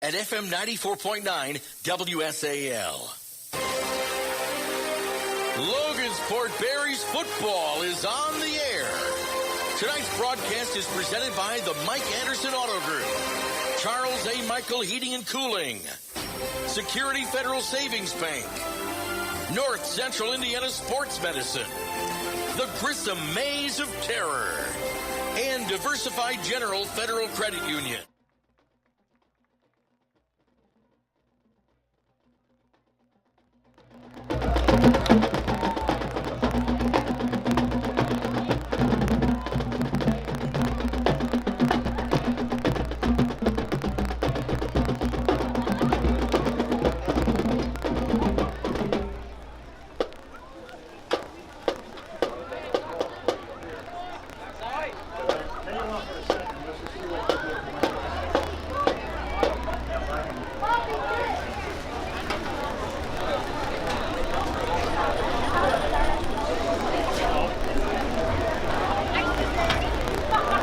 at FM 94.9 WSAL. Logansport Berries football is on the air. Tonight's broadcast is presented by the Mike Anderson Auto Group, Charles A. Michael Heating and Cooling, Security Federal Savings Bank, North Central Indiana Sports Medicine, the Grissom Maze of Terror, and Diversified General Federal Credit Union.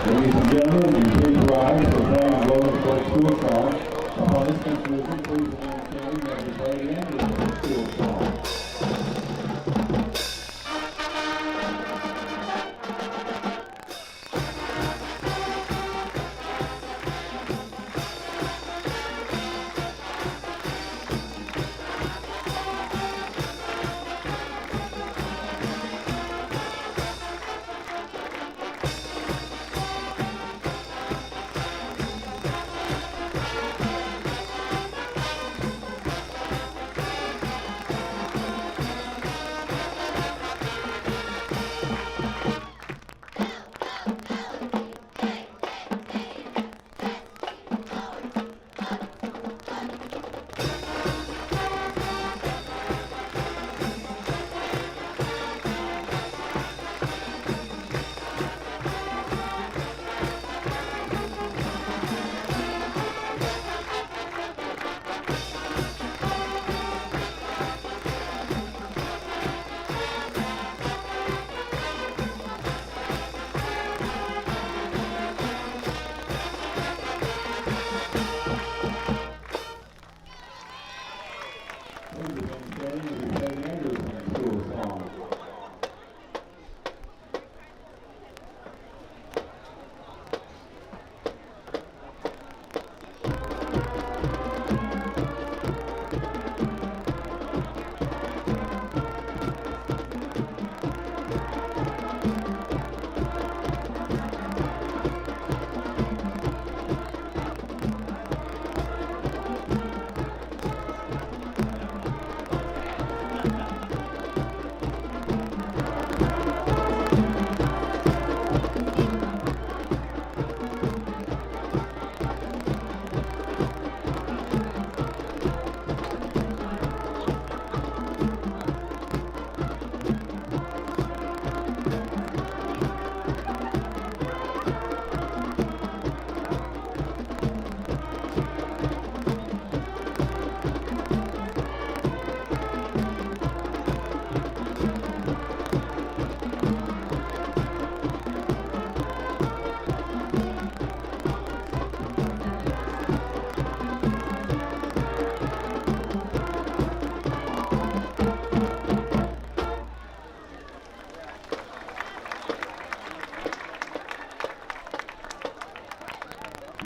Ladies and gentlemen, you please rise for playing Logansport school song. Upon this conclusion, please remain standing as we play the Anderson school song.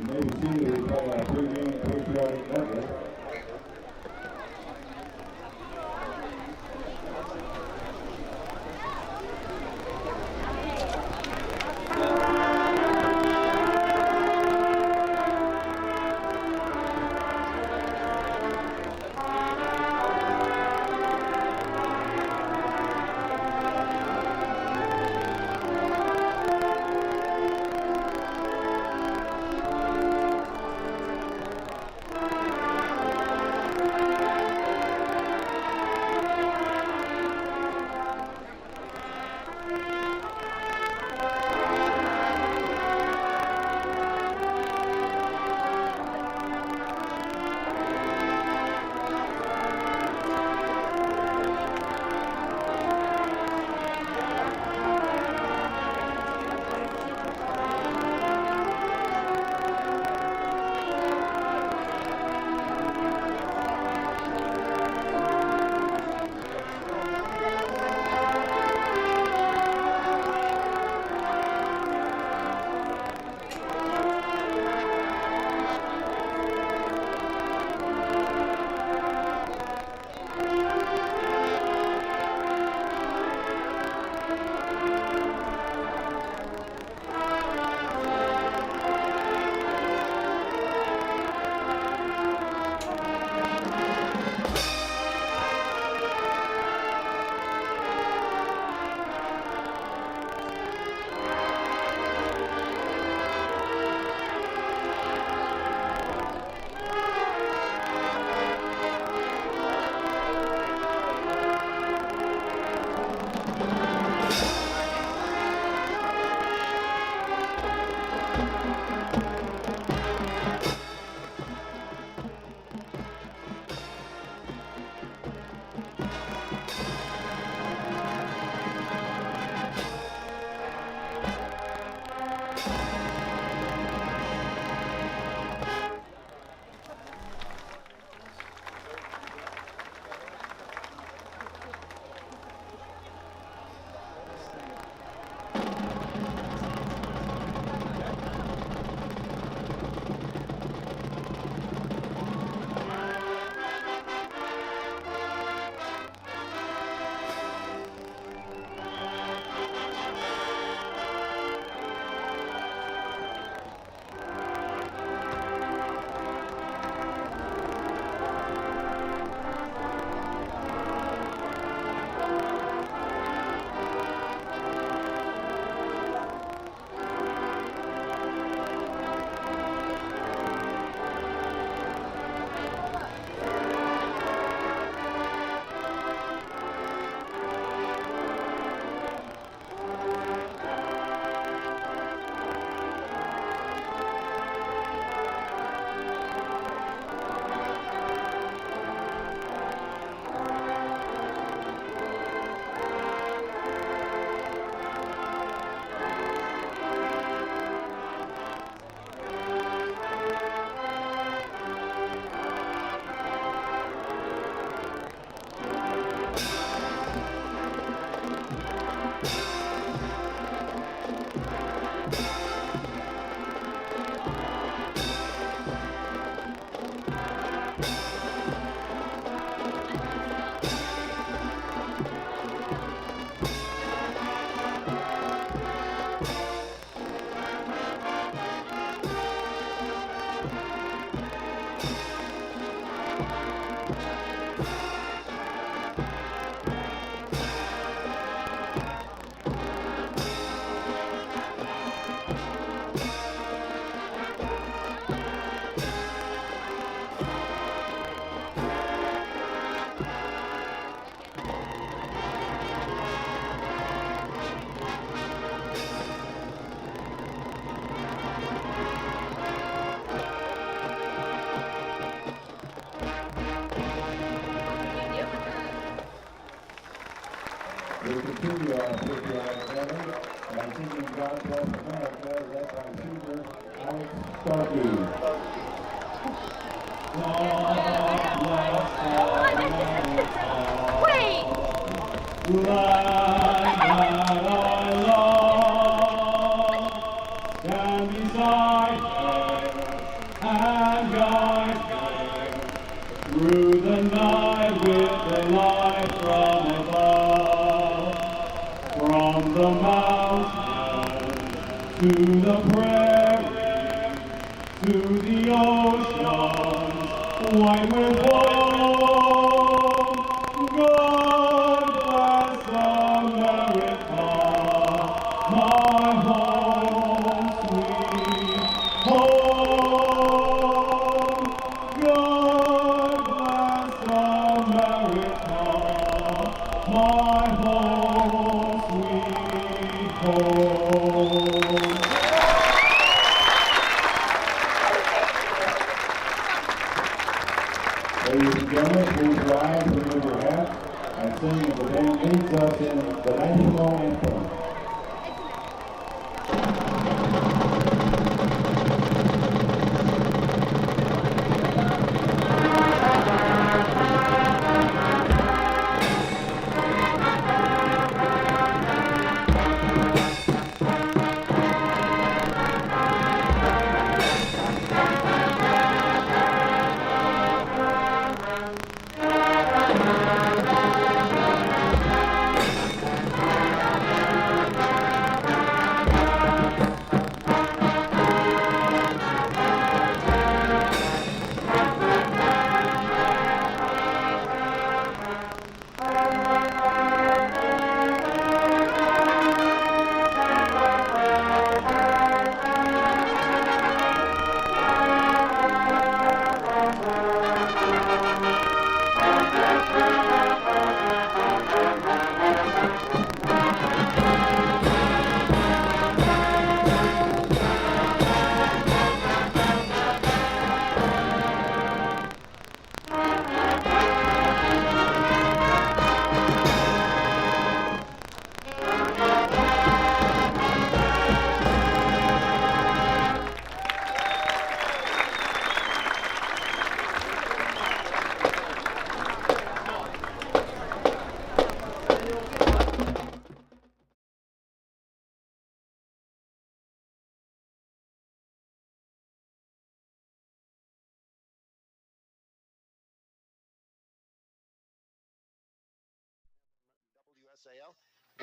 You may be seated as we play our pregame patriotic medley. We continue our 50-yard rally by Team Southwest America, led by shooter Alex Starkey. Wait! Stand beside her and guide her through the night with the light from above. From the mountain to the prairie to the ocean, white with foam. God bless America, my home, sweet home. God bless America, my home, sweet home. Ladies and gentlemen, please rise, remove your hats, and sing as the band leads us in the national anthem.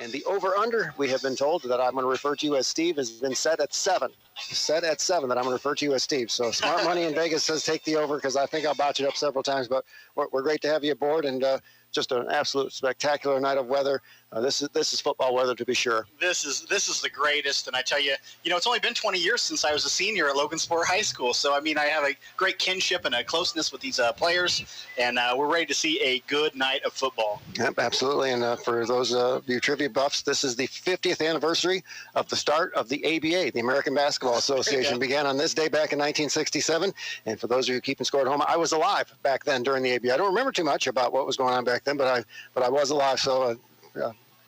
And the over-under, we have been told that I'm going to refer to you as Steve, has been set at 7. Set at 7 that I'm going to refer to you as Steve. So Smart Money in Vegas says take the over because I think I'll botch it up several times. But we're great to have you aboard, and just an absolute spectacular night of weather. This is football weather, to be sure. This is the greatest, and I tell you, it's only been 20 years since I was a senior at Logansport High School. So I mean, I have a great kinship and a closeness with these players, and we're ready to see a good night of football. Yep, absolutely. And for those of you trivia buffs, this is the 50th anniversary of the start of the ABA, the American Basketball Association. Began on this day back in 1967. And for those of you keeping score at home, I was alive back then during the ABA. I don't remember too much about what was going on back then, but I was alive. So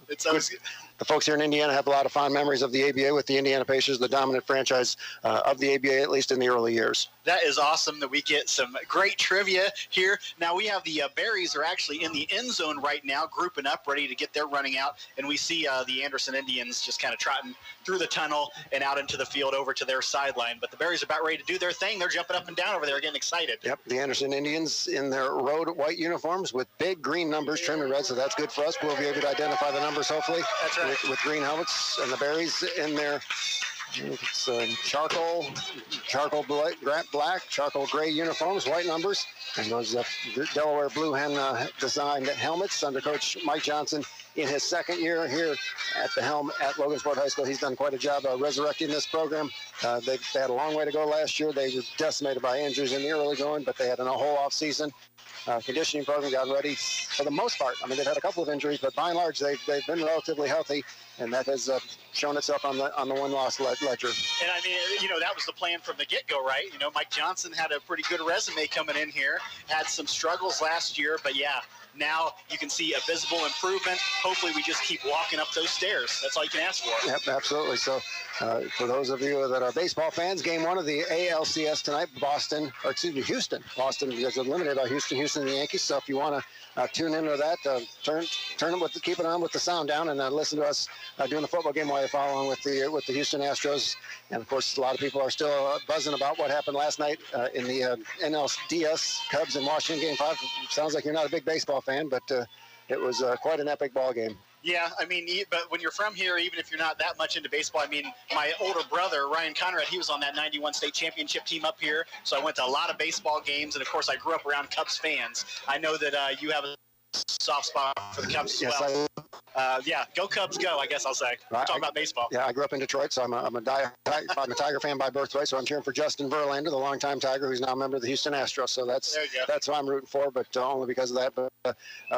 It's always the folks here in Indiana have a lot of fond memories of the ABA with the Indiana Pacers, the dominant franchise of the ABA, at least in the early years. That is awesome that we get some great trivia here. Now we have the Berries are actually in the end zone right now, grouping up, ready to get their running out. And we see the Anderson Indians just kind of trotting through the tunnel and out into the field over to their sideline. But the Berries are about ready to do their thing. They're jumping up and down over there, getting excited. Yep, the Anderson Indians in their road white uniforms with big green numbers trimmed in red, so that's good for us. We'll be able to identify the numbers, hopefully. That's right. With green helmets, and the Berries in their charcoal black, charcoal gray uniforms, white numbers, and those Delaware blue hen designed helmets under Coach Mike Johnson in his second year here at the helm at Logansport High School. He's done quite a job resurrecting this program. They had a long way to go last year. They were decimated by injuries in the early going, but they had a whole off season. Conditioning program got ready for the most part. I mean, they've had a couple of injuries, but by and large, they've been relatively healthy, and that has shown itself on the win-loss ledger. And I mean, that was the plan from the get-go, right? Mike Johnson had a pretty good resume coming in here, had some struggles last year, but yeah, now you can see a visible improvement. Hopefully we just keep walking up those stairs. That's all you can ask for. Yep, absolutely. So for those of you that are baseball fans, game one of the ALCS tonight, Houston. Boston is eliminated by Houston the Yankees. So if you want to tune into that, keep it on with the sound down and listen to us doing the football game while you're following with the Houston Astros. And of course, a lot of people are still buzzing about what happened last night in the NLDS Cubs and Washington Game 5. Sounds like you're not a big baseball fan, but it was quite an epic ball game. Yeah, I mean, but when you're from here, even if you're not that much into baseball, I mean, my older brother, Ryan Conrad, he was on that 91 state championship team up here, so I went to a lot of baseball games, and of course I grew up around Cubs fans. I know that you have a soft spot for the Cubs as well. Yeah, go Cubs go, I guess I'll say. Right. Talking about baseball. Yeah, I grew up in Detroit, so I'm a Tiger fan by birthright, so I'm cheering for Justin Verlander, the longtime Tiger, who's now a member of the Houston Astros. So that's who I'm rooting for, but only because of that. But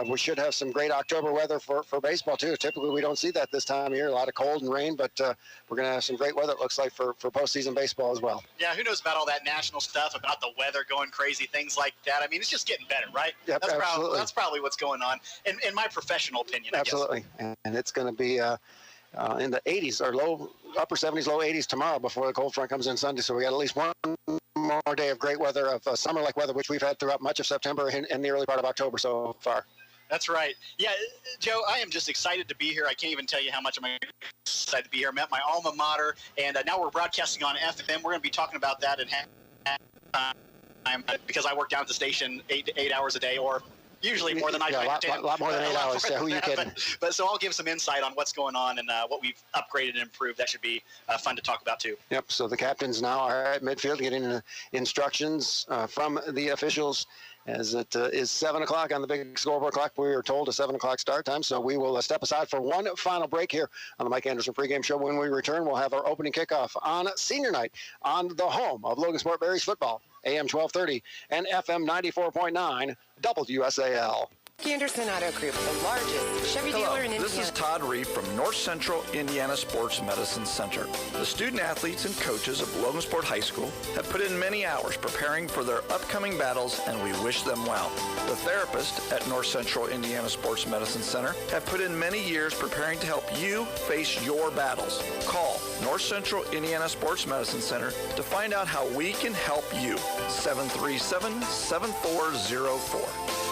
we should have some great October weather for baseball, too. Typically, we don't see that this time of year, a lot of cold and rain, but we're going to have some great weather, it looks like, for postseason baseball as well. Yeah, who knows about all that national stuff, about the weather going crazy, things like that. I mean, it's just getting better, right? Yep, absolutely. That's probably what's going on, in my professional opinion, absolutely. I guess. And it's going to be in the 80s or upper 70s, low 80s tomorrow before the cold front comes in Sunday. So we got at least one more day of great weather, of summer-like weather, which we've had throughout much of September and the early part of October so far. That's right. Yeah, Joe, I am just excited to be here. I can't even tell you how much I'm excited to be here. I'm at my alma mater, and now we're broadcasting on FM. We're going to be talking about that because I work down at the station 8 hours a day, or usually more than I a lot more than 8 hours. Who are you kidding? But so I'll give some insight on what's going on and what we've upgraded and improved. That should be fun to talk about too. Yep. So the captains now are at midfield getting instructions from the officials as it is 7 o'clock on the big scoreboard clock. We were told a 7 o'clock start time, so we will step aside for one final break here on the Mike Anderson pregame show. When we return, we'll have our opening kickoff on senior night on the home of Logansport Berries football, AM 1230 and FM 94.9 WSAL. Anderson Auto Group, the largest Chevy dealer in Indiana. This is Todd Reed from North Central Indiana Sports Medicine Center. The student athletes and coaches of Logansport High School have put in many hours preparing for their upcoming battles, and we wish them well. The therapists at North Central Indiana Sports Medicine Center have put in many years preparing to help you face your battles. Call North Central Indiana Sports Medicine Center to find out how we can help you. 737-7404.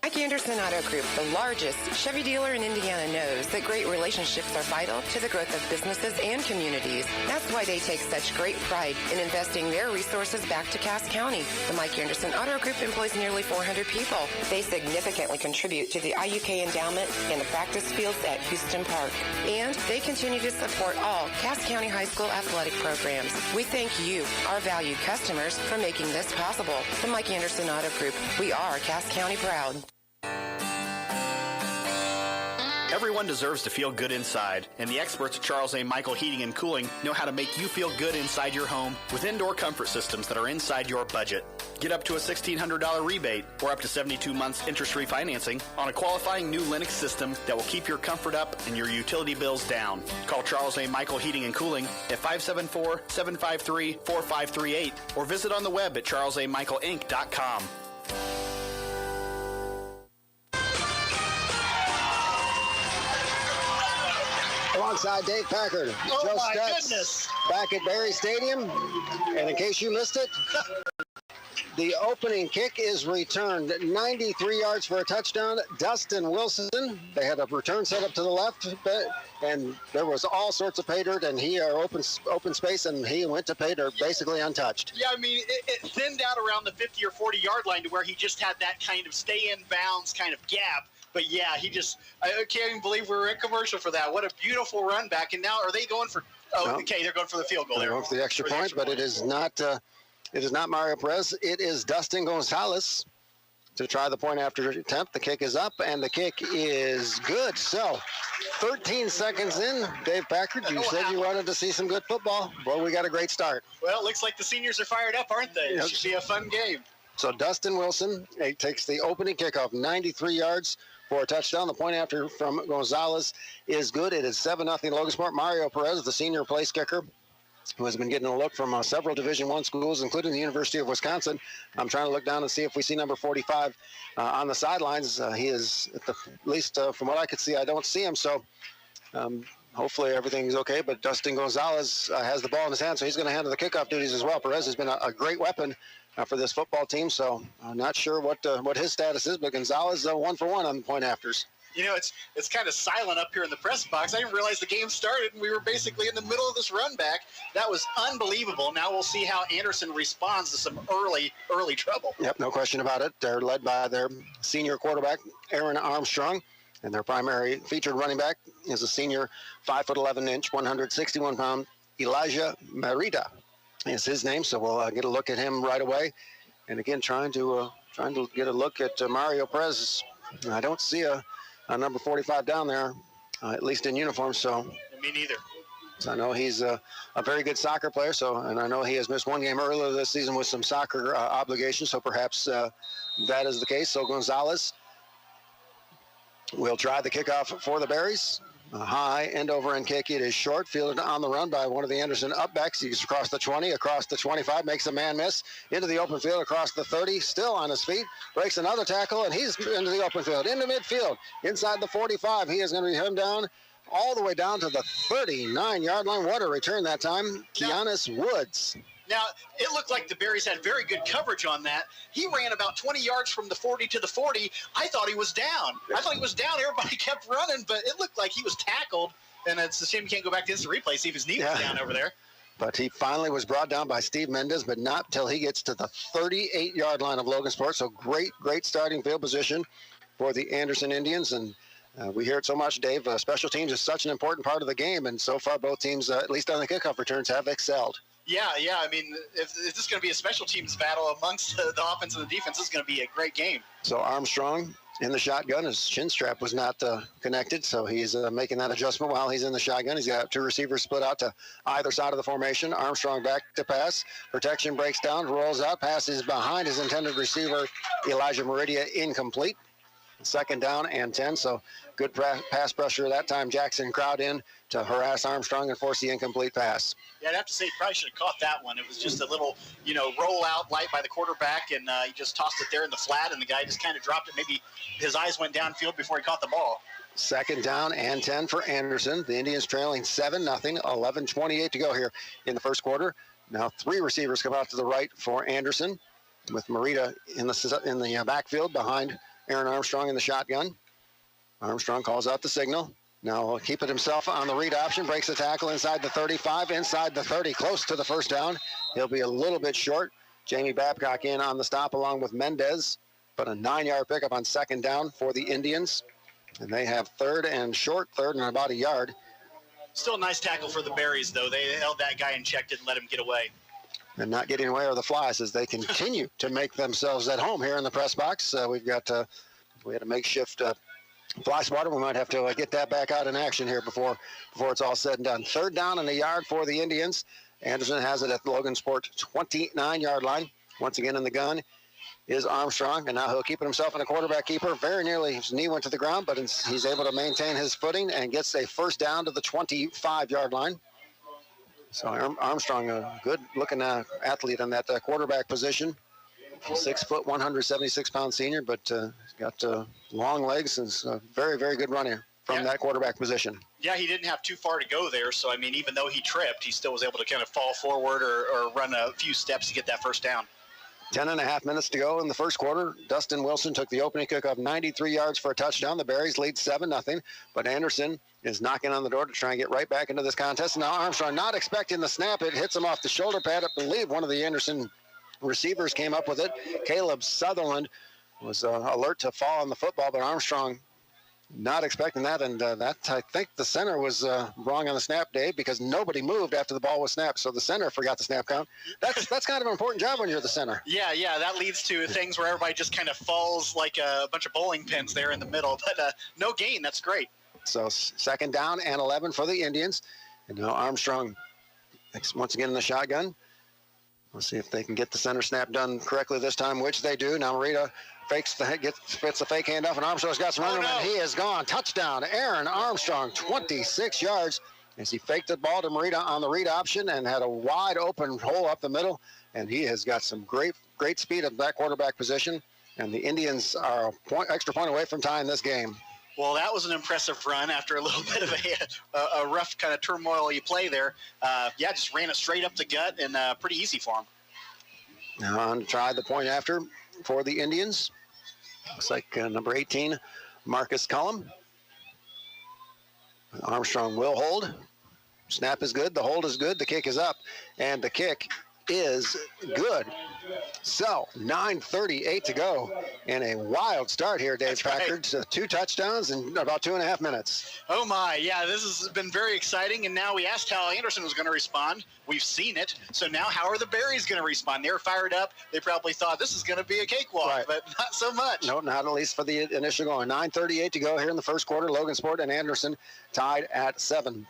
Mike Anderson Auto Group, the largest Chevy dealer in Indiana, knows that great relationships are vital to the growth of businesses and communities. That's why they take such great pride in investing their resources back to Cass County. The Mike Anderson Auto Group employs nearly 400 people. They significantly contribute to the IUK endowment and the practice fields at Houston Park. And they continue to support all Cass County High School athletic programs. We thank you, our valued customers, for making this possible. The Mike Anderson Auto Group, we are Cass County proud. Everyone deserves to feel good inside, and the experts at Charles A. Michael Heating and Cooling know how to make you feel good inside your home with indoor comfort systems that are inside your budget. Get up to a $1,600 rebate or up to 72 months interest-free financing on a qualifying new Lennox system that will keep your comfort up and your utility bills down. Call Charles A. Michael Heating and Cooling at 574-753-4538 or visit on the web at charlesamichaelinc.com. alongside Dave Packard. Oh, Joe my Stutz goodness. back at Berry Stadium. And in case you missed it, the opening kick is returned 93 yards for a touchdown. Dustin Wilson, they had a return set up to the left, and there was all sorts of pay dirt, and he open space, and he went to pay dirt basically untouched. Yeah, I mean, it thinned out around the 50 or 40 yard line to where he just had that kind of stay in bounds kind of gap. But yeah, I can't even believe we were in commercial for that. What a beautiful run back. And now are they going for, okay, they're going for the field goal. They're going for the extra point, but it is not Mario Perez. It is Dustin Gonzalez to try the point after attempt. The kick is up, and the kick is good. So 13 seconds in, Dave Packard, you said you wanted to see some good football. Well, we got a great start. Well, it looks like the seniors are fired up, aren't they? It should be a fun game. So Dustin Wilson takes the opening kickoff, 93 yards for a touchdown. The point after from Gonzalez is good. It is 7-0 Logansport. Mario Perez, the senior place kicker, who has been getting a look from several Division I schools, including the University of Wisconsin. I'm trying to look down and see if we see number 45 on the sidelines. He is, at least from what I could see, I don't see him. So hopefully everything's okay. But Dustin Gonzalez has the ball in his hand, so he's going to handle the kickoff duties as well. Perez has been a great weapon for this football team, so I'm not sure what his status is, but Gonzalez 1 for 1 on the point afters. You know, it's kind of silent up here in the press box. I didn't realize the game started, and we were basically in the middle of this run back. That was unbelievable. Now we'll see how Anderson responds to some early trouble. Yep, no question about it. They're led by their senior quarterback, Aaron Armstrong, and their primary featured running back is a senior 5'11", 161-pound Elijah Merida is his name. So we'll get a look at him right away. And again, trying to get a look at Mario Perez. I don't see a number 45 down there, at least in uniform. So me neither. So I know he's a very good soccer player. And I know he has missed one game earlier this season with some soccer obligations. So perhaps that is the case. So Gonzalez will try the kickoff for the Berries. A high end-over-end kick. It is short, fielded on the run by one of the Anderson upbacks. He's across the 20, across the 25, makes a man miss, into the open field, across the 30, still on his feet, breaks another tackle, and he's into the open field, into midfield, inside the 45. He is going to be hemmed down all the way down to the 39-yard line. What a return that time. Keanis Woods. Now, it looked like the Berries had very good coverage on that. He ran about 20 yards from the 40 to the 40. I thought he was down. Everybody kept running, but it looked like he was tackled. And it's a shame you can't go back to instant replay, see if his knee was down over there. But he finally was brought down by Steve Mendez, but not till he gets to the 38-yard line of Logansport. So great starting field position for the Anderson Indians. And we hear it so much, Dave. Special teams is such an important part of the game. And so far, both teams, at least on the kickoff returns, have excelled. Yeah. I mean, if this is going to be a special teams battle amongst the offense and the defense, this is going to be a great game. So Armstrong in the shotgun. His chin strap was not connected, so he's making that adjustment while he's in the shotgun. He's got two receivers split out to either side of the formation. Armstrong back to pass. Protection breaks down, rolls out, passes behind his intended receiver, Elijah Meridia, incomplete. 2nd down and 10, so good pass pressure that time. Jackson Crowd in to harass Armstrong and force the incomplete pass. Yeah, I'd have to say, probably should have caught that one. It was just a little, roll out light by the quarterback, and he just tossed it there in the flat, and the guy just kind of dropped it. Maybe his eyes went downfield before he caught the ball. 2nd down and 10 for Anderson. The Indians trailing 7-0, 11:28 to go here in the first quarter. Now 3 receivers come out to the right for Anderson, with Merida in the backfield behind Aaron Armstrong in the shotgun. Armstrong calls out the signal. Now he'll keep it himself on the read option. Breaks the tackle inside the 35, inside the 30, close to the first down. He'll be a little bit short. Jamie Babcock in on the stop along with Mendez. But a 9-yard pickup on 2nd down for the Indians. And they have 3rd and short, 3rd and about a yard. Still a nice tackle for the Berries, though. They held that guy in check, didn't let him get away. And not getting away with the Flies as they continue to make themselves at home here in the press box. We had a makeshift fly swatter. We might have to get that back out in action here before it's all said and done. 3rd down and a yard for the Indians. Anderson has it at the Logansport 29-yard line. Once again in the gun is Armstrong, and now he'll keep it himself in a quarterback keeper. Very nearly his knee went to the ground, but he's able to maintain his footing and gets a first down to the 25-yard line. So Armstrong, a good-looking athlete on that quarterback position. 6 foot, 176-pound senior, but he's got long legs and a very, very good runner from that quarterback position. Yeah, he didn't have too far to go there. So, I mean, even though he tripped, he still was able to kind of fall forward or run a few steps to get that first down. 10.5 minutes to go in the first quarter. Dustin Wilson took the opening kickoff 93 yards for a touchdown. The Berries lead 7-0, but Anderson is knocking on the door to try and get right back into this contest. Now Armstrong not expecting the snap. It hits him off the shoulder pad. I believe one of the Anderson receivers came up with it. Caleb Sutherland was alert to fall on the football, but Armstrong not expecting that, and I think the center was wrong on the snap, Dave, because nobody moved after the ball was snapped, so the center forgot the snap count. That's kind of an important job when you're the center. Yeah, that leads to things where everybody just kind of falls like a bunch of bowling pins there in the middle, but no gain. That's great. So second down and 11 for the Indians, and now Armstrong once again in the shotgun. We'll see if they can get the center snap done correctly this time, which they do. Now Marita fits the fake handoff, and Armstrong's got some running, and he is gone. Touchdown, Aaron Armstrong, 26 yards, as he faked the ball to Marita on the read option and had a wide open hole up the middle, and he has got some great speed at that quarterback position, and the Indians are extra point away from tying this game. Well, that was an impressive run after a little bit of a rough kind of turmoil you play there. Just ran it straight up the gut and pretty easy for him. Now on to try the point after for the Indians. Looks like number 18, Marcus Cullum. Armstrong will hold. Snap is good. The hold is good. The kick is up. And the kick is good. So 9:38 to go, and a wild start here, Dave Packard. So 2 touchdowns in about 2.5 minutes. Oh my, yeah, this has been very exciting, and now we asked how Anderson was going to respond. We've seen it, so now how are the Berries going to respond? They're fired up. They probably thought this is going to be a cakewalk, right, but not so much. No, not at least for the initial going. 9:38 to go here in the first quarter. Logansport and Anderson tied at 7.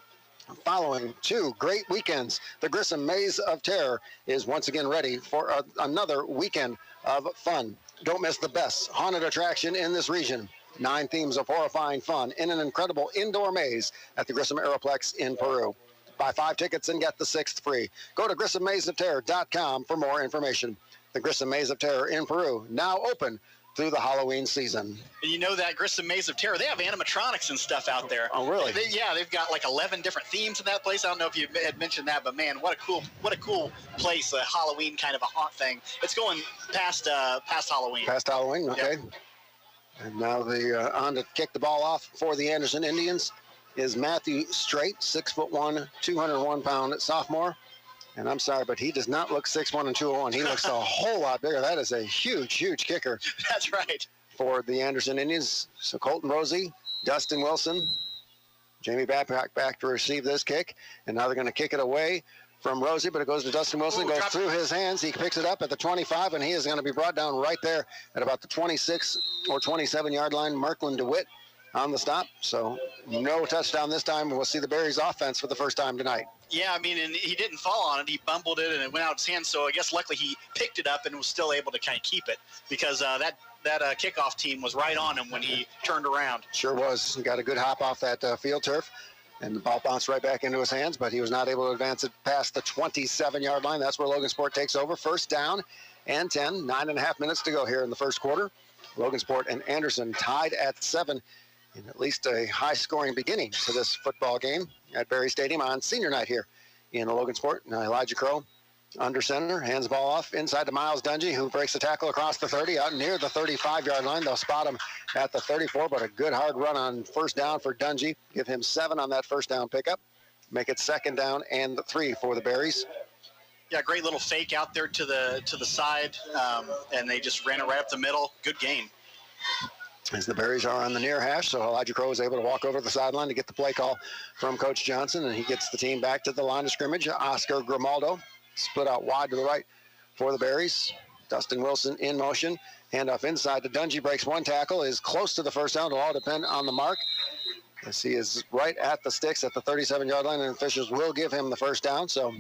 Following 2 great weekends, the Grissom Maze of Terror is once again ready for another weekend of fun. Don't miss the best haunted attraction in this region. 9 themes of horrifying fun in an incredible indoor maze at the Grissom Aeroplex in Peru. Buy 5 tickets and get the 6th free. Go to GrissomMazeOfTerror.com for more information. The Grissom Maze of Terror in Peru, now open through the Halloween season. And you know that Grissom Maze of Terror, they have animatronics and stuff out there. Oh, really? They've got like 11 different themes in that place. I don't know if you had mentioned that, but man, what a cool place, a Halloween kind of a haunt thing. It's going past Halloween. Past Halloween, okay. Yep. And now on to kick the ball off for the Anderson Indians is Matthew Straight, 6'1", 201-pound sophomore. And I'm sorry, but he does not look 6'1" and 201. He looks a whole lot bigger. That is a huge kicker. That's right. For the Anderson Indians. So Colton Rosie, Dustin Wilson, Jamie Babcock back to receive this kick. And now they're going to kick it away from Rosie, but it goes to Dustin Wilson. It goes through his hands. He picks it up at the 25, and he is going to be brought down right there at about the 26 or 27-yard line. Markland DeWitt on the stop. So no touchdown this time. We'll see the Berries offense for the first time tonight. Yeah, I mean, and he didn't fall on it. He bumbled it, and it went out of his hands. So I guess luckily he picked it up and was still able to kind of keep it because that kickoff team was right on him when he turned around. Sure was. He got a good hop off that field turf, and the ball bounced right back into his hands, but he was not able to advance it past the 27-yard line. That's where Logansport takes over. First down and 10. 9.5 minutes to go here in the first quarter. Logansport and Anderson tied at 7. In at least a high-scoring beginning to this football game at Berry Stadium on senior night here in Logansport. Now Elijah Crow under center, hands the ball off inside to Miles Dungy, who breaks the tackle across the 30, out near the 35-yard line. They'll spot him at the 34, but a good hard run on first down for Dungy. Give him 7 on that first down pickup. Make it second down and 3 for the Berries. Yeah, great little fake out there to the side, and they just ran it right up the middle. Good game. As the Berries are on the near hash, so Elijah Crow is able to walk over to the sideline to get the play call from Coach Johnson, and he gets the team back to the line of scrimmage. Oscar Grimaldo split out wide to the right for the Berries. Dustin Wilson in motion. Handoff inside to Dungy, breaks 1 tackle, is close to the first down. It'll all depend on the mark. As he is right at the sticks at the 37-yard line, and officials will give him the first down. So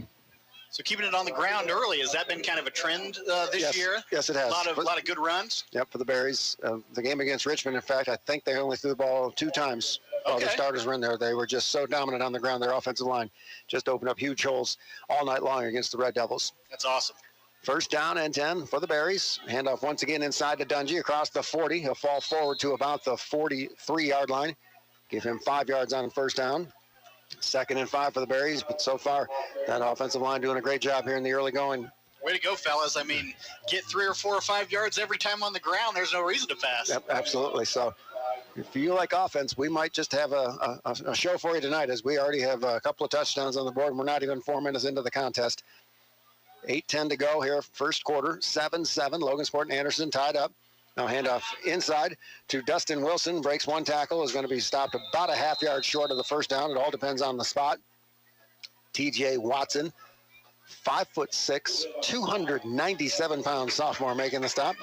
keeping it on the ground early, has that been kind of a trend this year? Yes, it has. A lot of good runs? Yep, for the Berries. The game against Richmond, in fact, I think they only threw the ball 2 times while the starters were in there. They were just so dominant on the ground. Their offensive line just opened up huge holes all night long against the Red Devils. That's awesome. First down and 10 for the Berries. Handoff once again inside to Dungy across the 40. He'll fall forward to about the 43-yard line. Give him 5 yards on first down. 2nd and 5 for the Berries, but so far that offensive line doing a great job here in the early going. Way to go, fellas. I mean, get 3 or 4 or 5 yards every time on the ground. There's no reason to pass. Yep, absolutely. So if you like offense, we might just have a show for you tonight, as we already have a couple of touchdowns on the board, and we're not even 4 minutes into the contest. 8:10 to go here, first quarter, 7-7. Logansport and Anderson tied up. Now handoff inside to Dustin Wilson. Breaks one tackle, is going to be stopped about a half yard short of the first down. It all depends on the spot. TJ Watson, 5'6", 297-pound sophomore making the stop.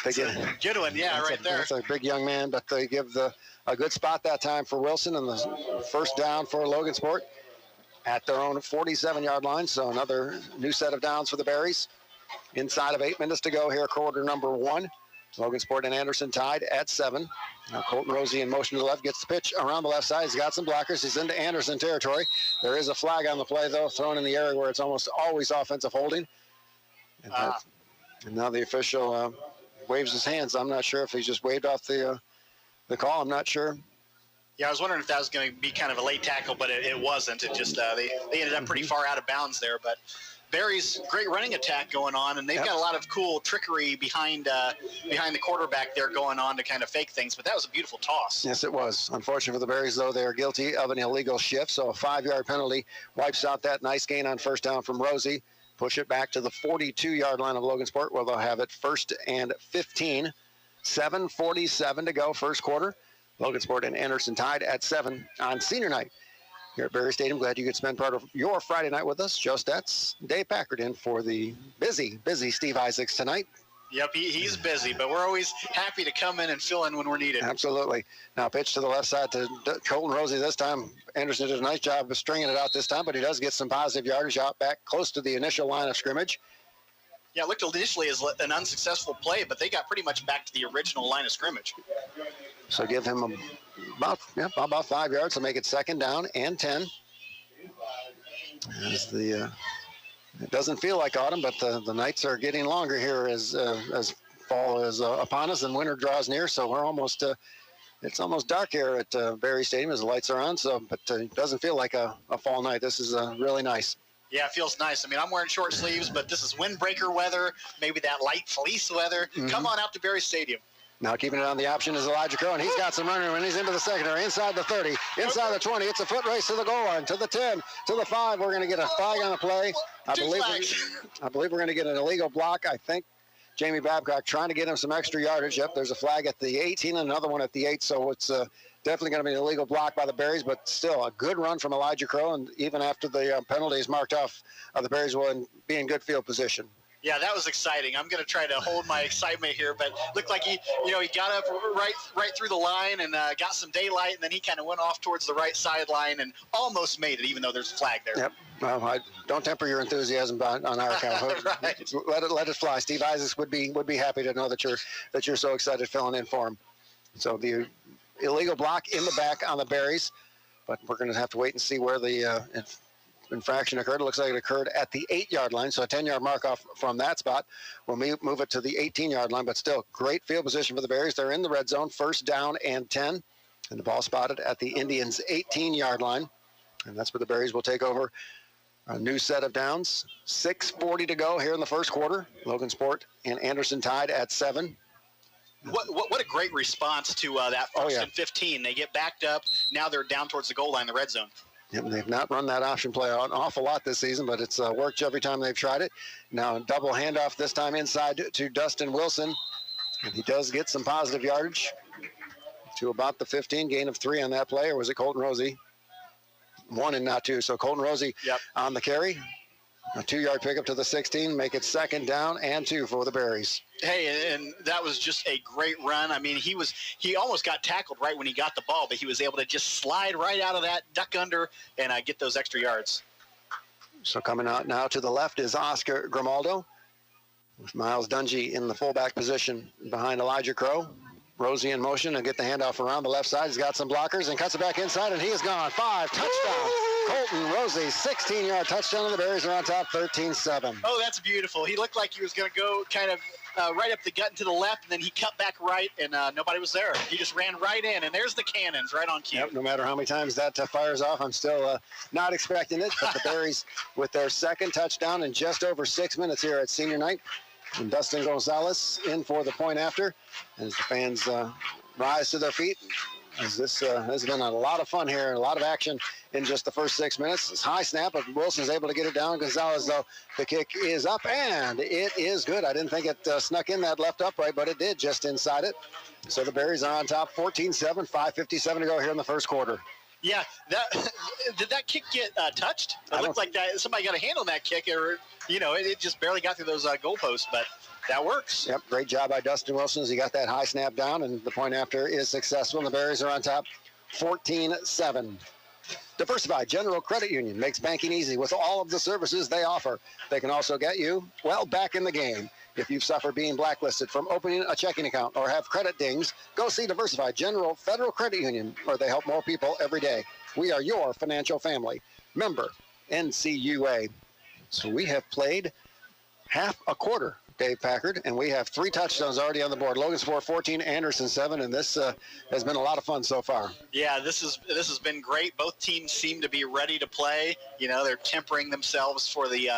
That's a good one, yeah, right there. That's a big young man, but they give a good spot that time for Wilson, and the first down for Logansport at their own 47-yard line. So another new set of downs for the Berries. Inside of 8 minutes to go here, quarter number 1. Logansport and Anderson tied at 7. Now Colton Rosie in motion to the left, gets the pitch around the left side. He's got some blockers. He's into Anderson territory. There is a flag on the play, though, thrown in the area where it's almost always offensive holding. And now the official waves his hands. I'm not sure if he just waved off the call. I'm not sure. Yeah, I was wondering if that was going to be kind of a late tackle, but it wasn't. It just they ended up pretty far out of bounds there. But Barry's great running attack going on, and they've got a lot of cool trickery behind the quarterback there going on to kind of fake things. But that was a beautiful toss. Yes, it was. Unfortunately for the Berries, though, they are guilty of an illegal shift, so a 5-yard penalty wipes out that nice gain on first down from Rosie. Push it back to the 42-yard line of Logansport, where they'll have it 1st and 15. 7:47 to go, first quarter. Logansport and Anderson tied at 7 on senior night here at Berry Stadium. Glad you could spend part of your Friday night with us. Joe Stetz, Dave Packard in for the busy Steve Isaacs tonight. Yep, he's busy, but we're always happy to come in and fill in when we're needed. Absolutely. Now pitch to the left side to Colton Rosie this time. Anderson did a nice job of stringing it out this time, but he does get some positive yardage out back close to the initial line of scrimmage. Yeah, it looked initially as an unsuccessful play, but they got pretty much back to the original line of scrimmage. So give him about 5 yards to make it 2nd down and 10. As it doesn't feel like autumn, but the nights are getting longer here as fall is upon us and winter draws near. So we're almost it's almost dark here at Berry Stadium as the lights are on. So, but it doesn't feel like a fall night. This is really nice. Yeah, it feels nice. I mean, I'm wearing short sleeves, but this is windbreaker weather, maybe that light fleece weather. Mm-hmm. Come on out to Berry Stadium. Now keeping it on the option is Elijah Crow, and he's got some running when he's into the secondary, inside the 30, inside the 20. It's a foot race to the goal line, to the 10, to the 5. We're going to get a flag on the play. I believe we're going to get an illegal block. I think Jamie Babcock trying to get him some extra yardage. Yep, there's a flag at the 18 and another one at the 8, so it's definitely going to be an illegal block by the Berries, but still a good run from Elijah Crow, and even after the penalty is marked off, the Berries will be in good field position. Yeah, that was exciting. I'm going to try to hold my excitement here, but looked like he got up right through the line and got some daylight, and then he kind of went off towards the right sideline and almost made it, even though there's a flag there. Yep. Well, don't temper your enthusiasm on our account. Right. Let it fly. Steve Isaacs would be happy to know that you're so excited filling in for him. So the illegal block in the back on the Berries, but we're going to have to wait and see where the infraction occurred. It looks like it occurred at the 8-yard line, so a 10-yard mark off from that spot. We'll move it to the 18-yard line, but still great field position for the Berries. They're in the red zone, 1st down and 10, and the ball spotted at the Indians' 18-yard line, and that's where the Berries will take over a new set of downs. 6:40 to go here in the first quarter. Logansport and Anderson tied at 7. What a great response to that 1st and 15. They get backed up. Now they're down towards the goal line, the red zone. Yep, they've not run that option play an awful lot this season, but it's worked every time they've tried it. Now double handoff this time inside to Dustin Wilson, and he does get some positive yardage to about the 15, gain of 3 on that play, or was it Colton Rosie? 1 and not 2, so Colton Rosie on the carry. A 2-yard pickup to the 16, make it 2nd down and 2 for the Berries. Hey, and that was just a great run. I mean, he almost got tackled right when he got the ball, but he was able to just slide right out of that, duck under, and get those extra yards. So coming out now to the left is Oscar Grimaldo, with Miles Dungy in the fullback position behind Elijah Crow. Rosie in motion and get the handoff around the left side. He's got some blockers and cuts it back inside, and he is gone. 5, touchdown. Colton Rosie, 16-yard touchdown, and the Berries are on top 13-7. Oh, that's beautiful. He looked like he was going to go kind of right up the gut and to the left, and then he cut back right, and nobody was there. He just ran right in, and there's the cannons right on cue. Yep, no matter how many times that fires off, I'm still not expecting it. But the Berries with their second touchdown in just over 6 minutes here at senior night. And Dustin Gonzalez in for the point after as the fans rise to their feet. As this has been a lot of fun here, a lot of action in just the first 6 minutes. This high snap, but Wilson's able to get it down. Gonzalez, though, the kick is up, and it is good. I didn't think it snuck in that left upright, but it did just inside it. So the Berries are on top 14-7, 5:57 to go here in the first quarter. Yeah, did that kick get touched? It looked like that somebody got a hand on that kick, or it just barely got through those goalposts, but that works. Yep, great job by Dustin Wilson as he got that high snap down, and the point after is successful, and the Berries are on top 14-7. Diversified General Credit Union makes banking easy with all of the services they offer. They can also get you, back in the game. If you've suffered being blacklisted from opening a checking account or have credit dings, go see Diversified General Federal Credit Union, where they help more people every day. We are your financial family. Member NCUA. So we have played half a quarter, Dave Packard, and we have 3 touchdowns already on the board. Logansport 14, Anderson 7, and this has been a lot of fun so far. Yeah, this has been great. Both teams seem to be ready to play. They're tempering themselves for the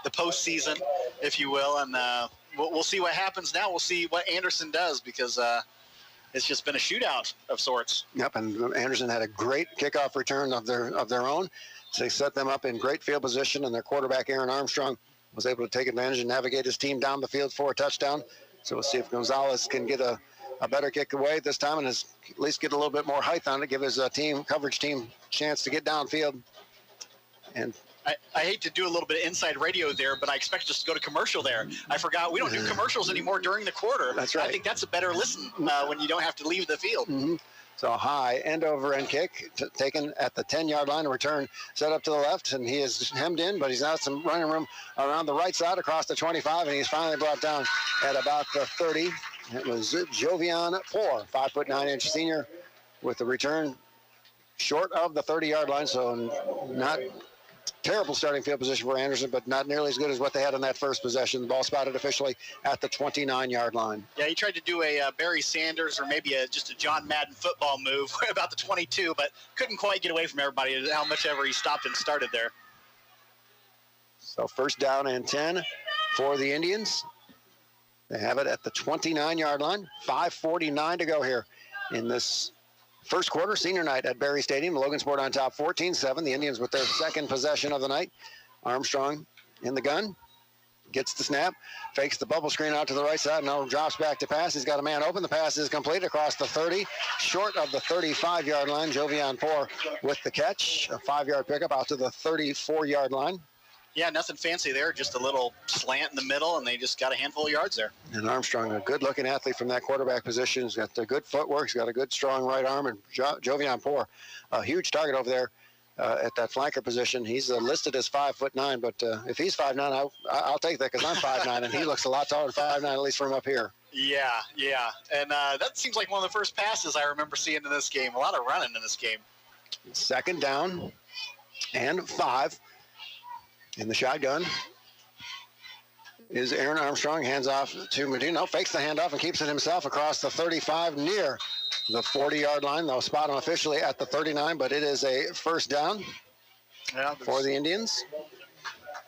postseason, if you will, and we'll see what happens now. We'll see what Anderson does because it's just been a shootout of sorts. Yep, and Anderson had a great kickoff return of their own. So they set them up in great field position, and their quarterback, Aaron Armstrong, was able to take advantage and navigate his team down the field for a touchdown. So we'll see if Gonzalez can get a better kick away this time and at least get a little bit more height on it, give his coverage team a chance to get downfield. And I hate to do a little bit of inside radio there, but I expect us to go to commercial there. I forgot we don't do commercials anymore during the quarter. That's right. I think that's a better listen when you don't have to leave the field. Mm-hmm. So a high end-over-end kick taken at the 10-yard line. A return set up to the left, and he is hemmed in, but he's got some running room around the right side across the 25, and he's finally brought down at about the 30. It was Jovian Poor, 5'9" senior, with the return short of the 30-yard line, so not terrible starting field position for Anderson, but not nearly as good as what they had on that first possession. The ball spotted officially at the 29-yard line. Yeah, he tried to do a Barry Sanders or maybe just a John Madden football move about the 22, but couldn't quite get away from everybody how much ever he stopped and started there. So first down and 10 for the Indians. They have it at the 29-yard line. 5:49 to go here in this first quarter, senior night at Berry Stadium. Logansport on top 14-7. The Indians with their second possession of the night. Armstrong in the gun. Gets the snap. Fakes the bubble screen out to the right side. Now drops back to pass. He's got a man open. The pass is complete across the 30. Short of the 35-yard line. Jovian Poor with the catch. A 5-yard pickup out to the 34-yard line. Yeah, nothing fancy there. Just a little slant in the middle, and they just got a handful of yards there. And Armstrong, a good-looking athlete from that quarterback position. He's got the good footwork. He's got a good, strong right arm. And Jovian Poor, a huge target over there at that flanker position. He's listed as 5'9", but if he's 5'9", I'll take that because I'm 5'9", and he looks a lot taller than 5'9", at least from up here. Yeah. And that seems like one of the first passes I remember seeing in this game. A lot of running in this game. Second down and 5. In the shotgun is Aaron Armstrong. Hands off to Medina. Fakes the handoff and keeps it himself across the 35 near the 40-yard line. They'll spot him officially at the 39, but it is a first down for the Indians.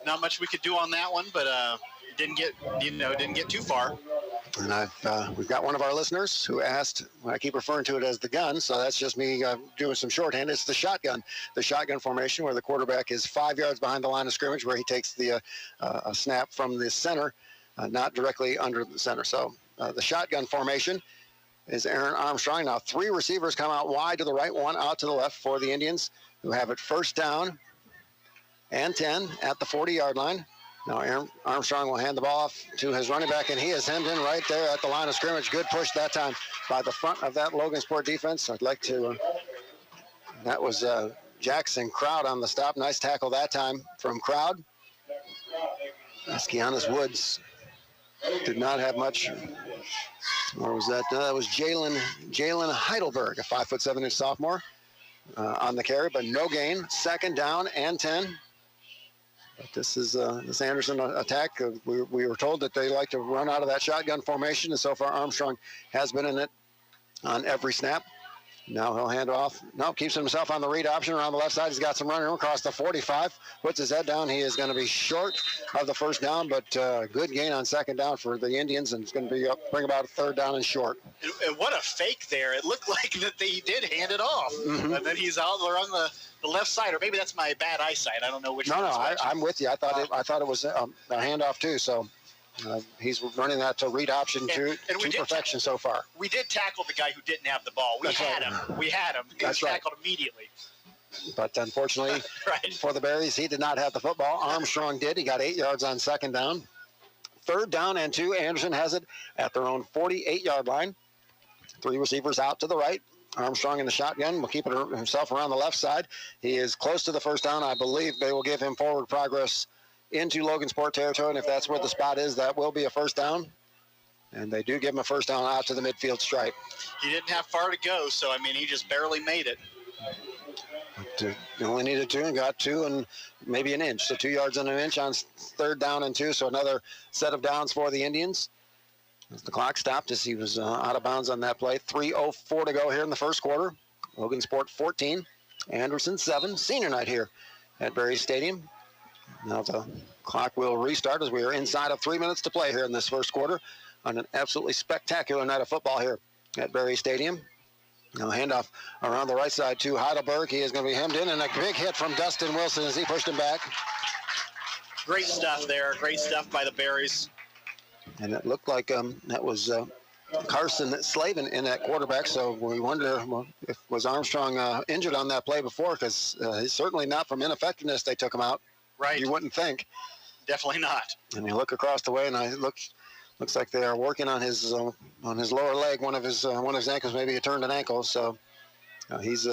Not much we could do on that one, but didn't get too far. And we've got one of our listeners who asked, I keep referring to it as the gun, so that's just me doing some shorthand. It's the shotgun formation where the quarterback is 5 yards behind the line of scrimmage, where he takes the a snap from the center, not directly under the center. So the shotgun formation is Aaron Armstrong. Now 3 receivers come out wide to the right, 1 out to the left for the Indians, who have it first down and 10 at the 40-yard line. Now Aaron Armstrong will hand the ball off to his running back, and he is hemmed in right there at the line of scrimmage. Good push that time by the front of that Logansport defense. I'd like to, that was Jackson Crowd on the stop. Nice tackle that time from Crowd. That's Keanis Woods. Did not have much. Or was that? No, that was Jalen Heidelberg, a 5'7" sophomore. on the carry, but no gain. Second down and 10. But this is this Anderson attack. We were told that they like to run out of that shotgun formation, and so far Armstrong has been in it on every snap. Now he'll hand off. No, keeps himself on the read option around the left side. He's got some running room across the 45. Puts his head down. He is going to be short of the first down, but good gain on second down for the Indians, and it's going to be bring about a third down and short. And what a fake there. It looked like that they did hand it off. Mm-hmm. And then he's out there on the left side, or maybe that's my bad eyesight. I don't know which one. No, I'm with you. I thought it was a handoff too, so he's running that to read option to perfection so far. We did tackle the guy who didn't have the ball. We had him. He was tackled immediately. But unfortunately for the Berries, he did not have the football. Armstrong did. He got 8 yards on second down. Third down and 2. Anderson has it at their own 48-yard line. 3 receivers out to the right. Armstrong in the shotgun will keep it himself around the left side. He is close to the first down. I believe they will give him forward progress into Logansport territory, and if that's where the spot is, that will be a first down. And they do give him a first down out to the midfield stripe. He didn't have far to go, so, he just barely made it. But, he only needed 2 and got 2 and maybe an inch. So 2 yards and an inch on third down and 2, so another set of downs for the Indians. As the clock stopped as he was out of bounds on that play. 3:04 to go here in the first quarter. Logansport 14, Anderson 7. Senior night here at Berry Stadium. Now the clock will restart as we are inside of 3 minutes to play here in this first quarter on an absolutely spectacular night of football here at Berry Stadium. Now handoff around the right side to Heidelberg. He is going to be hemmed in, and a big hit from Dustin Wilson as he pushed him back. Great stuff there. Great stuff by the Berries. And it looked like that was Carson Slavin in that quarterback, so we wonder if was Armstrong injured on that play before, because he's certainly not from ineffectiveness they took him out. Right. You wouldn't think. Definitely not. And you look across the way, and looks like they are working on his lower leg. One of his ankles, maybe he turned an ankle, so he's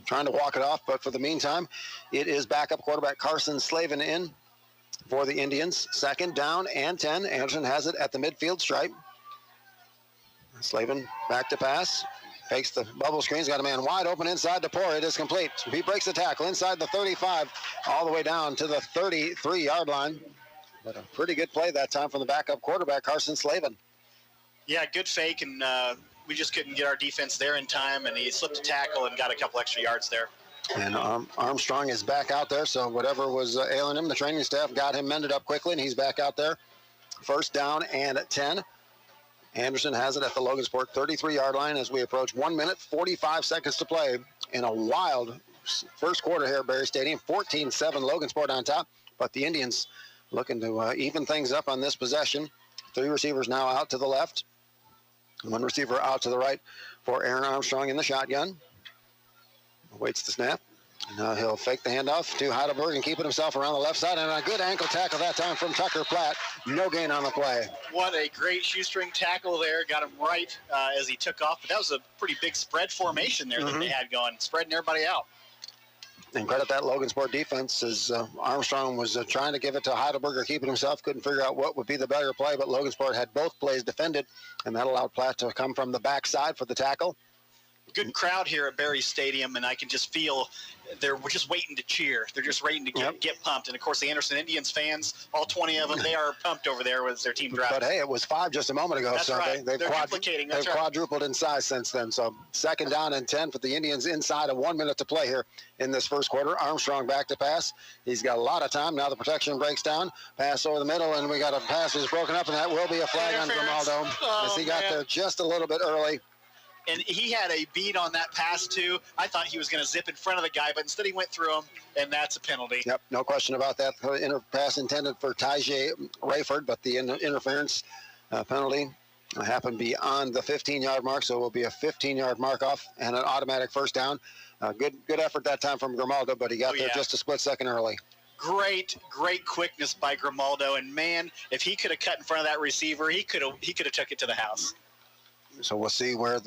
trying to walk it off. But for the meantime, it is backup quarterback Carson Slavin in for the Indians. Second down and 10. Anderson has it at the midfield stripe. Slavin back to pass. Fakes the bubble screen. He's got a man wide open inside to Poor. It is complete. He breaks the tackle inside the 35 all the way down to the 33-yard line. But a pretty good play that time from the backup quarterback, Carson Slavin. Yeah, good fake, and we just couldn't get our defense there in time, and he slipped a tackle and got a couple extra yards there. And Armstrong is back out there, so whatever was ailing him, the training staff got him mended up quickly, and he's back out there. First down and 10. Anderson has it at the Logansport 33-yard line as we approach 1 minute, 45 seconds to play in a wild first quarter here at Berry Stadium. 14-7 Logansport on top, but the Indians looking to even things up on this possession. 3 receivers now out to the left. 1 receiver out to the right for Aaron Armstrong in the shotgun. Awaits the snap. Now he'll fake the handoff to Heidelberg and keep it himself around the left side. And a good ankle tackle that time from Tucker Platt. No gain on the play. What a great shoestring tackle there. Got him right as he took off. But that was a pretty big spread formation there that they had going, spreading everybody out. And credit that Logansport defense as Armstrong was trying to give it to Heidelberg or keep it himself. Couldn't figure out what would be the better play, but Logansport had both plays defended, and that allowed Platt to come from the backside for the tackle. Good crowd here at Berry Stadium, and I can just feel they're just waiting to cheer. They're just waiting to get pumped. And, of course, the Anderson Indians fans, all 20 of them, they are pumped over there as their team drives. But, hey, it was 5 just a moment ago. That's so right. They've duplicating. That's quadrupled in size since then. So second down and 10 for the Indians inside of 1 minute to play here in this first quarter. Armstrong back to pass. He's got a lot of time. Now the protection breaks down. Pass over the middle, and we got a pass that's broken up, and that will be a flag on Grimaldo as he got there just a little bit early. And he had a beat on that pass, too. I thought he was going to zip in front of the guy, but instead he went through him, and that's a penalty. Yep, no question about that. Pass intended for Tajay Rayford, but the interference penalty happened beyond the 15-yard mark, so it will be a 15-yard mark off and an automatic first down. Good effort that time from Grimaldo, but he got there just a split second early. Great quickness by Grimaldo, and, man, if he could have cut in front of that receiver, he could have took it to the house. So we'll see where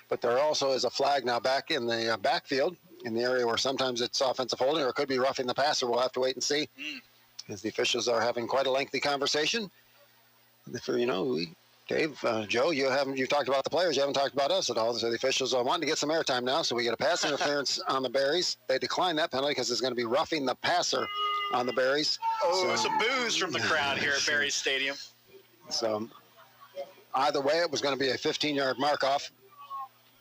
but there also is a flag now back in the backfield in the area where sometimes it's offensive holding or it could be roughing the passer. We'll have to wait and see as the officials are having quite a lengthy conversation. We Dave, Joe, you've talked about the players. You haven't talked about us at all. So the officials are wanting to get some airtime now. So we get a pass interference on the Berries. They decline that penalty because it's going to be roughing the passer on the Berries. Oh, some boos from the crowd here at Berries Stadium. So either way, it was going to be a 15-yard mark-off.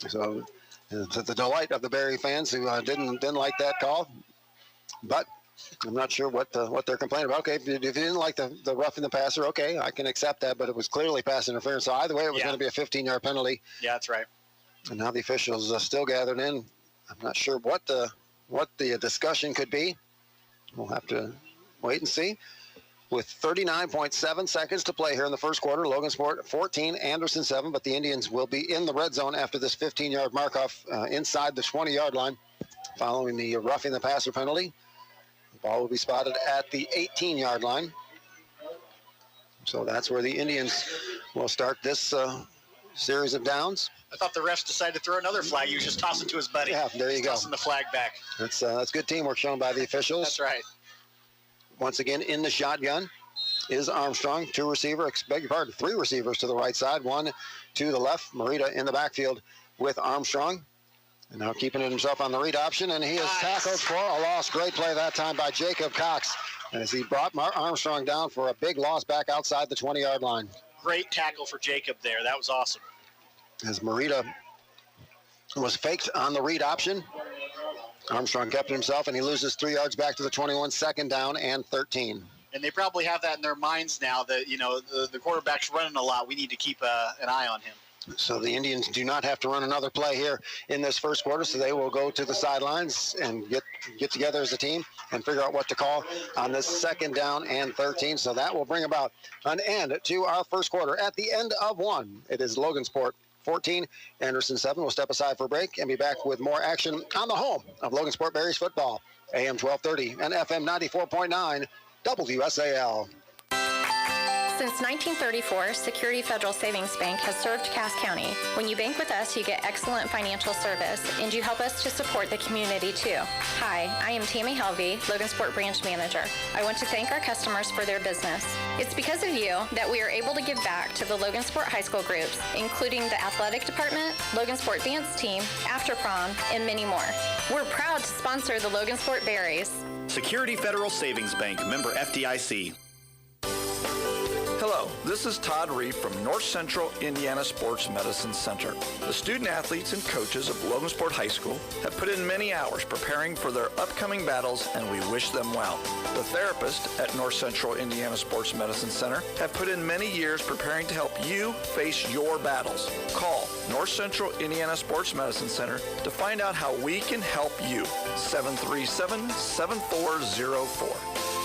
So to the delight of the Berry fans who didn't like that call. But I'm not sure what they're complaining about. Okay, if you didn't like the roughing the passer, okay, I can accept that, but it was clearly pass interference. So either way, it was going to be a 15-yard penalty. Yeah, that's right. And now the officials are still gathered in. I'm not sure what the discussion could be. We'll have to wait and see. With 39.7 seconds to play here in the first quarter, Logansport 14, Anderson 7, but the Indians will be in the red zone after this 15-yard mark-off inside the 20-yard line following the roughing the passer penalty. The ball will be spotted at the 18-yard line. So that's where the Indians will start this series of downs. I thought the refs decided to throw another flag. He was just tossing to his buddy. Yeah, there you go. Tossing the flag back. That's good teamwork shown by the officials. That's right. Once again, in the shotgun is Armstrong. Three receivers to the right side, one to the left. Morita in the backfield with Armstrong. And now keeping it himself on the read option, and he is tackled for a loss. Great play that time by Jacob Cox as he brought Armstrong down for a big loss back outside the 20-yard line. Great tackle for Jacob there. That was awesome. As Morita was faked on the read option, Armstrong kept it himself, and he loses 3 yards back to the 21, second down and 13. And they probably have that in their minds now that, the quarterback's running a lot. We need to keep an eye on him. So the Indians do not have to run another play here in this first quarter, so they will go to the sidelines and get together as a team and figure out what to call on this second down and 13. So that will bring about an end to our first quarter. At the end of one, it is Logansport 14, Anderson 7. We'll step aside for a break and be back with more action on the home of Logansport Berries football, AM 1230 and FM 94.9 WSAL. Since 1934, Security Federal Savings Bank has served Cass County. When you bank with us, you get excellent financial service, and you help us to support the community too. Hi, I am Tammy Helvey, Logansport Branch Manager. I want to thank our customers for their business. It's because of you that we are able to give back to the Logansport High School groups, including the athletic department, Logansport dance team, after prom, and many more. We're proud to sponsor the Logansport Berries. Security Federal Savings Bank, member FDIC. Hello, this is Todd Reef from North Central Indiana Sports Medicine Center. The student athletes and coaches of Logansport High School have put in many hours preparing for their upcoming battles, and we wish them well. The therapists at North Central Indiana Sports Medicine Center have put in many years preparing to help you face your battles. Call North Central Indiana Sports Medicine Center to find out how we can help you. 737-7404.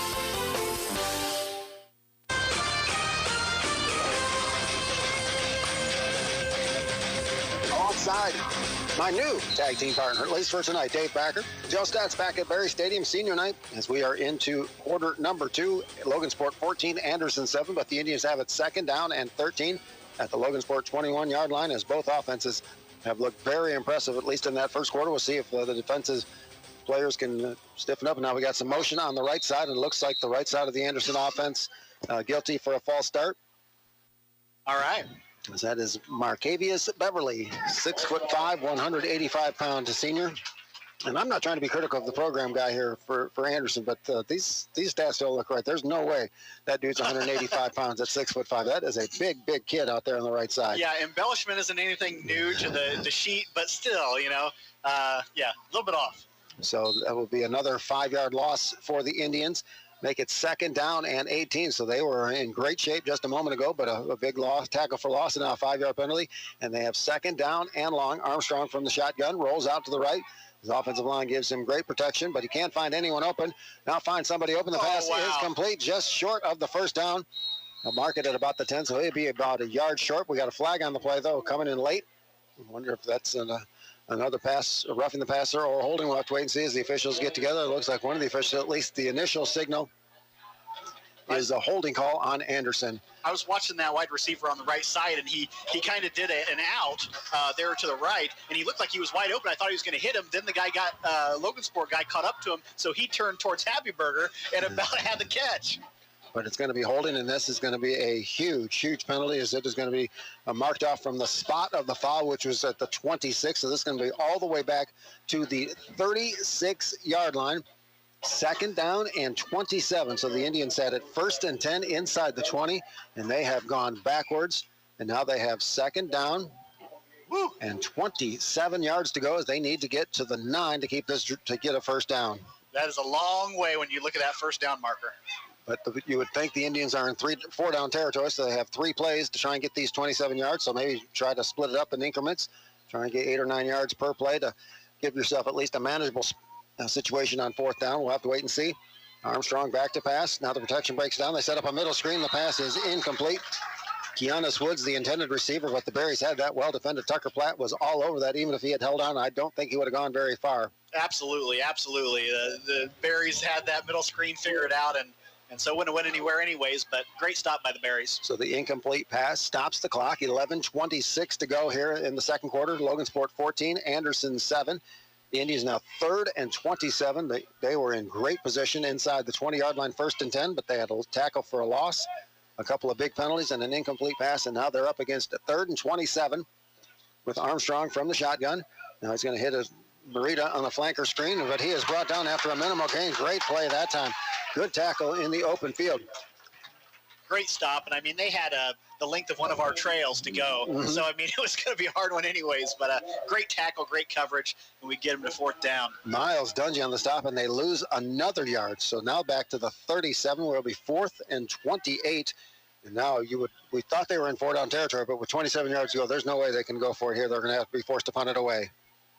Alongside my new tag team partner, at least for tonight, Dave Backer. Joe Stats back at Berry Stadium senior night as we are into quarter number 2. Logansport 14, Anderson 7, but the Indians have it second down and 13 at the Logansport 21-yard line as both offenses have looked very impressive, at least in that first quarter. We'll see if the defensive players can stiffen up. And now we got some motion on the right side, and it looks like the right side of the Anderson offense guilty for a false start. All right. That is Marcavius Beverly, 6'5", 185-pound senior. And I'm not trying to be critical of the program guy here for Anderson, but these stats don't look right. There's no way that dude's 185 pounds at 6'5". That is a big kid out there on the right side. Yeah, embellishment isn't anything new to the sheet, but still, a little bit off. So that will be another 5-yard loss for the Indians. Make it second down and 18. So they were in great shape just a moment ago, but a big loss, tackle for loss, and now a 5-yard penalty. And they have second down and long. Armstrong from the shotgun rolls out to the right. His offensive line gives him great protection, but he can't find anyone open. Now find somebody open. The pass is complete, just short of the first down. I'll mark it at about the 10, so he'll be about a yard short. We got a flag on the play, though, coming in late. I wonder if that's another pass, roughing the passer or holding. We'll have to wait and see as the officials get together. It looks like one of the officials, at least the initial signal, is a holding call on Anderson. I was watching that wide receiver on the right side, and he kind of did an out there to the right, and he looked like he was wide open. I thought he was going to hit him. Then the guy Logansport guy caught up to him, so he turned towards Happy Burger and about had the catch. but it's going to be holding, and this is going to be a huge, huge penalty, as it is going to be marked off from the spot of the foul, which was at the 26. So this is going to be all the way back to the 36-yard line. Second down and 27. So the Indians had it 1st and 10 inside the 20, and they have gone backwards. And now they have second down and 27 yards to go, as they need to get to the 9 to keep this, to get a first down. That is a long way when you look at that first down marker. But you would think the Indians are in 4 down territory, so they have 3 plays to try and get these 27 yards. So maybe try to split it up in increments, try and get 8 or 9 yards per play to give yourself at least a manageable situation on 4th down. We'll have to wait and see. Armstrong back to pass. Now the protection breaks down. They set up a middle screen. The pass is incomplete. Keanis Woods, the intended receiver, but the Berries had that well defended. Tucker Platt was all over that. Even if he had held on, I don't think he would have gone very far. Absolutely, absolutely. The Berries had that middle screen figured out, and so wouldn't have went anywhere anyways, but great stop by the Berries. So the incomplete pass stops the clock. 11:26 to go here in the second quarter. Logansport 14, Anderson 7. The Indians now 3rd and 27. They were in great position inside the 20-yard line, 1st and 10, but they had a tackle for a loss, a couple of big penalties, and an incomplete pass, and now they're up against a 3rd and 27 with Armstrong from the shotgun. Now he's going to hit a Marita on the flanker screen, but he is brought down after a minimal gain. Great play that time. Good tackle in the open field. Great stop, and I mean, they had the length of one of our trails to go, so I mean, it was going to be a hard one anyways, but great tackle, great coverage, and we get them to 4th down. Miles Dungy on the stop, and they lose another yard, so now back to the 37, where it'll be 4th and 28, and now we thought they were in 4 down territory, but with 27 yards to go, there's no way they can go for it here. They're going to have to be forced to punt it away.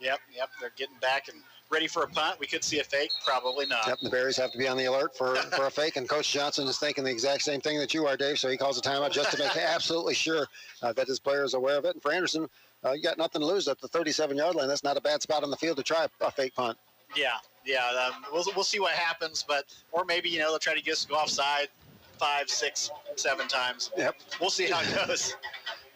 Yep, they're getting back and ready for a punt. We could see a fake, probably not. Yep, the Berries have to be on the alert for a fake, and Coach Johnson is thinking the exact same thing that you are, Dave, so he calls a timeout just to make absolutely sure that his player is aware of it. And for Anderson, you got nothing to lose at the 37-yard line. That's not a bad spot on the field to try a fake punt. Yeah, we'll see what happens, or maybe, they'll try to get us to go offside 5, 6, 7 times. Yep. We'll see how it goes.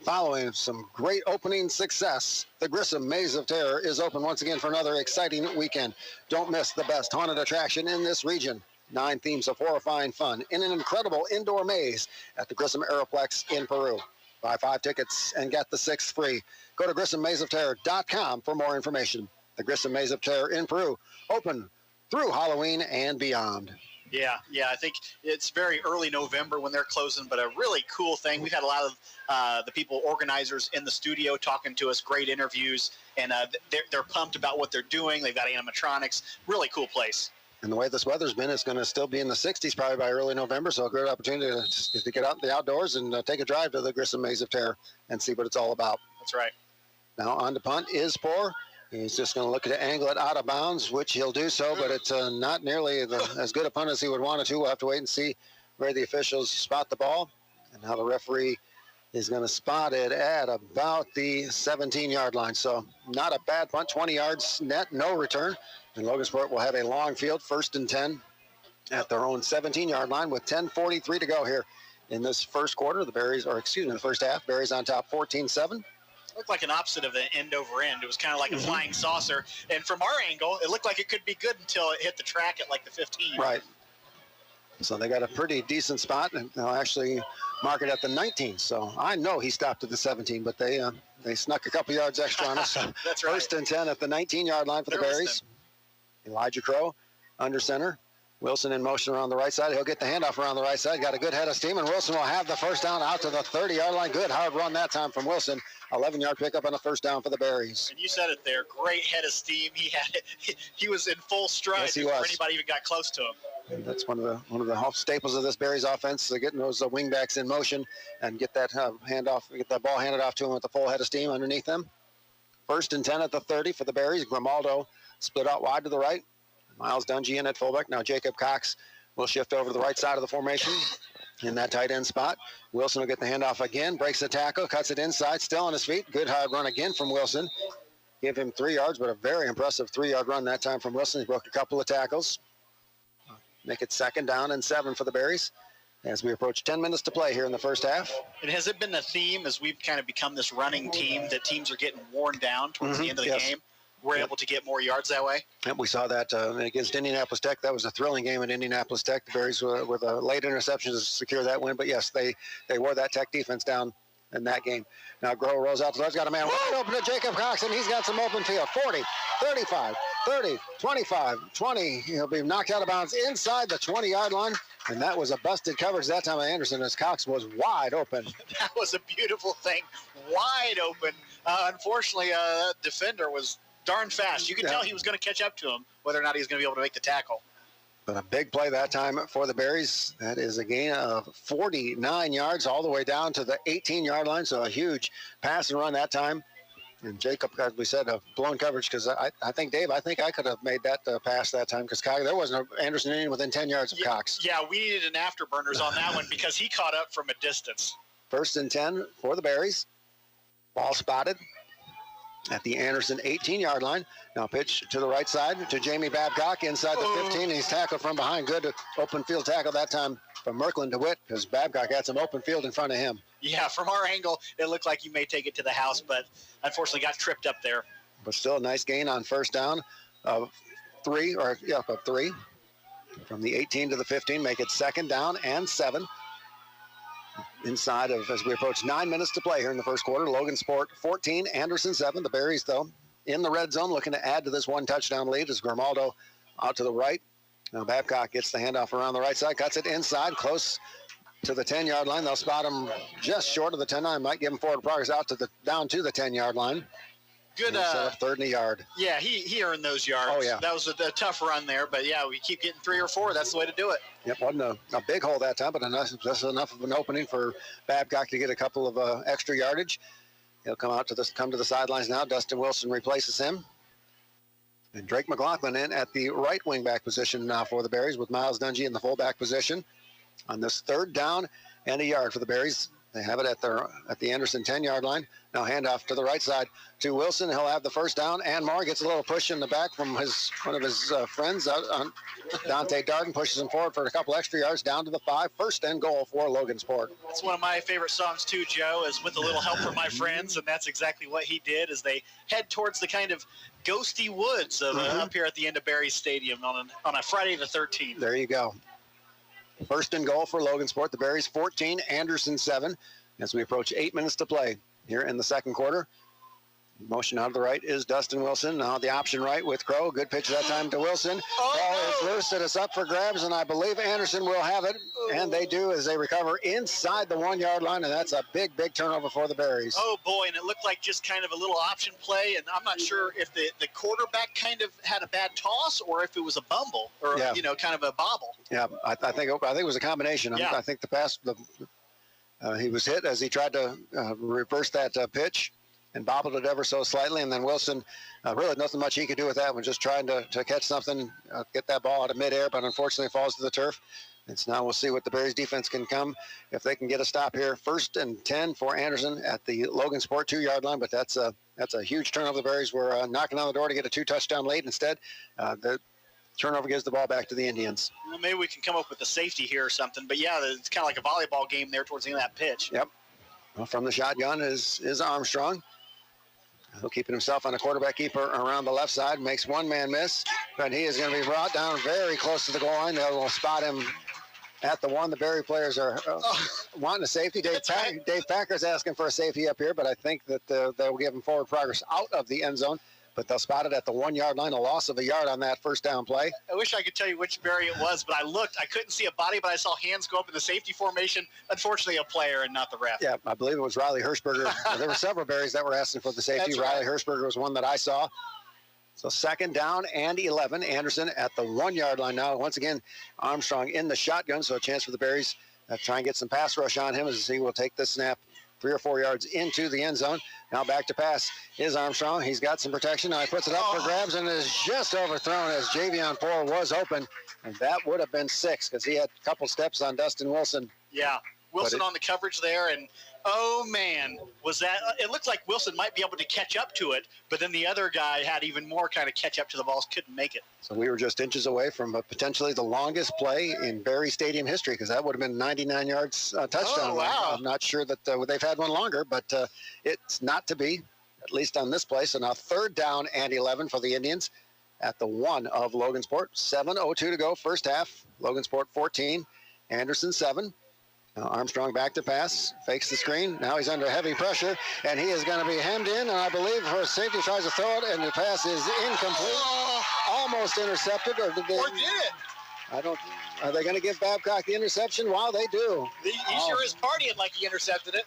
Following some great opening success, the Grissom Maze of Terror is open once again for another exciting weekend. Don't miss the best haunted attraction in this region. 9 themes of horrifying fun in an incredible indoor maze at the Grissom Aeroplex in Peru. Buy 5 tickets and get the 6th free. Go to GrissomMazeOfTerror.com for more information. The Grissom Maze of Terror in Peru, open through Halloween and beyond. Yeah, I think it's very early November when they're closing, but a really cool thing. We've had a lot of the people, organizers in the studio talking to us, great interviews, and they're pumped about what they're doing. They've got animatronics, really cool place. And the way this weather's been, it's going to still be in the 60s probably by early November, so a great opportunity to get out in the outdoors and take a drive to the Grissom Maze of Terror and see what it's all about. That's right. Now on to punt is Poor. He's just going to look to angle it out of bounds, which he'll do so, but it's not nearly as good a punt as he would want it to. We'll have to wait and see where the officials spot the ball. And now the referee is going to spot it at about the 17-yard line. So not a bad punt, 20 yards net, no return. And Logansport will have a long field, 1st and 10 at their own 17-yard line with 10:43 to go here in this first quarter. The first half. Berries on top 14-7. Looked like an opposite of the end over end. It was kind of like a flying saucer. And from our angle, it looked like it could be good until it hit the track at like the 15. Right. So they got a pretty decent spot, and they'll actually mark it at the 19. So I know he stopped at the 17, but they snuck a couple yards extra on us. So That's right. 1st and 10 at the 19-yard line for the Berries. Elijah Crow under center. Wilson in motion around the right side. He'll get the handoff around the right side. Got a good head of steam, and Wilson will have the first down out to the 30-yard line. Good hard run that time from Wilson. 11-yard pickup and a first down for the Berries. And you said it there. Great head of steam. He was in full stride before anybody even got close to him. And that's one of the staples of this Berries offense. They're getting those wingbacks in motion and get that get that ball handed off to him with the full head of steam underneath them. 1st and 10 at the 30 for the Berries. Grimaldo split out wide to the right. Miles Dungy in at fullback. Now Jacob Cox will shift over to the right side of the formation in that tight end spot. Wilson will get the handoff again, breaks the tackle, cuts it inside, still on his feet. Good hard run again from Wilson. Give him 3 yards, but a very impressive 3-yard run that time from Wilson. He broke a couple of tackles. Make it 2nd down and 7 for the Berries as we approach 10 minutes to play here in the first half. And has it been a theme as we've kind of become this running team that teams are getting worn down towards the end of the game? were able to get more yards that way. And we saw that against Indianapolis Tech. That was a thrilling game at Indianapolis Tech. The Berries with a late interception to secure that win. But, yes, they wore that Tech defense down in that game. Now Groh rolls out to the left. Got a man wide open to Jacob Cox, and he's got some open field. 40, 35, 30, 25, 20. He'll be knocked out of bounds inside the 20-yard line. And that was a busted coverage that time by Anderson as Cox was wide open. That was a beautiful thing. Wide open. Unfortunately, that defender was darn fast. You could tell he was going to catch up to him, whether or not he was going to be able to make the tackle. But a big play that time for the Berries. That is a gain of 49 yards all the way down to the 18-yard line. So a huge pass and run that time. And Jacob, as we said, a blown coverage because I think, Dave, I could have made that pass that time because there wasn't Anderson Indian within 10 yards of Cox. Yeah, we needed an afterburners on that one because he caught up from a distance. 1st and 10 for the Berries. Ball spotted at the Anderson 18-yard line. Now pitch to the right side to Jamie Babcock inside the 15. And he's tackled from behind. Good open field tackle that time from Merklin DeWitt because Babcock had some open field in front of him. Yeah, from our angle, it looked like he may take it to the house, but unfortunately got tripped up there. But still a nice gain on first down of 3. From the 18 to the 15, make it 2nd down and 7. Inside of, as we approach 9 minutes to play here in the first quarter, Logan Sport 14, Anderson 7. The Berries, though, in the red zone looking to add to this 1-touchdown lead as Grimaldo out to the right. Now Babcock gets the handoff around the right side, cuts it inside, close to the 10-yard line. They'll spot him just short of the 10-line. Might give him forward progress out to down to the 10-yard line. Good. Set up 3rd and a yard. Yeah, he earned those yards. Oh, yeah. That was a tough run there, but yeah, we keep getting 3 or 4. That's the way to do it. Yep, wasn't a big hole that time, but just enough of an opening for Babcock to get a couple of extra yardage. He'll come to the sidelines now. Dustin Wilson replaces him. And Drake McLaughlin in at the right wing back position now for the Berries with Miles Dungy in the fullback position. On this 3rd down and a yard for the Berries. They have it at the Anderson 10-yard line. Now handoff to the right side to Wilson. He'll have the first down and more. Gets a little push in the back from one of his friends. Dante Darden pushes him forward for a couple extra yards down to the 5. 1st and goal for Logan Sport. That's one of my favorite songs too, Joe, is With a Little Help from My Friends, and that's exactly what he did as they head towards the kind of ghosty woods of up here at the end of Barry Stadium on a Friday the 13th. There you go. 1st and goal for Logan Sport. The Berries 14, Anderson 7 as we approach 8 minutes to play here in the second quarter. Motion out of the right is Dustin Wilson. Now the option right with Crow. Good pitch that time to Wilson. Ball is loose. It is up for grabs, and I believe Anderson will have it. And they do as they recover inside the 1-yard line, and that's a big, big turnover for the Berries. Oh, boy, and it looked like just kind of a little option play, and I'm not sure if the quarterback kind of had a bad toss or if it was a bumble or, kind of a bobble. Yeah, I think it was a combination. Yeah. I think the pass, he was hit as he tried to reverse that pitch and bobbled it ever so slightly. And then Wilson, really nothing much he could do with that one, just trying to catch something, get that ball out of midair, but unfortunately falls to the turf. And so now we'll see what the Berries defense can come if they can get a stop here. 1st and 10 for Anderson at the Logan Sport 2-yard line, but that's a huge turnover. The Berries were knocking on the door to get a 2-touchdown lead. Instead, the turnover gives the ball back to the Indians. Well, maybe we can come up with a safety here or something. But, yeah, it's kind of like a volleyball game there towards the end of that pitch. Yep. Well, from the shotgun is Armstrong. He'll keep himself on a quarterback keeper around the left side. Makes one man miss, but he is going to be brought down very close to the goal line. They'll spot him at the 1. The Berry players are wanting a safety. Dave Packer's asking for a safety up here, but I think that they'll give him forward progress out of the end zone. But they'll spot it at the 1-yard line, a loss of a yard on that first down play. I wish I could tell you which Berry it was, but I looked. I couldn't see a body, but I saw hands go up in the safety formation. Unfortunately, a player and not the ref. Yeah, I believe it was Riley Hirschberger. There were several Berries that were asking for the safety. That's right. Riley Hirschberger was one that I saw. So 2nd down and 11. Anderson at the 1-yard line now. Once again, Armstrong in the shotgun, so a chance for the Berries to try and get some pass rush on him as he will take the snap 3 or 4 yards into the end zone. Now back to pass is Armstrong. He's got some protection. Now he puts it up for grabs and is just overthrown as Javion Poor was open. And that would have been 6 because he had a couple steps on Dustin Wilson. Yeah, Wilson on the coverage there. And, oh, man, was that – it looked like Wilson might be able to catch up to it, but then the other guy had even more kind of catch up to the balls, couldn't make it. So we were just inches away from potentially the longest play in Berry Stadium history because that would have been 99 yards touchdown. Oh, wow. I'm not sure that they've had one longer, but it's not to be. at least on this play. So now 3rd down and 11 for the Indians at the 1 of Logansport. 7:02 to go, first half. Logansport 14, Anderson 7. Now Armstrong back to pass, fakes the screen. Now he's under heavy pressure, and he is going to be hemmed in. And I believe for safety tries to throw it, and the pass is incomplete, almost intercepted. Or did it? I don't. Are they going to give Babcock the interception? Wow, they do. He sure is partying like he intercepted it.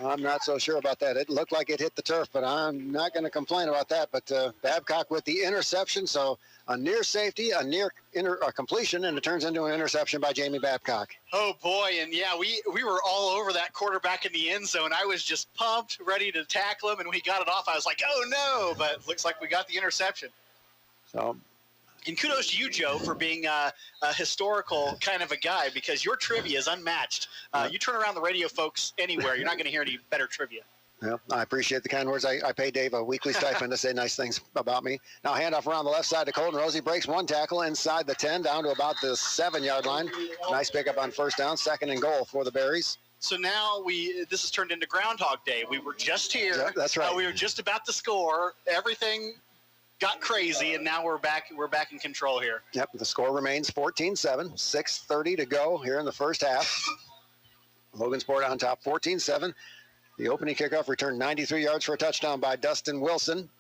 I'm not so sure about that. It looked like it hit the turf, but I'm not going to complain about that. But Babcock with the interception, so a near safety, a near completion, and it turns into an interception by Jamie Babcock. Oh, boy, and yeah, we were all over that quarterback in the end zone. I was just pumped, ready to tackle him, and when he got it off, I was like, oh, no, but it looks like we got the interception. So... And kudos to you, Joe, for being a historical kind of a guy, because your trivia is unmatched. You turn around the radio folks anywhere, you're not going to hear any better trivia. Well, I appreciate the kind words. I pay Dave a weekly stipend to say nice things about me. Now handoff around the left side to Colton Rosie. Breaks one tackle inside the 10 down to about the 7-yard line. Nice pickup on first down. 2nd and goal for the Berries. So now this has turned into Groundhog Day. We were just here. Yeah, that's right. We were just about to score. Everything got crazy, and now we're back in control here. Yep, the score remains 14-7, 6:30 to go here in the first half. Logansport on top, 14-7. The opening kickoff returned 93 yards for a touchdown by Dustin Wilson.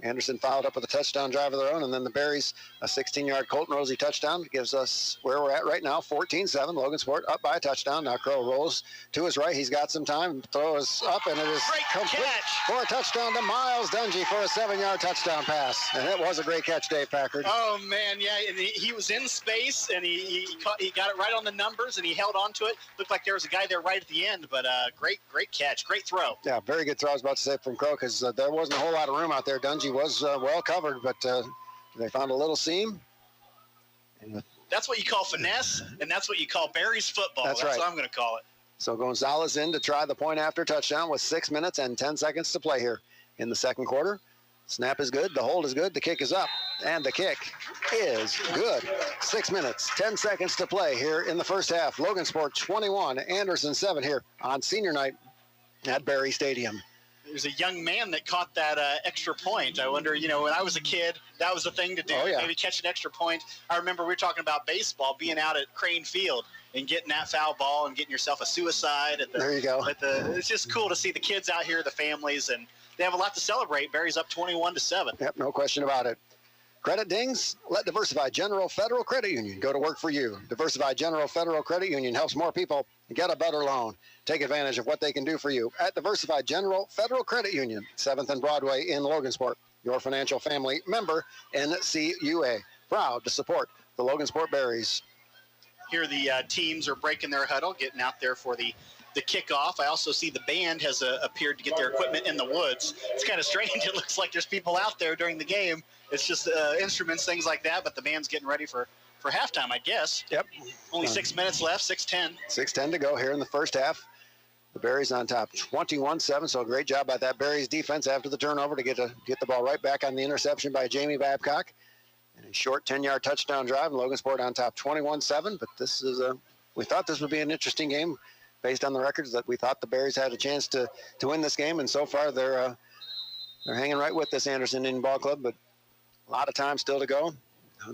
Anderson followed up with a touchdown drive of their own, and then the Berries, a 16-yard Colton Rosie touchdown, gives us where we're at right now, 14-7. Logansport up by a touchdown. Now Crow rolls to his right. He's got some time, throws up, and it is complete for a touchdown to Miles Dungy for a 7-yard touchdown pass. And it was a great catch, Dave Packard. Oh, man, yeah, and he was in space, and he got it right on the numbers, and he held on to it. Looked like there was a guy there right at the end, but great catch, great throw. Yeah, very good throw, I was about to say, from Crow, because there wasn't a whole lot of room out there. Dungy was well covered, but they found a little seam. That's what you call finesse, and that's what you call Berries football. That's right. what I'm going to call it. So Gonzalez in to try the point after touchdown with 6 minutes and 10 seconds to play here in the second quarter. Snap is good, the hold is good, the kick is up, and the kick is good. 6 minutes, 10 seconds to play here in the first half. Logansport 21, Anderson 7 here on senior night at Berry Stadium. There's a young man that caught that extra point. I wonder, when I was a kid, that was the thing to do. Oh, yeah. Maybe catch an extra point. I remember we were talking about baseball, being out at Crane Field and getting that foul ball and getting yourself a suicide. There you go. It's just cool to see the kids out here, the families, and they have a lot to celebrate. Berry's up 21-7. Yep, no question about it. Credit dings? Let Diversified General Federal Credit Union go to work for you. Diversified General Federal Credit Union helps more people get a better loan. Take advantage of what they can do for you at Diversified General Federal Credit Union, 7th and Broadway in Logansport. Your financial family member, NCUA. Proud to support the Logansport Berries. Here the teams are breaking their huddle, getting out there for the kickoff. I also see the band has appeared to get their equipment in the woods. It's kind of strange. It looks like there's people out there during the game. It's just instruments, things like that, but the band's getting ready for halftime, I guess. Yep. Only 6 minutes left, 6:10. 6:10 to go here in the first half. The Berries on top, 21-7, so a great job by that Berries defense after the turnover to get the ball right back on the interception by Jamie Babcock. And a short 10-yard touchdown drive, and Logansport on top, 21-7, but this is we thought this would be an interesting game based on the records that we thought the Berries had a chance to win this game, and so far they're hanging right with this Anderson Indian Ball Club, but a lot of time still to go.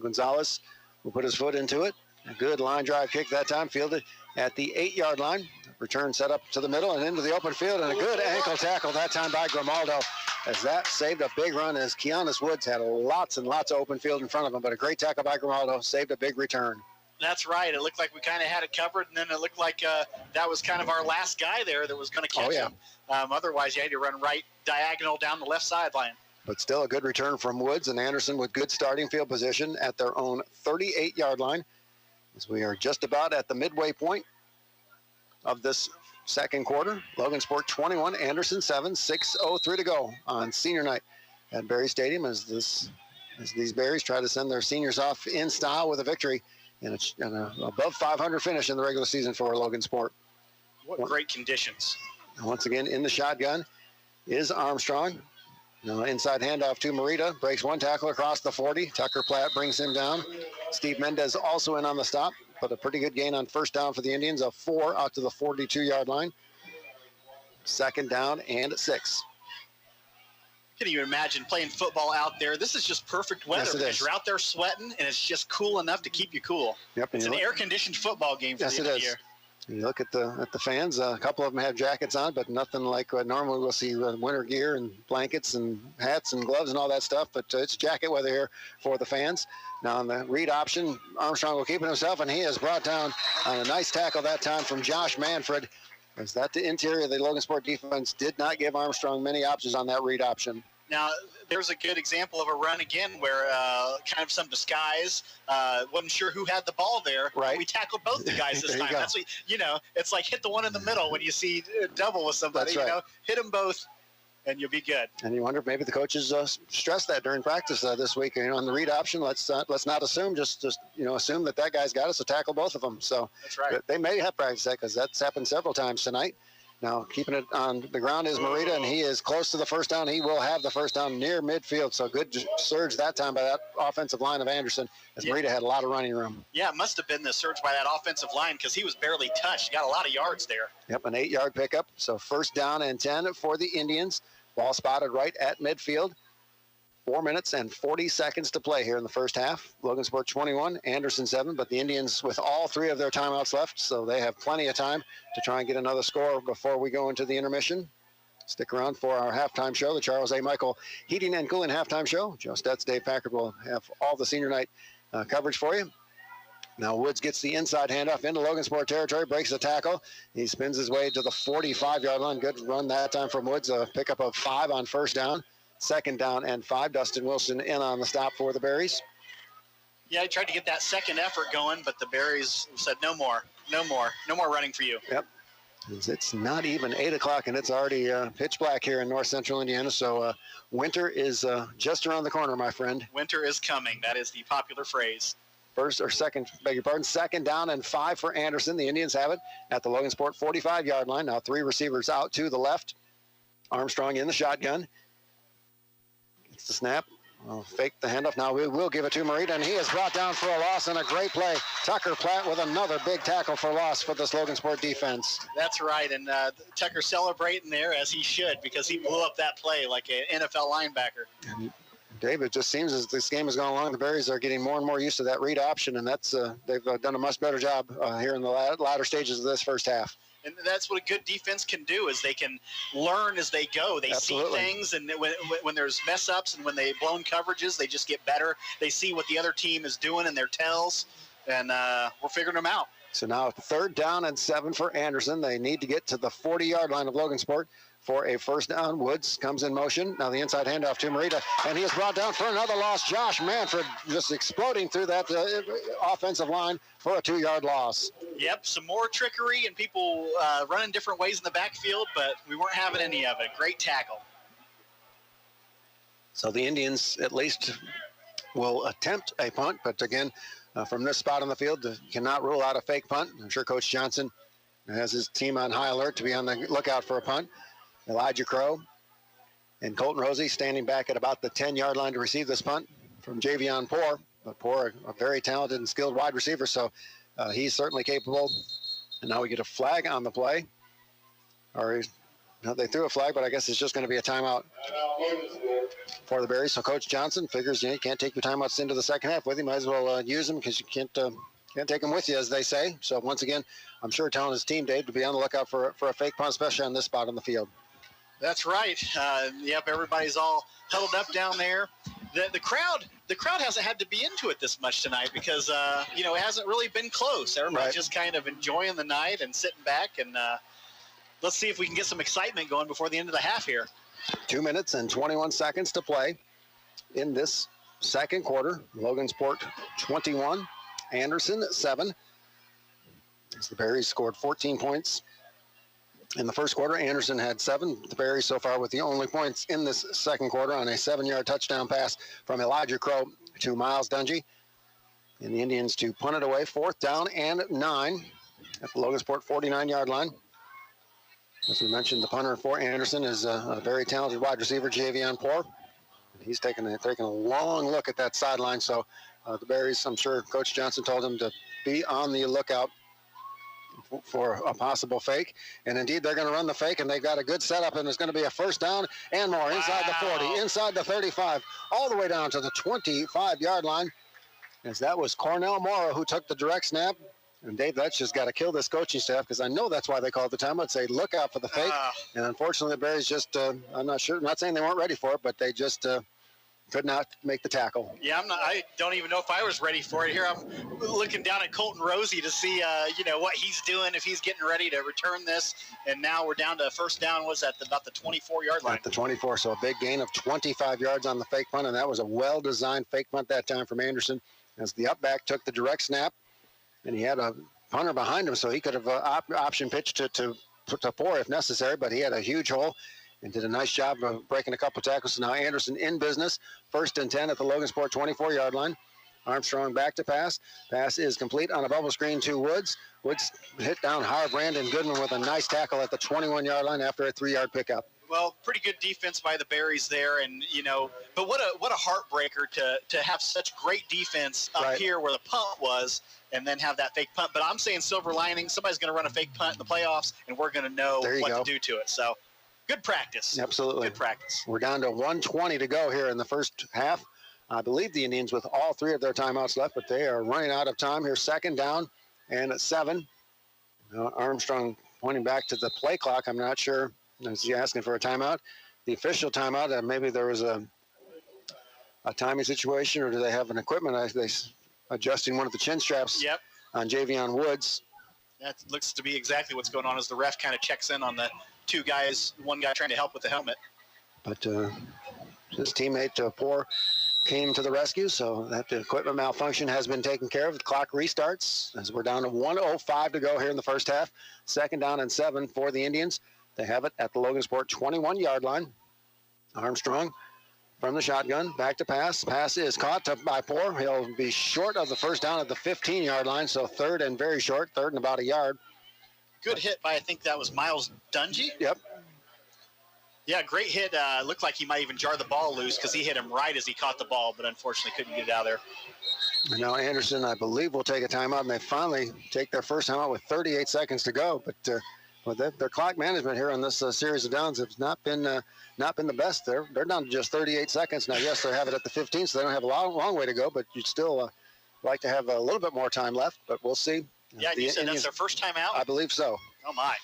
Gonzalez will put his foot into it. A good line drive kick that time, fielded at the 8-yard line. Return set up to the middle and into the open field, and a good ankle tackle that time by Grimaldo, as that saved a big run, as Keanis Woods had lots and lots of open field in front of him, but a great tackle by Grimaldo saved a big return. That's right. It looked like we kind of had it covered, and then it looked like that was kind of our last guy there that was going to catch him. Otherwise, you had to run right diagonal down the left sideline. But still a good return from Woods, and Anderson with good starting field position at their own 38-yard line, as we are just about at the midway point of this second quarter. Logansport 21, Anderson 7, 6:03 to go on senior night at Berry Stadium, as these Berries try to send their seniors off in style with a victory and an above 500 finish in the regular season for Logansport. What great conditions. Once again, in the shotgun is Armstrong. Inside handoff to Morita, breaks one tackle across the 40. Tucker Platt brings him down. Steve Mendez also in on the stop, but a pretty good gain on first down for the Indians of 4 out to the 42-yard line. Second down and 6. Can you imagine playing football out there? This is just perfect weather because you're out there sweating, and it's just cool enough to keep you cool. Yep, it's an air-conditioned football game for the end of the year. You look at the fans. A couple of them have jackets on, but nothing like what normally we'll see winter gear and blankets and hats and gloves and all that stuff. But it's jacket weather here for the fans. Now on the read option, Armstrong will keep it himself, and he is brought down on a nice tackle that time from Josh Manfred. As that the interior of the Logansport defense did not give Armstrong many options on that read option. Now, there's a good example of a run again where kind of some disguise. Wasn't sure who had the ball there. Right. We tackled both the guys this time. That's what, it's like hit the one in the middle when you see double with somebody. That's right. Hit them both, and you'll be good. And you wonder if maybe the coaches stressed that during practice this week. On the read option, let's not assume, just assume that guy's got us to tackle both of them. So that's right. They may have practiced that because that's happened several times tonight. Now, keeping it on the ground is Marita, and he is close to the first down. He will have the first down near midfield. So good surge that time by that offensive line of Anderson, as Marita had a lot of running room. Yeah, it must have been the surge by that offensive line because he was barely touched. He got a lot of yards there. Yep, an 8-yard pickup. So first down and 10 for the Indians. Ball spotted right at midfield. 4 minutes and 40 seconds to play here in the first half. Logansport 21, Anderson 7, but the Indians with all 3 of their timeouts left, so they have plenty of time to try and get another score before we go into the intermission. Stick around for our halftime show, the Charles A. Michael Heating and Cooling halftime show. Joe Stetz, Dave Packard will have all the senior night coverage for you. Now Woods gets the inside handoff into Logansport territory, breaks the tackle. He spins his way to the 45-yard line. Good run that time from Woods, a pickup of 5 on first down. Second down and 5. Dustin Wilson in on the stop for the Berries. Yeah, he tried to get that second effort going, but the Berries said no more running for you. Yep. It's not even 8 o'clock, and it's already pitch black here in north central Indiana, so winter is just around the corner, my friend. Winter is coming. That is the popular phrase. Second down and 5 for Anderson. The Indians have it at the Logansport 45-yard line. Now 3 receivers out to the left. Armstrong in the shotgun. It's the snap. Fake the handoff. Now we will give it to Marita, and he is brought down for a loss, and a great play. Tucker Platt with another big tackle for loss for this Logansport defense. That's right, and Tucker celebrating there as he should because he blew up that play like an NFL linebacker. And Dave, it just seems as this game has gone along, the Berries are getting more and more used to that read option, and that's they've done a much better job here in the latter stages of this first half. And that's what a good defense can do is they can learn as they go. They Absolutely. see things, and when there's mess-ups and when they blown coverages, they just get better. They see what the other team is doing in their tells, and we're figuring them out. So now 3rd down and 7 for Anderson. They need to get to the 40-yard line of Logansport for a first down. Woods comes in motion. Now the inside handoff to Marita, and he is brought down for another loss. Josh Manfred just exploding through that offensive line for a 2-yard loss. Yep, some more trickery and people running different ways in the backfield, but we weren't having any of it. Great tackle. So the Indians at least will attempt a punt, but again, from this spot on the field, cannot rule out a fake punt. I'm sure Coach Johnson has his team on high alert to be on the lookout for a punt. Elijah Crow and Colton Rosie standing back at about the 10-yard line to receive this punt from Javion Poore. But Poore, a very talented and skilled wide receiver, so he's certainly capable. And now we get a flag on the play. They threw a flag, but I guess it's just going to be a timeout for the Berries. So Coach Johnson figures you can't take your timeouts into the second half with you. Might as well use them because you can't take them with you, as they say. So once again, I'm sure telling his team, Dave, to be on the lookout for a fake punt, especially on this spot on the field. That's right. Yep, everybody's all huddled up down there. The crowd hasn't had to be into it this much tonight because it hasn't really been close. Everybody's just kind of enjoying the night and sitting back, and let's see if we can get some excitement going before the end of the half here. 2 minutes and 21 seconds to play in this second quarter. Logansport 21, Anderson 7. As the Berries scored 14 points in the first quarter. Anderson had 7. The Berries so far with the only points in this second quarter on a 7-yard touchdown pass from Elijah Crow to Miles Dungy. And the Indians to punt it away. 4th down and 9 at the Logansport 49-yard line. As we mentioned, the punter for Anderson is a very talented wide receiver, Javion Poore. He's taking a long look at that sideline. So the Berries, I'm sure Coach Johnson told him to be on the lookout for a possible fake. And indeed, they're going to run the fake, and they've got a good setup, and it's going to be a first down and more. Inside the 40, inside the 35, all the way down to the 25-yard line. As that was Cornell Morrow who took the direct snap. And Dave, that's just got to kill this coaching staff, because I know that's why they called the timeout. Say, look out for the fake. And unfortunately, the Bears just, I'm not sure, not saying they weren't ready for it, but they just could not make the tackle. Yeah, I don't even know if I was ready for it. Here I'm looking down at Colton Rosie to see, what he's doing, if he's getting ready to return this. And now we're down to first down, was at about the 24-yard line. At the 24, so a big gain of 25 yards on the fake punt, and that was a well-designed fake punt that time from Anderson, as the up back took the direct snap. And he had a punter behind him, so he could have option pitched to Poor if necessary, but he had a huge hole and did a nice job of breaking a couple tackles. So now Anderson in business, 1st and 10 at the Logansport 24-yard line. Armstrong back to pass. Pass is complete on a bubble screen to Woods. Woods hit down hard. Brandon Goodman with a nice tackle at the 21-yard line after a 3-yard pickup. Well, pretty good defense by the Berries there, and but what a heartbreaker to have such great defense up here where the punt was, and then have that fake punt. But I'm saying silver lining, somebody's going to run a fake punt in the playoffs, and we're going to know what to do to it. So, good practice. Absolutely. Good practice. We're down to 1:20 to go here in the first half. I believe the Indians with all 3 of their timeouts left, but they are running out of time here. 2nd down and at 7. Armstrong pointing back to the play clock. I'm not sure. Is he asking for a timeout? The official timeout, maybe there was a timing situation, or do they have an equipment? They adjusting one of the chin straps on Javion Woods. That looks to be exactly what's going on, as the ref kind of checks in on the 2 guys, one guy trying to help with the helmet. But his teammate Poor came to the rescue, so that equipment malfunction has been taken care of. The clock restarts as we're down to 1:05 to go here in the first half. 2nd down and 7 for the Indians. They have it at the Logansport 21-yard line. Armstrong from the shotgun, back to pass. Pass is caught by Poor. He'll be short of the first down at the 15-yard line, so 3rd and very short, 3rd and about a yard. Good hit by, I think that was Miles Dungy. Yep. Yeah, great hit. Looked like he might even jar the ball loose, because he hit him right as he caught the ball, but unfortunately couldn't get it out of there. Now Anderson, I believe, will take a timeout, and they finally take their first timeout with 38 seconds to go. But their clock management here on this series of downs has not been the best. They're down to just 38 seconds now. Yes, they have it at the 15, so they don't have a long way to go. But you'd still like to have a little bit more time left. But we'll see. Yeah, you said that's their first time out? I believe so. Oh, my.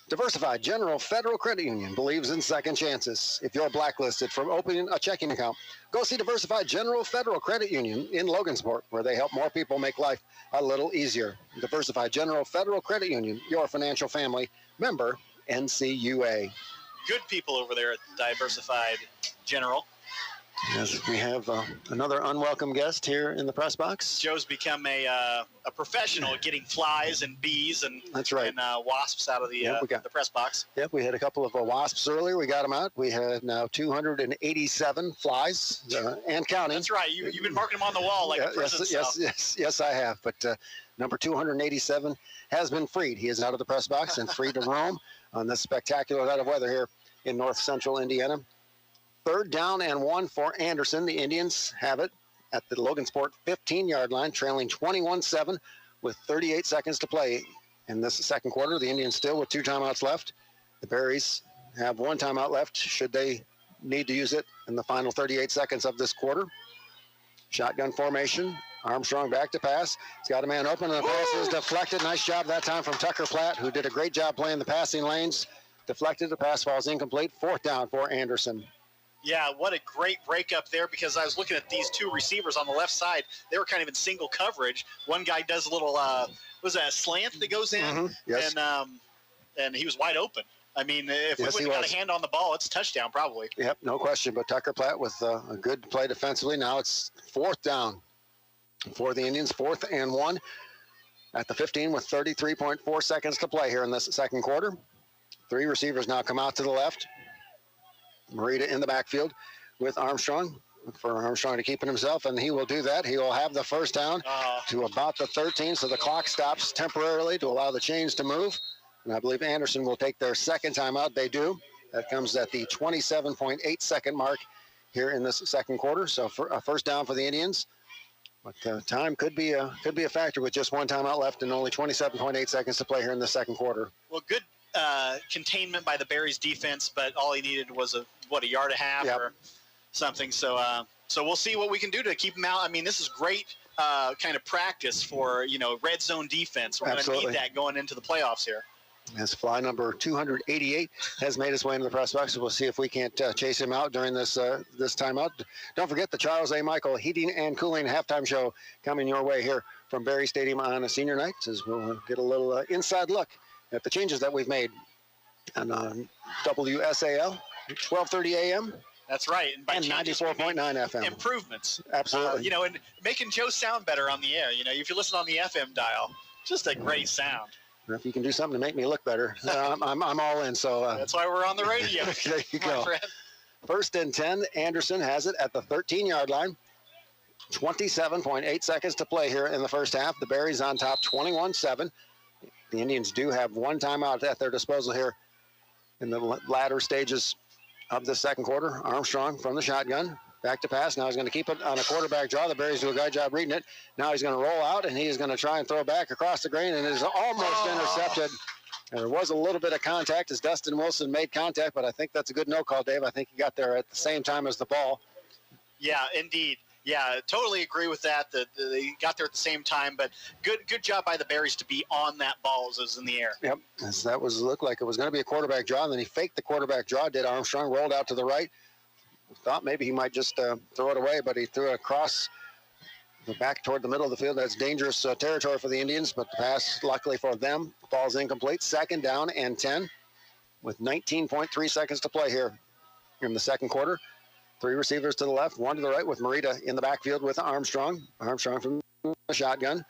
Diversified General Federal Credit Union believes in second chances. If you're blacklisted from opening a checking account, go see Diversified General Federal Credit Union in Logansport, where they help more people make life a little easier. Diversified General Federal Credit Union, your financial family, member NCUA. Good people over there at Diversified General. Yes, we have another unwelcome guest here in the press box. Joe's become a professional at getting flies and bees and that's right. And wasps out of the press box. Yep, we had a couple of wasps earlier. We got them out. We have now 287 flies and counting. That's right. You've been marking them on the wall like a prison cell. Yes, I have. But number 287 has been freed. He is out of the press box and free to roam on this spectacular night of weather here in north central Indiana. 3rd down and 1 for Anderson. The Indians have it at the Logansport 15-yard line, trailing 21-7 with 38 seconds to play in this second quarter. The Indians still with 2 timeouts left. The Berries have 1 timeout left should they need to use it in the final 38 seconds of this quarter. Shotgun formation. Armstrong back to pass. He's got a man open, and the pass is deflected. Nice job that time from Tucker Platt, who did a great job playing the passing lanes. Deflected. The pass falls incomplete. 4th down for Anderson. Yeah, what a great breakup there, because I was looking at these 2 receivers on the left side. They were kind of in single coverage. One guy does a little, was that a slant that goes in? Mm-hmm. Yes. And he was wide open. I mean, if we wouldn't have got a hand on the ball, it's a touchdown probably. Yep, no question. But Tucker Platt with a good play defensively. Now it's 4th down for the Indians, 4th and 1 at the 15 with 33.4 seconds to play here in this second quarter. 3 receivers now come out to the left. Marita in the backfield with Armstrong. For Armstrong to keep it himself, and he will do that. He will have the first down to about the 13, so the clock stops temporarily to allow the chains to move. And I believe Anderson will take their second timeout. They do. That comes at the 27.8 second mark here in this second quarter. So for a first down for the Indians. But time could be a factor with just one timeout left and only 27.8 seconds to play here in the second quarter. Well, good containment by the Berries defense, but all he needed was a yard and a half or something. So we'll see what we can do to keep him out. I mean, this is great kind of practice for, red zone defense. We're going to need that going into the playoffs here. As fly number 288 has made his way into the press box, so we'll see if we can't chase him out during this timeout. Don't forget the Charles A. Michael Heating and Cooling halftime show coming your way here from Berry Stadium on a senior night, as we'll get a little inside look at the changes that we've made on WSAL, 12:30 a.m. That's right. And by 94.9 FM. Improvements. Absolutely. And making Joe sound better on the air. If you listen on the FM dial, just a great sound. If you can do something to make me look better, I'm all in. So that's why we're on the radio. There you go. First and 10. Anderson has it at the 13-yard line. 27.8 seconds to play here in the first half. The Berries on top, 21-7. The Indians do have one timeout at their disposal here in the latter stages of the second quarter. Armstrong from the shotgun. Back to pass. Now he's going to keep it on a quarterback draw. The Berries do a good job reading it. Now he's going to roll out, and he is going to try and throw back across the grain, and it is almost intercepted. And there was a little bit of contact as Dustin Wilson made contact, but I think that's a good no call, Dave. I think he got there at the same time as the ball. Yeah, indeed. Yeah, totally agree with that. They got there at the same time, but good job by the Berries to be on that ball as it was in the air. Yep, as that looked like it was going to be a quarterback draw, and then he faked the quarterback draw, did Armstrong, rolled out to the right. Thought maybe he might just throw it away, but he threw it across the back toward the middle of the field. That's dangerous territory for the Indians, but the pass, luckily for them, falls incomplete. Second down and 10 with 19.3 seconds to play here in the second quarter. Three receivers to the left, one to the right with Morita in the backfield with Armstrong. Armstrong from the shotgun.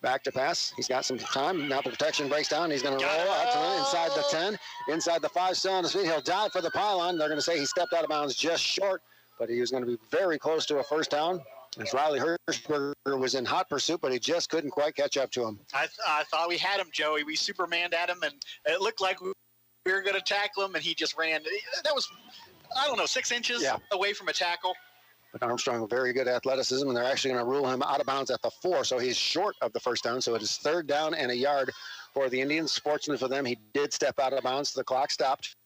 Back to pass. He's got some time. Now the protection breaks down. He's going to roll out to inside the 10, inside the 5, still on his feet. He'll dive for the pylon. They're going to say he stepped out of bounds just short, but he was going to be very close to a first down. As Riley Hirschberger was in hot pursuit, but he just couldn't quite catch up to him. I thought we had him, Joey. We Supermaned at him, and it looked like we were going to tackle him, and he just ran. That was, 6 inches away from a tackle. But Armstrong, very good athleticism, and they're actually going to rule him out of bounds at the 4, so he's short of the first down. So it is third down and a yard for the Indians. Fortunately for them, he did step out of bounds. The clock stopped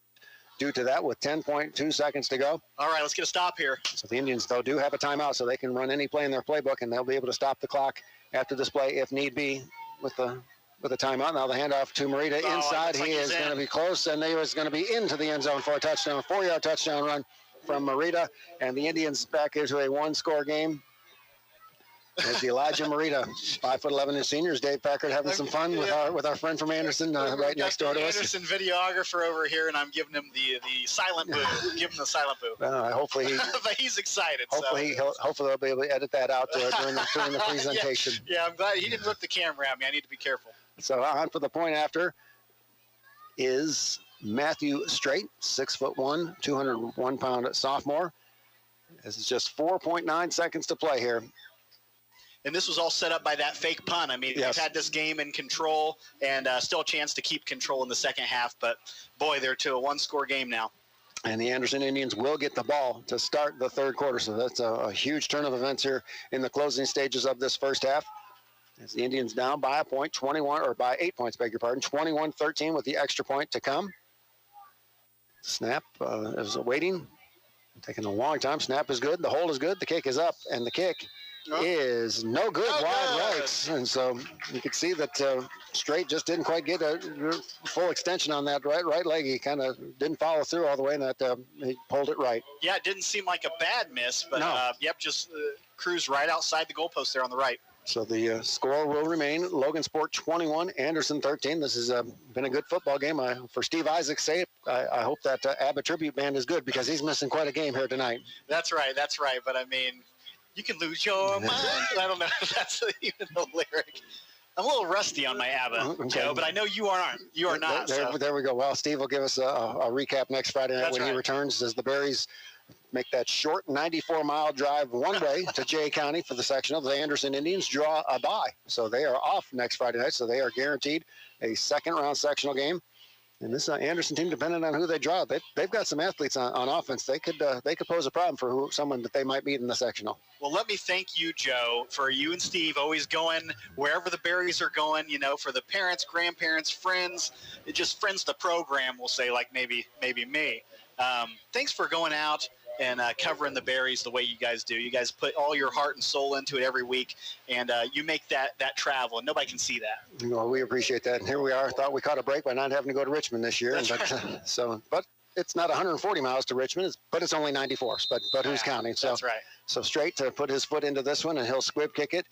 due to that with 10.2 seconds to go. All right, let's get a stop here. So the Indians, though, do have a timeout, so they can run any play in their playbook, and they'll be able to stop the clock after this play if need be with the timeout. Now the handoff to Morita inside. He is going to be close, and he is going to be into the end zone for a touchdown, 4-yard touchdown run from Morita, and the Indians back into a one-score game. As the Elijah Morita, 5'11" seniors, Dave Packard having some fun with our friend from Anderson right next door to us. Anderson videographer over here, and I'm giving him the silent boo. Give him the silent boo. Hopefully, but he's excited. Hopefully they'll be able to edit that out during the presentation. Yeah, I'm glad he didn't rip the camera at me. I need to be careful. So on for the point after is Matthew Straight, 6'1", 201-pound sophomore. This is just 4.9 seconds to play here. And this was all set up by that fake punt. I mean, They've had this game in control and still a chance to keep control in the second half. But, boy, they're to a one-score game now. And the Anderson Indians will get the ball to start the third quarter. So that's a huge turn of events here in the closing stages of this first half. As the Indians down by by 8 points, 21-13 with the extra point to come. Snap is waiting, taking a long time. Snap is good. The hold is good. The kick is up, and the kick is no good, wide right. And so you could see that Straight just didn't quite get a full extension on that right leg. He kind of didn't follow through all the way, and that he pulled it right. Yeah, it didn't seem like a bad miss, but just cruised right outside the goalpost there on the right. So the score will remain Logansport 21, Anderson 13. This has been a good football game. For Steve Isaac's sake, I hope that ABBA tribute band is good because he's missing quite a game here tonight. That's right. But, I mean, you can lose your mind. I don't know if that's even the lyric. I'm a little rusty on my ABBA, Joe, but I know you aren't. You are not. There we go. Well, Steve will give us a recap next Friday night when he returns as the Berries make that short 94-mile drive one way to Jay County for the sectional. The Anderson Indians draw a bye, so they are off next Friday night, so they are guaranteed a second-round sectional game And this Anderson team, depending on who they draw, they've got some athletes on offense. They could pose a problem for someone that they might meet in the sectional. Well, let me thank you, Joe, for you and Steve always going wherever the Berries are going, for the parents, grandparents, friends, just friends of the program, we'll say, like maybe me. Thanks for going out and covering the Berries the way you guys do. You guys put all your heart and soul into it every week, and you make that travel, and nobody can see that. Well, we appreciate that. And here we are. Thought we caught a break by not having to go to Richmond this year. That's but, right. But it's not 140 miles to Richmond, but it's only 94. But who's counting? So, that's right. So straight to put his foot into this one, and he'll squib kick it.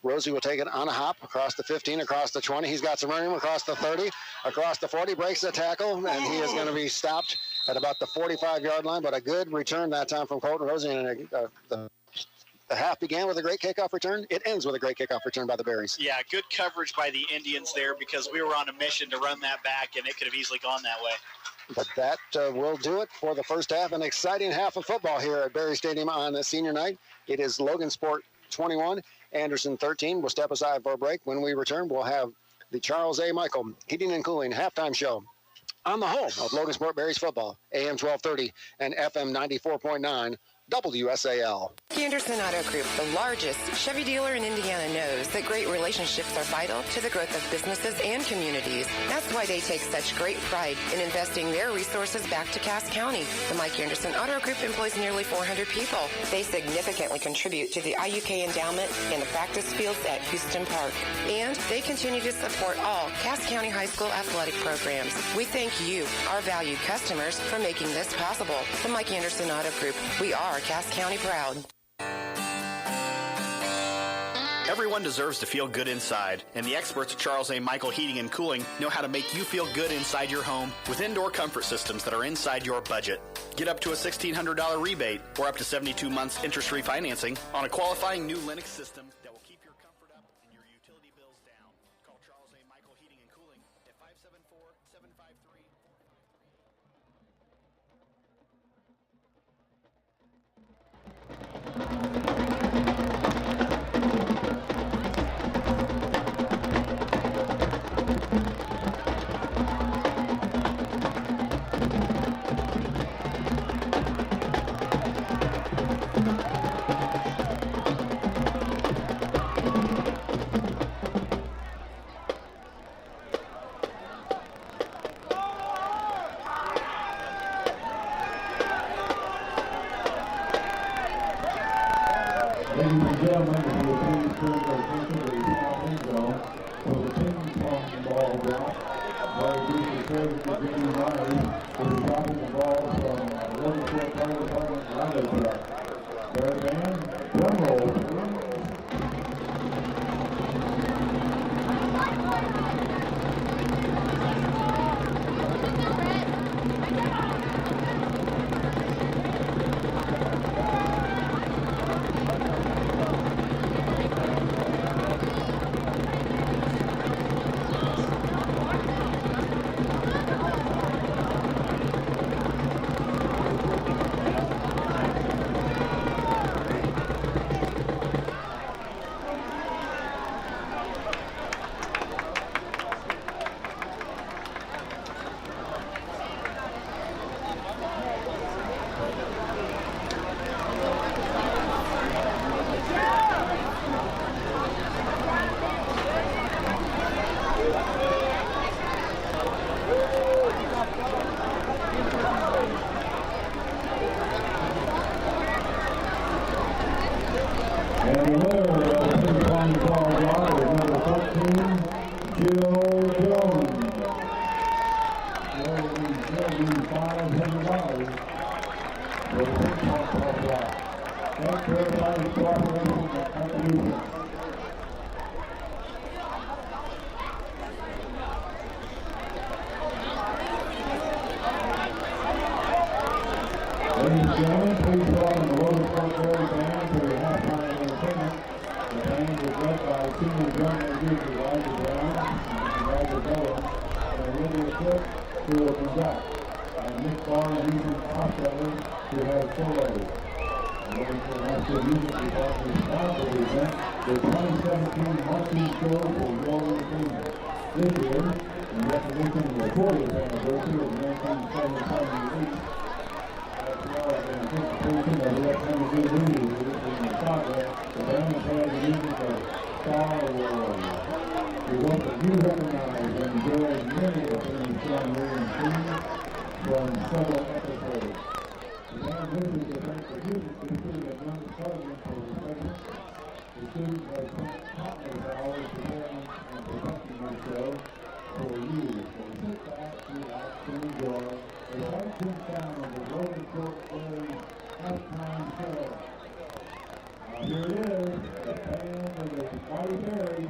Rosie will take it on a hop across the 15, across the 20. He's got some room across the 30, across the 40, breaks the tackle, and he is going to be stopped at about the 45-yard line. But a good return that time from Colton Rosie, and the half began with a great kickoff return. It ends with a great kickoff return by the Berries. Yeah, good coverage by the Indians there, because we were on a mission to run that back, and it could have easily gone that way. But that will do it for the first half. An exciting half of football here at Berry Stadium on the senior night. It is Logansport 21, Anderson 13. We'll step aside for a break. When we return, we'll have the Charles A. Michael Heating and Cooling halftime show on the home of Logansport Berries football, AM 1230 and FM 94.9. WSAL. Anderson Auto Group, the largest Chevy dealer in Indiana, knows that great relationships are vital to the growth of businesses and communities. That's why they take such great pride in investing their resources back to Cass County. The Mike Anderson Auto Group employs nearly 400 people. They significantly contribute to the IUK endowment and the practice fields at Houston Park. And they continue to support all Cass County High School athletic programs. We thank you, our valued customers, for making this possible. The Mike Anderson Auto Group, we are Cass County proud. Everyone deserves to feel good inside, and the experts at Charles A. Michael Heating and Cooling know how to make you feel good inside your home with indoor comfort systems that are inside your budget. Get up to a $1,600 rebate or up to 72 months interest-free financing on a qualifying new Lennox system that will keep your comfort up and your utility bills down. Call Charles A. Michael Heating and Cooling at 574-753. Ladies and gentlemen, if you would please turn your attention to the south end zone for the ping-pong ball drop. Very briefly served to Jimmy Riley, who is dropping the ball from Logansport Fire Department ladder truck. Their band, drum roll, please. And the winner of the ping-pong ball drop is number 14, Jill Jones. Jill will $500 for the ping-pong ball drop. Thanks for everybody's cooperation and contribution. Ladies and gentlemen, please welcome the Logansport Berry Band to the halftime entertainment. The band is led by senior drum majors Elijah Brown, Elijah Bowen, and Olivia Cook, who will conduct, and Nick Barr and Ethan Costello, who have solos. The Logansport High School Music Department is proud to present the 2017 marching show for your entertainment. This year, In recognition of the 40th anniversary of 1978, as well as in anticipation of the upcoming new movie in the saga, the band has had the music of Star Wars. We hope that you recognize and enjoy many of the Sean Williams themes from several episodes. The band wishes to thank the music teacher that runs the program for the segment. The students have spent countless hours preparing and perfecting their show for you. So sit back, relax, and enjoy the fighting sound of the Logansport Berries halftime show. Now here it is, the band of the Mighty Berries.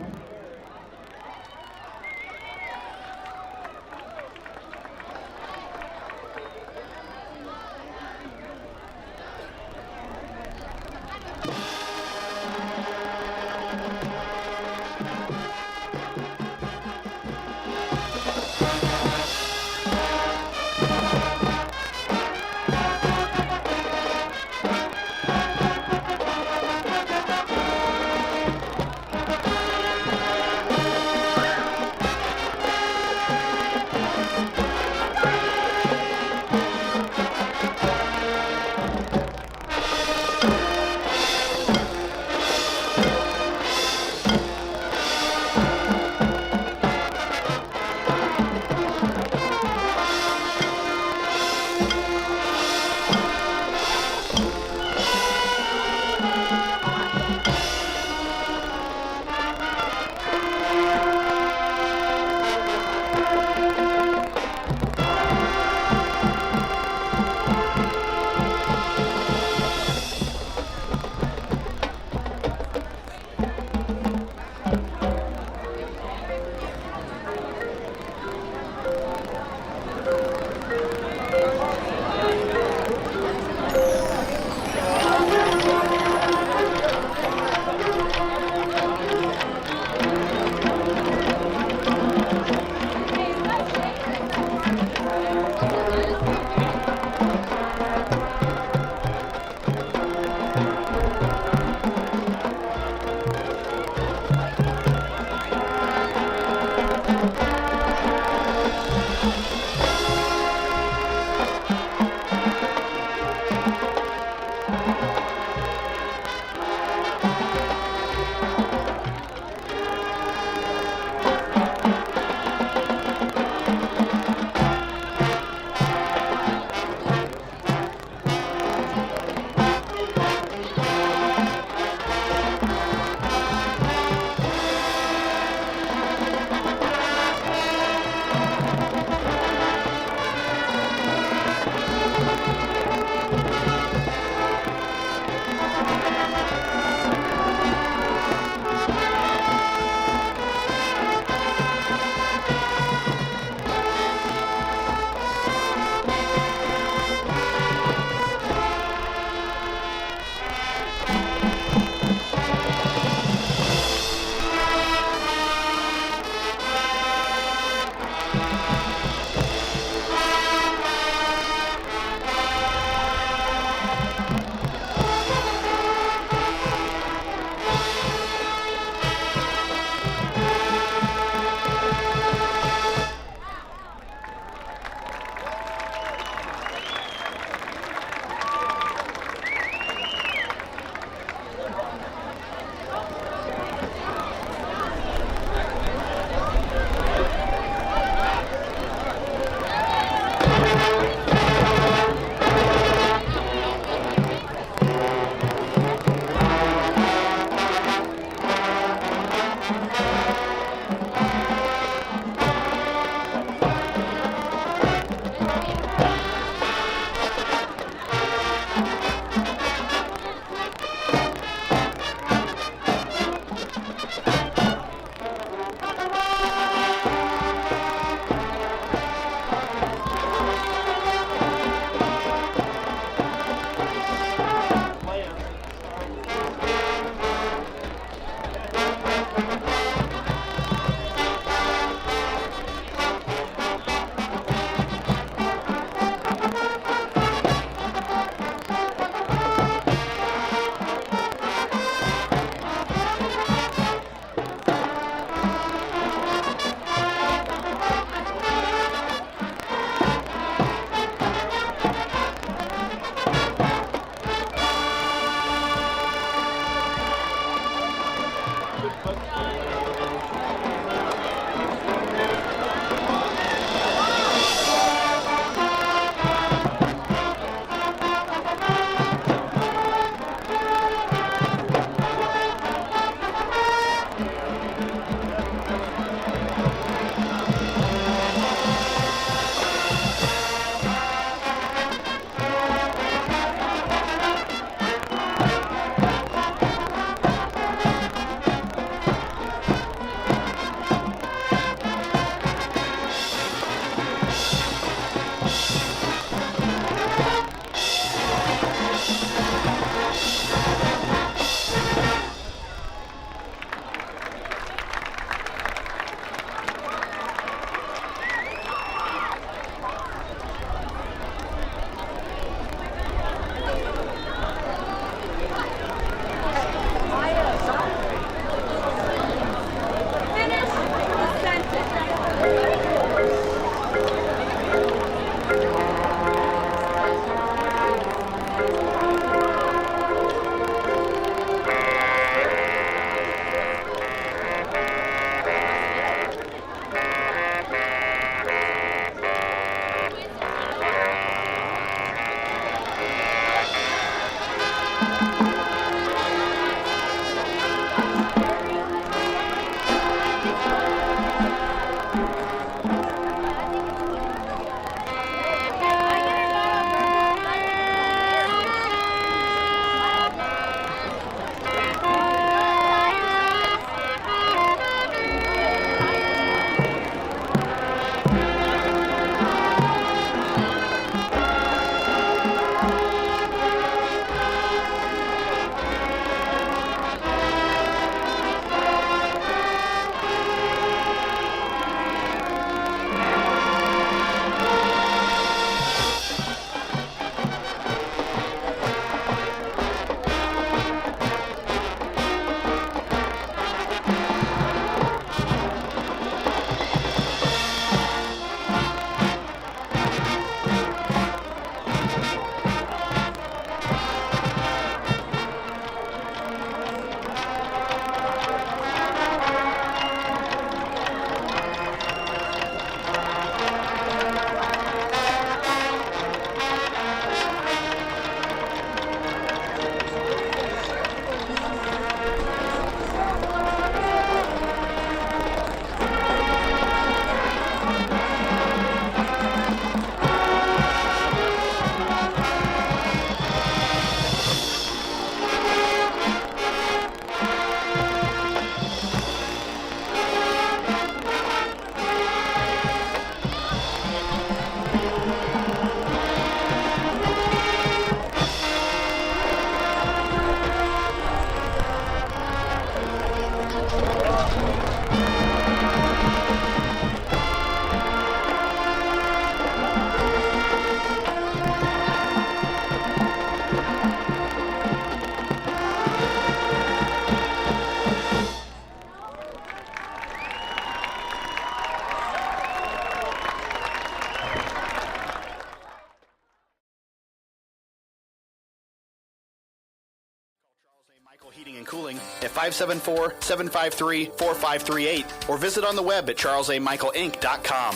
Michael Heating and Cooling at 574-753-4538 or visit on the web at charlesamichaelinc.com.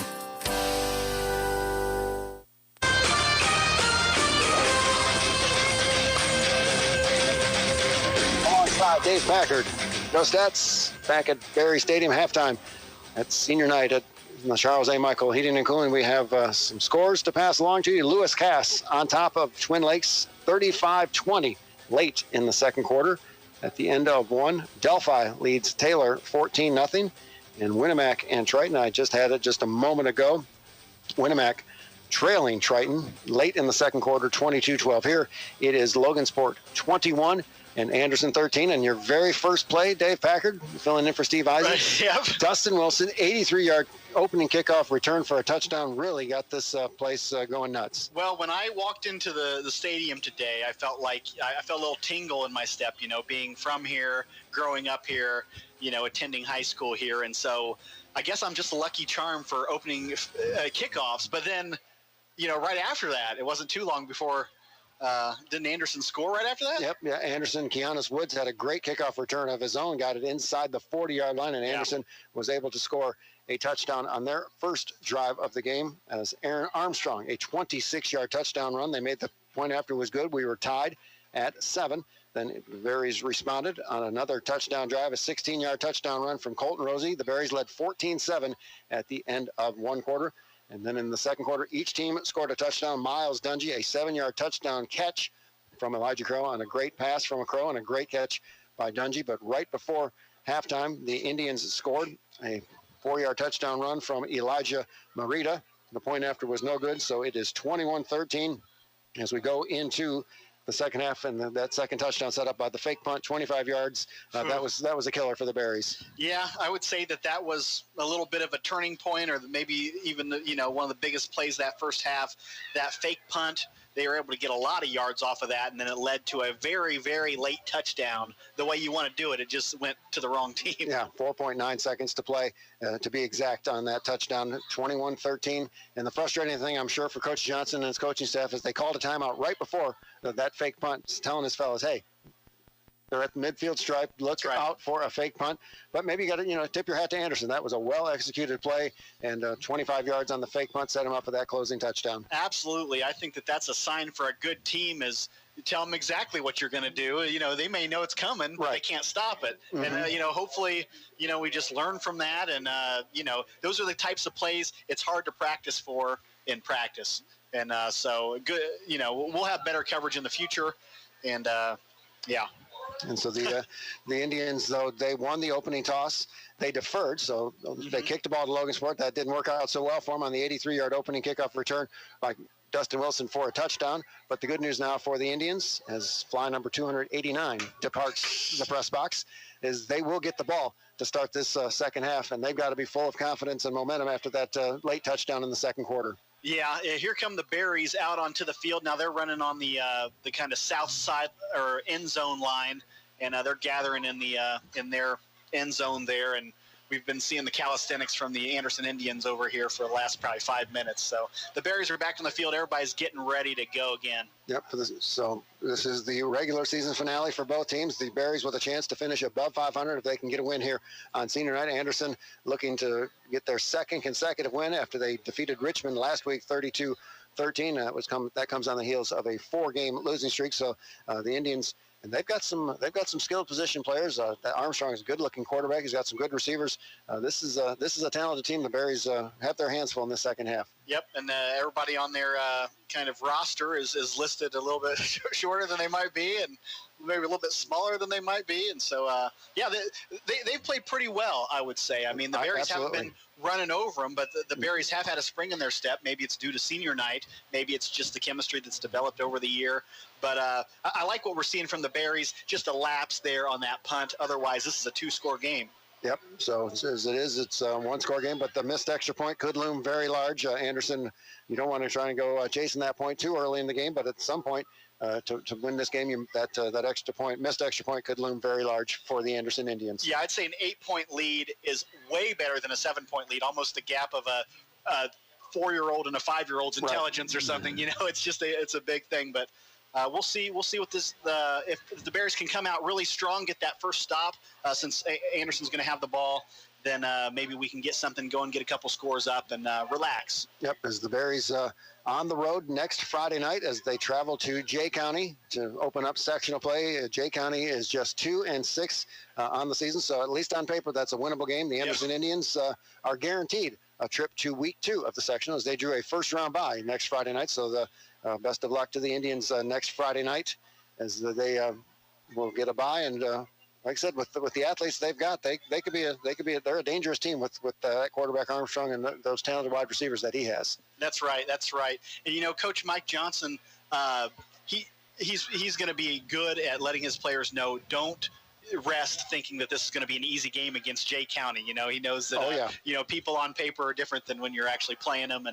Alongside Dave Packard. No stats back at Berry Stadium halftime at senior night at the Charles A. Michael Heating and Cooling. We have some scores to pass along to you. Lewis Cass on top of Twin Lakes 35-20 late in the second quarter. At the end of one, Delphi leads Taylor 14-0. And Winnemac and Triton, I just had it just a moment ago. Winnemac trailing Triton late in the second quarter, 22-12. Here it is Logansport 21 and Anderson 13. And your very first play, Dave Packard, filling in for Steve Isaac. Right, yep. Dustin Wilson, 83-yard opening kickoff return for a touchdown, really got this place going nuts. Well, when I walked into the stadium today, I felt like I felt a little tingle in my step, being from here, growing up here, attending high school here. And so I guess I'm just a lucky charm for opening kickoffs. But then, right after that, it wasn't too long before didn't Anderson score right after that? Yep, yeah. Anderson, Keanis Woods had a great kickoff return of his own, got it inside the 40-yard line, and Anderson was able to score a touchdown on their first drive of the game as Aaron Armstrong, a 26-yard touchdown run. They made the point after was good. We were tied at 7. Then the Berries responded on another touchdown drive, a 16-yard touchdown run from Colton Rosie. The Berries led 14-7 at the end of one quarter. And then in the second quarter, each team scored a touchdown. Miles Dungy, a 7-yard touchdown catch from Elijah Crow on a great pass from a Crow and a great catch by Dungy. But right before halftime, the Indians scored a 4-yard touchdown run from Elijah Marita. The point after was no good, so it is 21-13 as we go into the second half, and that second touchdown set up by the fake punt, 25 yards. That was a killer for the Berries. Yeah, I would say that was a little bit of a turning point, or maybe even one of the biggest plays that first half. That fake punt, they were able to get a lot of yards off of that, and then it led to a very, very late touchdown. The way you want to do it, it just went to the wrong team. Yeah, 4.9 seconds to play, to be exact, on that touchdown, 21-13. And the frustrating thing, I'm sure, for Coach Johnson and his coaching staff is they called a timeout right before that fake punt, telling his fellas, hey, they're at the midfield stripe. Look out for a fake punt. But maybe you got to, tip your hat to Anderson. That was a well-executed play, and 25 yards on the fake punt set him up for that closing touchdown. Absolutely. I think that's a sign for a good team is you tell them exactly what you're going to do. They may know it's coming, but they can't stop it. Mm-hmm. And, hopefully, we just learn from that. And, those are the types of plays it's hard to practice for in practice. And so, good. We'll have better coverage in the future. And, And so the Indians, though, they won the opening toss. They deferred, so they kicked the ball to Logansport. That didn't work out so well for them on the 83-yard opening kickoff return by Dustin Wilson for a touchdown. But the good news now for the Indians, as fly number 289 departs the press box, is they will get the ball to start this second half, and they've got to be full of confidence and momentum after that late touchdown in the second quarter. Yeah, here come the Berries out onto the field. Now they're running on the kind of south side or end zone line, and they're gathering in their end zone there. And we've been seeing the calisthenics from the Anderson Indians over here for the last probably 5 minutes. So the Berries are back on the field. Everybody's getting ready to go again. Yep. So this is the regular season finale for both teams. The Berries with a chance to finish above 500 if they can get a win here on senior night. Anderson looking to get their second consecutive win after they defeated Richmond last week, 32-13. That comes on the heels of a 4-game losing streak. So the Indians. And they've got some skilled position players. Armstrong is a good-looking quarterback. He's got some good receivers. This is a talented team. The Berries have their hands full in the second half. Yep, and everybody on their kind of roster is listed a little bit shorter than they might be, and maybe a little bit smaller than they might be. And so, they've played pretty well, I would say. I mean, the Berries haven't been running over them, but the Berries have had a spring in their step. Maybe it's due to senior night. Maybe it's just the chemistry that's developed over the year. But I like what we're seeing from the Berries, just a lapse there on that punt. Otherwise, this is a 2-score game. Yep. So as it is, it's a 1-score game, but the missed extra point could loom very large. Anderson, you don't want to try and go chasing that point too early in the game, but at some point to win this game, that missed extra point could loom very large for the Anderson Indians. Yeah, I'd say an 8-point lead is way better than a 7-point lead, almost the gap of a 4-year-old and a 5-year-old's intelligence or something. It's just it's a big thing, but we'll see what if the Bears can come out really strong, get that first stop, since Anderson's going to have the ball, then maybe we can get something going, get a couple scores up, and relax. Yep, as the Berries on the road next Friday night as they travel to Jay County to open up sectional play. Jay County is just 2-6 on the season, so at least on paper that's a winnable game. The Anderson Indians are guaranteed a trip to week 2 of the sectional as they drew a first-round bye next Friday night. So the best of luck to the Indians next Friday night as they will get a bye. And like I said, with the athletes they've got, they're a dangerous team with that quarterback Armstrong and those talented wide receivers that he has. That's right. And Coach Mike Johnson, he's going to be good at letting his players know, don't rest thinking that this is going to be an easy game against Jay County. He knows that people on paper are different than when you're actually playing them,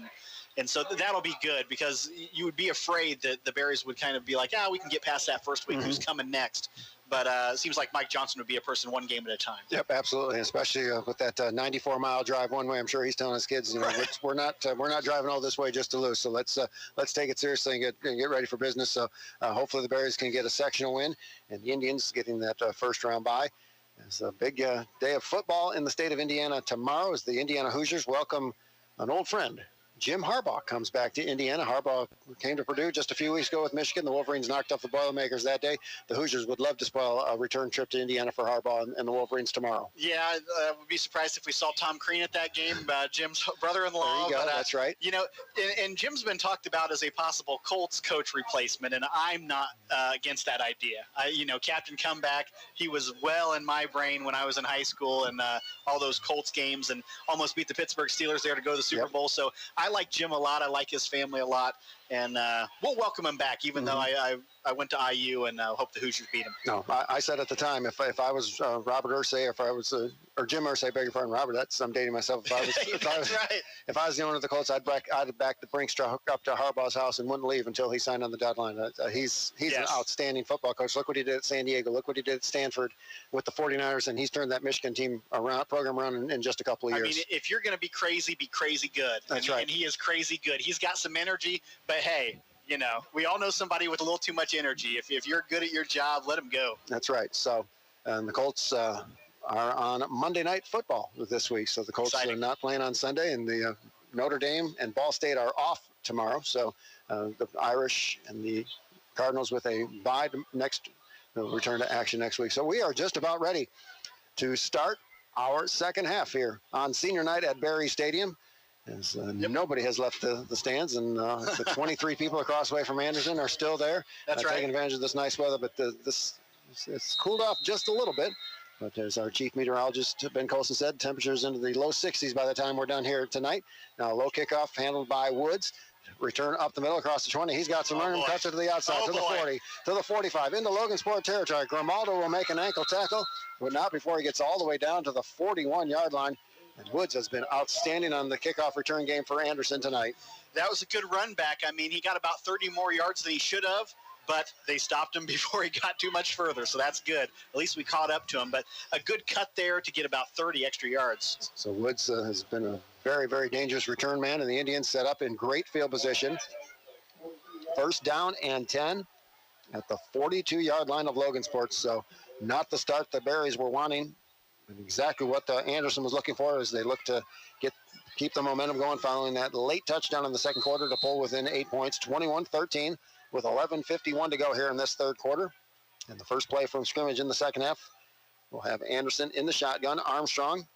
and so that'll be good, because you would be afraid that the Berries would kind of be like, we can get past that first week. Who's coming next? But it seems like Mike Johnson would be a person one game at a time. Yep, absolutely, especially with that 94-mile drive one way. I'm sure he's telling his kids, we're not driving all this way just to lose. So let's take it seriously and get ready for business. So hopefully the Berries can get a sectional win, and the Indians getting that first round bye. It's a big day of football in the state of Indiana tomorrow as the Indiana Hoosiers welcome an old friend. Jim Harbaugh comes back to Indiana. Harbaugh came to Purdue just a few weeks ago with Michigan. The Wolverines knocked off the Boilermakers that day. The Hoosiers would love to spoil a return trip to Indiana for Harbaugh and the Wolverines tomorrow. Yeah, I would be surprised if we saw Tom Crean at that game, Jim's brother-in-law. There you go, that's right. And Jim's been talked about as a possible Colts coach replacement, and I'm not against that idea. Captain Comeback, he was well in my brain when I was in high school, and all those Colts games, and almost beat the Pittsburgh Steelers there to go to the Super Bowl. So I like Jim a lot. I like his family a lot, and we'll welcome him back, even though I went to IU and hope the Hoosiers beat him. No, I said at the time, if I was Robert Irsay, if I was or Jim Irsay, beg your pardon, Robert. I'm dating myself. If I was the owner of the Colts, I'd back the Brinks truck up to Harbaugh's house and wouldn't leave until he signed on the dotted line. He's an outstanding football coach. Look what he did at San Diego. Look what he did at Stanford with the 49ers, and he's turned that Michigan team program around in just a couple of years. I mean, if you're going to be crazy good. That's right. And he is crazy good. He's got some energy, but hey, we all know somebody with a little too much energy. If you're good at your job, let him go. That's right. So the Colts are on Monday Night Football this week. So the Colts are not playing on Sunday, and the Notre Dame and Ball State are off tomorrow. So the Irish and the Cardinals with a bye return to action next week. So we are just about ready to start our second half here on senior night at Berry Stadium. As nobody has left the stands, and the 23 people across the way from Anderson are still there. That's right. Taking advantage of this nice weather, but it's cooled off just a little bit. But as our chief meteorologist, Ben Colson, said, temperatures into the low 60s by the time we're done here tonight. Now, low kickoff handled by Woods. Return up the middle across the 20. He's got some room. Cuts it to the outside, to the 40, to the 45, into Logan Sport territory. Grimaldo will make an ankle tackle, but not before he gets all the way down to the 41-yard line. And Woods has been outstanding on the kickoff return game for Anderson tonight. That was a good run back. I mean, he got about 30 more yards than he should have, but they stopped him before he got too much further, so that's good. At least we caught up to him, but a good cut there to get about 30 extra yards. So Woods has been a very, very dangerous return man, and the Indians set up in great field position. First down and 10 at the 42-yard line of Logansport, so not the start the Berries were wanting. And exactly what Anderson was looking for as they look to keep the momentum going following that late touchdown in the second quarter to pull within 8 points, 21-13, with 11:51 to go here in this third quarter. And the first play from scrimmage in the second half, we'll have Anderson in the shotgun, Armstrong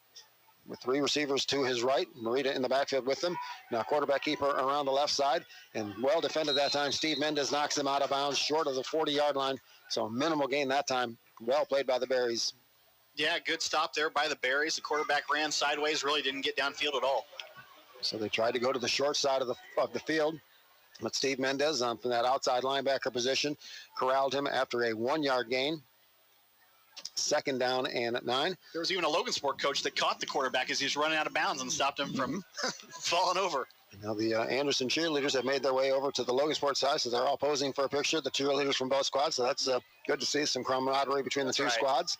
with three receivers to his right, Marita in the backfield with them. Now quarterback keeper around the left side, and well defended that time. Steve Mendez knocks him out of bounds short of the 40-yard line, so minimal gain that time. Well played by the Berries. Yeah, good stop there by the Berries. The quarterback ran sideways, really didn't get downfield at all. So they tried to go to the short side of the field, but Steve Mendez from that outside linebacker position corralled him after a 1-yard gain. Second down and 9. There was even a Logansport coach that caught the quarterback as he was running out of bounds and stopped him from falling over. And now the Anderson cheerleaders have made their way over to the Logansport side, so they're all posing for a picture, the cheerleaders from both squads. So that's good to see some camaraderie between the two squads.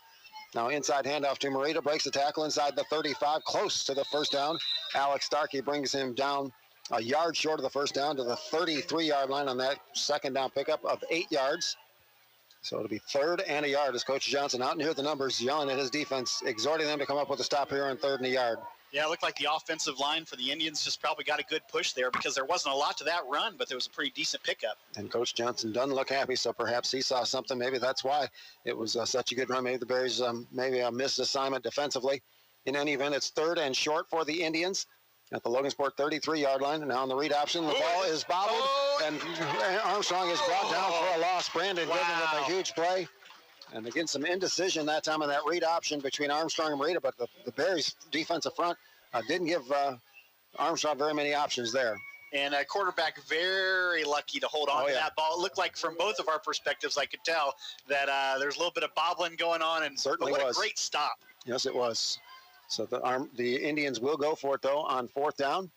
Now inside handoff to Marita, breaks the tackle inside the 35, close to the first down. Alex Starkey brings him down a yard short of the first down to the 33-yard line on that second down pickup of 8 yards. So it'll be 3rd and a yard as Coach Johnson out near the numbers, yelling at his defense, exhorting them to come up with a stop here on 3rd and a yard. Yeah, it looked like the offensive line for the Indians just probably got a good push there because there wasn't a lot to that run, but there was a pretty decent pickup. And Coach Johnson doesn't look happy, so perhaps he saw something. Maybe that's why it was such a good run. Maybe the Bears maybe a missed assignment defensively. In any event, it's 3rd and short for the Indians at the Logansport 33-yard line. And now on the read option, the ball is bobbled, and Armstrong is brought down for a loss. Brandon Goodman with a huge play. And again, some indecision that time on that read option between Armstrong and Marita, but the Bears' defensive front didn't give Armstrong very many options there. And a quarterback very lucky to hold on to that ball. It looked like from both of our perspectives, I could tell that there's a little bit of bobbling going on. And certainly what was a great stop. Yes, it was. So the Indians will go for it, though, on 4th down.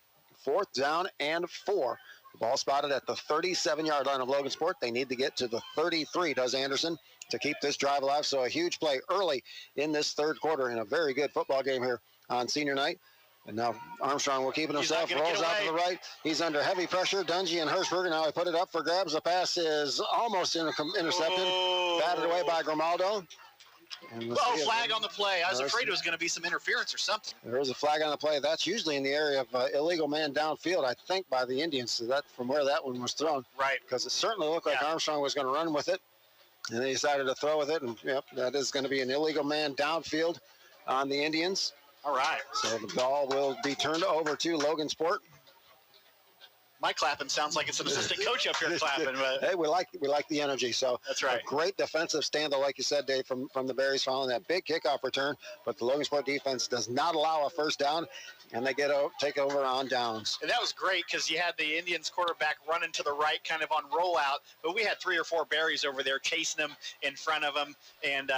4th down and 4. The ball spotted at the 37-yard line of Logansport. They need to get to the 33, does Anderson, to keep this drive alive. So a huge play early in this 3rd quarter in a very good football game here on senior night. And now Armstrong will keep it himself, rolls out to the right. He's under heavy pressure. Dungy and Hirschberger, now he put it up for grabs. The pass is almost intercepted. Batted away by Grimaldo. Flag on the play. I was afraid it was going to be some interference or something. There is a flag on the play. That's usually in the area of illegal man downfield, I think, by the Indians. So that from where that one was thrown. Right. Because it certainly looked like Armstrong was going to run with it. And they decided to throw with it. And, yep, that is going to be an illegal man downfield on the Indians. All right. So the ball will be turned over to Logansport. My clapping sounds like it's an assistant coach up here clapping. But hey, we like the energy. So that's right. A great defensive stand, though, like you said, Dave, from the Berries following that big kickoff return. But the Logansport defense does not allow a first down, and they take over on downs. And that was great because you had the Indians quarterback running to the right kind of on rollout, but we had 3 or 4 Berries over there chasing them in front of them, and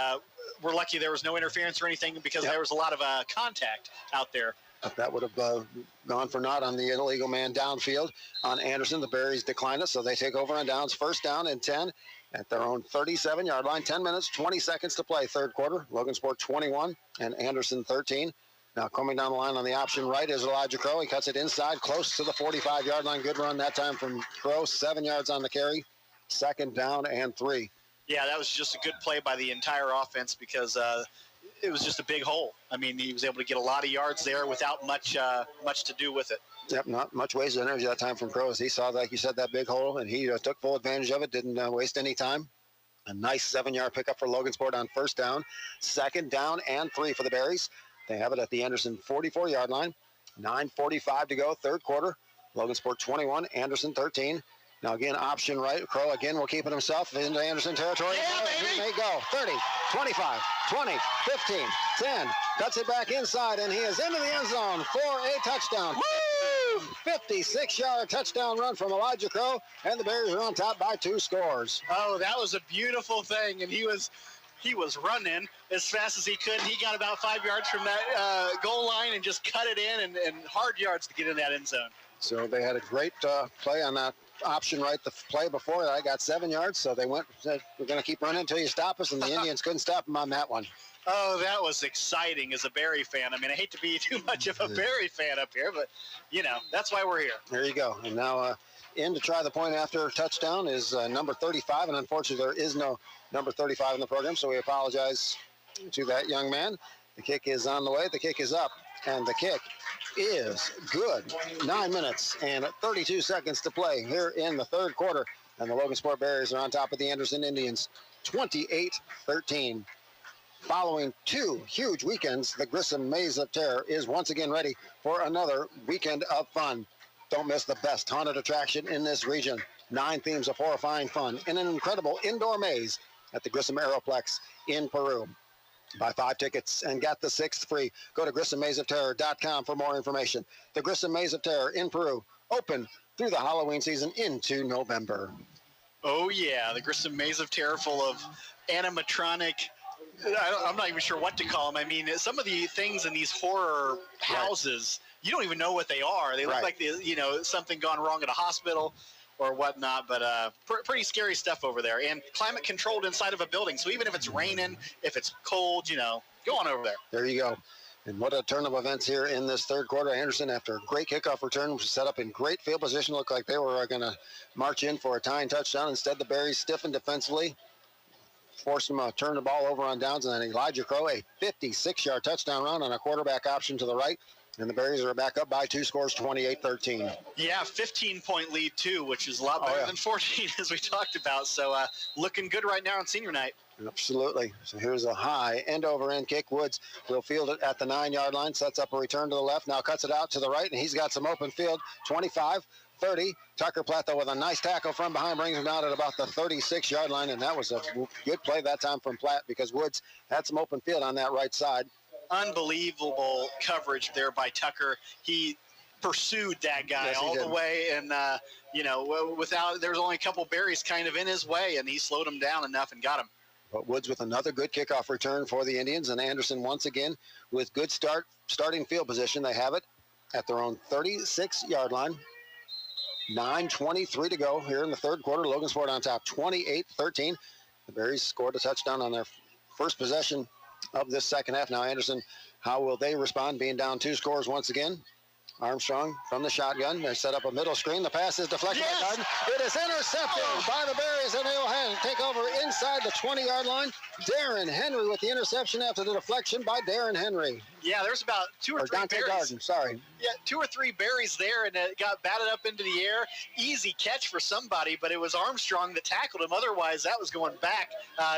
we're lucky there was no interference or anything because there was a lot of contact out there. That would have gone for naught on the illegal man downfield on Anderson. The Berries decline it, so they take over on downs. 1st down and 10 at their own 37-yard line. 10 minutes, 20 seconds to play, 3rd quarter. Logansport 21 and Anderson 13. Now coming down the line on the option right is Elijah Crow. He cuts it inside, close to the 45-yard line. Good run that time from Crow. 7 yards on the carry. 2nd down and 3. Yeah, that was just a good play by the entire offense because it was just a big hole. I mean, he was able to get a lot of yards there without much to do with it. Yep, not much wasted energy that time from Crow as he saw, like you said, that big hole, and he took full advantage of it, didn't waste any time. A nice 7-yard pickup for Logansport on 1st down. 2nd down and 3 for the Berries. They have it at the Anderson 44-yard line. 9:45 to go, 3rd quarter. Logansport 21, Anderson 13. Now again, option right. Crow again will keep it himself into Anderson territory. Yeah, baby! He may go. 30, 25, 20, 15, 10. Cuts it back inside, and he is into the end zone for a touchdown. Woo! 56-yard touchdown run from Elijah Crow, and the Bears are on top by 2 scores. Oh, that was a beautiful thing, and he was running as fast as he could. He got about 5 yards from that goal line and just cut it in and hard yards to get in that end zone. So they had a great play on that option right. The play before that got 7 yards, so they said, we're going to keep running until you stop us, and the Indians couldn't stop them on that one. Oh, that was exciting as a Berry fan. I mean, I hate to be too much of a Berry fan up here, but, that's why we're here. There you go. And now in to try the point after touchdown is number 35, and unfortunately there is no number 35 in the program, so we apologize to that young man. The kick is on the way. The kick is up, and the kick is good. 9 minutes and 32 seconds to play here in the 3rd quarter, and the Logansport Bears are on top of the Anderson Indians, 28-13. Following 2 huge weekends, the Grissom Maze of Terror is once again ready for another weekend of fun. Don't miss the best haunted attraction in this region. 9 themes of horrifying fun in an incredible indoor maze at the Grissom Aeroplex in Peru. Buy 5 tickets and get the 6th free. Go to GrissomMazeOfTerror.com for more information. The Grissom Maze of Terror in Peru, open through the Halloween season into November. Oh, yeah, the Grissom Maze of Terror full of animatronic, I'm not even sure what to call them. I mean, some of the things in these horror houses, you don't even know what they are. They look like something gone wrong at a hospital or whatnot, but pretty scary stuff over there. And climate controlled inside of a building, so even if it's raining, if it's cold, go on over there. There you go. And what a turn of events here in this third quarter. Anderson, after a great kickoff return, was set up in great field position. Looked like they were going to march in for a tying touchdown. Instead, the Berries stiffened defensively, forced them to turn the ball over on downs, and then Elijah Crow, a 56-yard touchdown run on a quarterback option to the right. And the Berries are back up by 2 scores, 28-13. Yeah, 15-point lead, too, which is a lot better than 14, as we talked about. So looking good right now on senior night. Absolutely. So here's a high end-over-end kick. Woods will field it at the 9-yard line, sets up a return to the left, now cuts it out to the right, and he's got some open field. 25, 30. Tucker Platt, though, with a nice tackle from behind, brings him down at about the 36-yard line, and that was a good play that time from Platt because Woods had some open field on that right side. Unbelievable coverage there by Tucker. He pursued that guy all the way, and there's only a couple Berries kind of in his way, and he slowed him down enough and got him. But Woods with another good kickoff return for the Indians, and Anderson once again with good starting field position. They have it at their own 36-yard line. 9:23 to go here in the third quarter. Logansport on top, 28-13. The Berries scored a touchdown on their first possession of this second half. Now Anderson, how will they respond, being down 2 scores once again? Armstrong from the shotgun. They set up a middle screen. The pass is deflected by Garden. It is intercepted by the Berries, and they will take over inside the 20-yard line. Darren Henry with the interception after the deflection by Darren Henry. Yeah, there's about 2 or 3 Dante Berries. Garden, sorry. Yeah, 2 or 3 Berries there, and it got batted up into the air. Easy catch for somebody, but it was Armstrong that tackled him. Otherwise, that was going back.